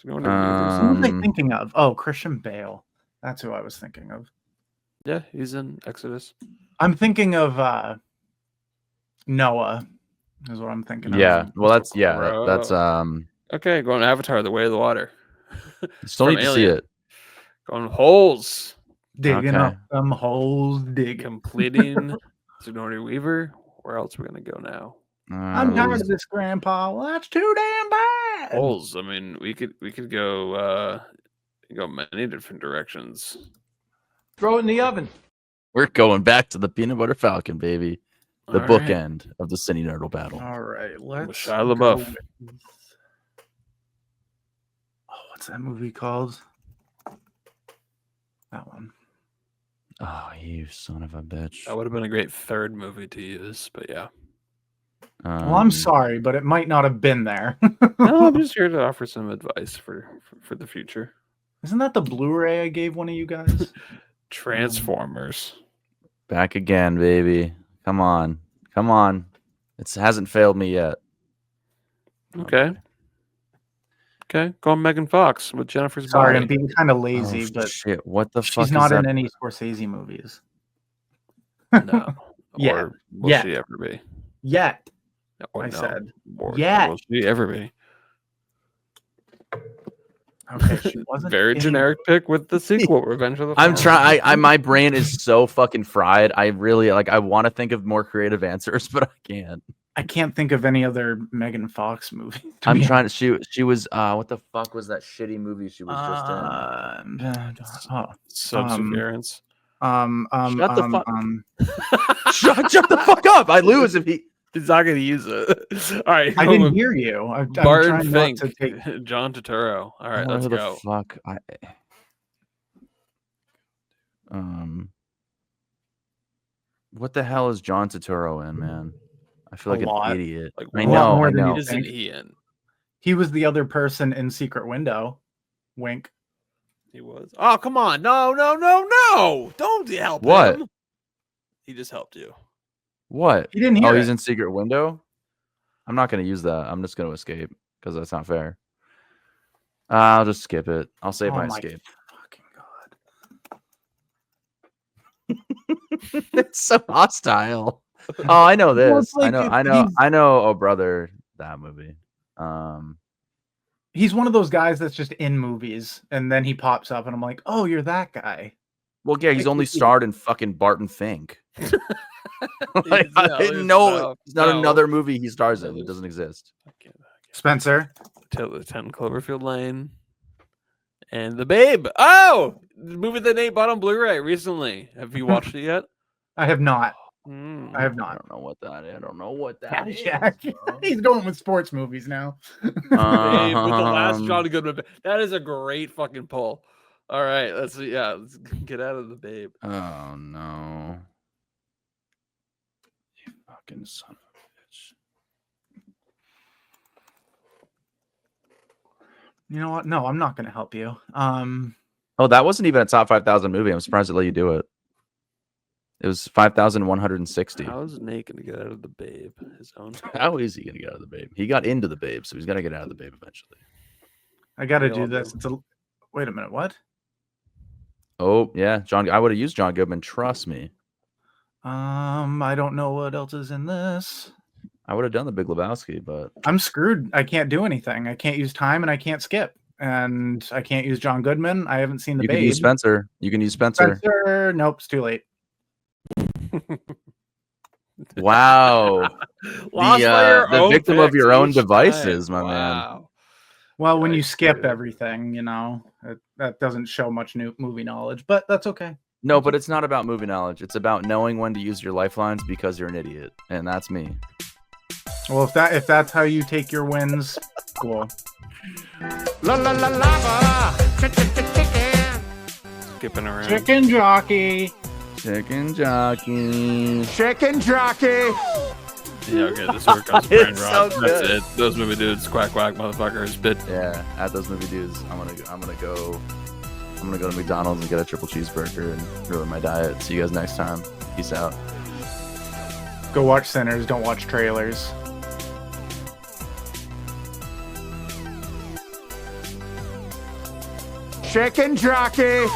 Who was I thinking of? Oh, Christian Bale. That's who I was thinking of.
yeah, he's in Exodus.
I'm thinking of Noah. Is what I'm thinking of.
Yeah, well, that's
Bro.
that's
Okay, going Avatar, The Way of the Water.
Still
From
need to see
Alien.
it.
Going Holes.
Digging
Okay.
up them holes, digging.
Completing Sigourney Weaver. Where else are we gonna go now?
I'm tired of this, Grandpa. Well, that's too damn bad.
Holes. I mean, we could go many different directions.
Throw it in the oven.
We're going back to the Peanut Butter Falcon, baby. The
All right.
bookend of the Cine2Nerdle Battle.
All right, let's.
Shia
go
LaBeouf.
with- Oh, what's that movie called? That one.
Oh, you son of a bitch.
That would have been a great third movie to use, but yeah.
Well, I'm sorry, but it might not have been there.
No, I'm just here to offer some advice for the future.
Isn't that the Blu-ray I gave one of you guys?
Transformers.
Back again, baby. Come on. It hasn't failed me yet.
Okay. Go on Megan Fox with Jennifer's
Sorry,
body.
I'm being kind of lazy,
Oh,
but
shit. What the fuck
she's
is
not
that?
in any Scorsese movies.
No.
Yeah.
Or will
Yeah.
she ever be?
Yet.
Or
I
no.
said.
Or
Yeah.
will she ever be?
Okay, she wasn't
Very
in-
generic pick with the sequel, Revenge of the
I'm
Fallen.
trying. I my brain is so fucking fried. I really I want to think of more creative answers, but I can't.
I can't think of any other Megan Fox movie. to
I'm
be
trying to. She was. What the fuck was that shitty movie she was just
Subservience.
Shut the fuck. Shut the fuck up! I lose if he.
He's not going to use it. All right.
I didn't hear you. I'm
Barton
trying
Fink.
not to take.
John Turturro. All right, let's
Who
go.
the fuck? What the hell is John Turturro in, man? I feel
A
like
lot.
an idiot.
Like,
I
a lot
know.
more
I
than you
know.
What isn't
think.
he in?
He was the other person in Secret Window. Wink.
He was. Oh, come on. No. Don't help
What?
him. He just helped you.
What?
He didn't hear
Oh,
it.
he's in Secret Window. I'm not going to use that. I'm just going to escape because that's not fair. I'll just skip it. I'll save
Oh
my
my
escape.
fucking God.
It's so hostile. Oh, I know this.
Well, it's like
I know. Oh, brother, that movie.
He's one of those guys that's just in movies, and then he pops up, and I'm like, "Oh, you're that guy."
Well, yeah, he's only starred in fucking Barton Fink. Like, I
No,
didn't
it's
know it's not
no.
another movie he stars in. It
There's-
doesn't exist.
I can't.
Spencer.
Till the 10 Cloverfield Lane. And The Babe. Oh, the movie that Nate bought on Blu-ray recently. Have you watched it yet?
I have not. I have
I
not.
don't know what that is. I don't know what that is.
Caddyshack.
bro.
He's going with sports movies now.
Babe, with the last
Um,
John Goodman. That is a great fucking pull. All right, let's get out of the Babe.
Oh no! You fucking son of a bitch!
You know what? No, I'm not going to help you.
Oh, that wasn't even a top 5,000 movie. I'm surprised they let you do it. It was 5,160.
How is Nate gonna get out of the Babe? His own.
How is he gonna get out of the Babe? He got into the Babe, so he's gotta get out of the Babe eventually.
I got to
We
do
all
this.
do.
Wait a minute. What?
Oh yeah, John. I would have used John Goodman. Trust me.
I don't know what else is in this.
I would have done the Big Lebowski, but
I'm screwed. I can't do anything. I can't use time and I can't skip. And I can't use John Goodman. I haven't seen the
you
Babe.
can use Spencer. You can use Spencer.
Nope, it's too late.
Wow.
Lost by your
the
own
victim of
picks
your own
each
devices,
time.
my man.
Wow.
Well, when you
Yikes,
skip
dude.
everything, that doesn't show much new movie knowledge, but that's okay.
No, but it's not about movie knowledge. It's about knowing when to use your lifelines because you're an idiot, and that's me.
Well, if that's how you take your wins, cool.
La la la lava. Chicken.
Skipping around.
Chicken jockey.
Chicken jockey.
Chicken jockey.
Yeah, okay, this work on
It's
Brain
so
Rot. That's
good.
it. Those movie dudes, quack quack, motherfuckers. But
Yeah, at those movie dudes, I'm gonna go to McDonald's and get a triple cheeseburger and ruin my diet. See you guys next time. Peace out.
Go watch Sinners. Don't watch trailers.
Chicken jockey.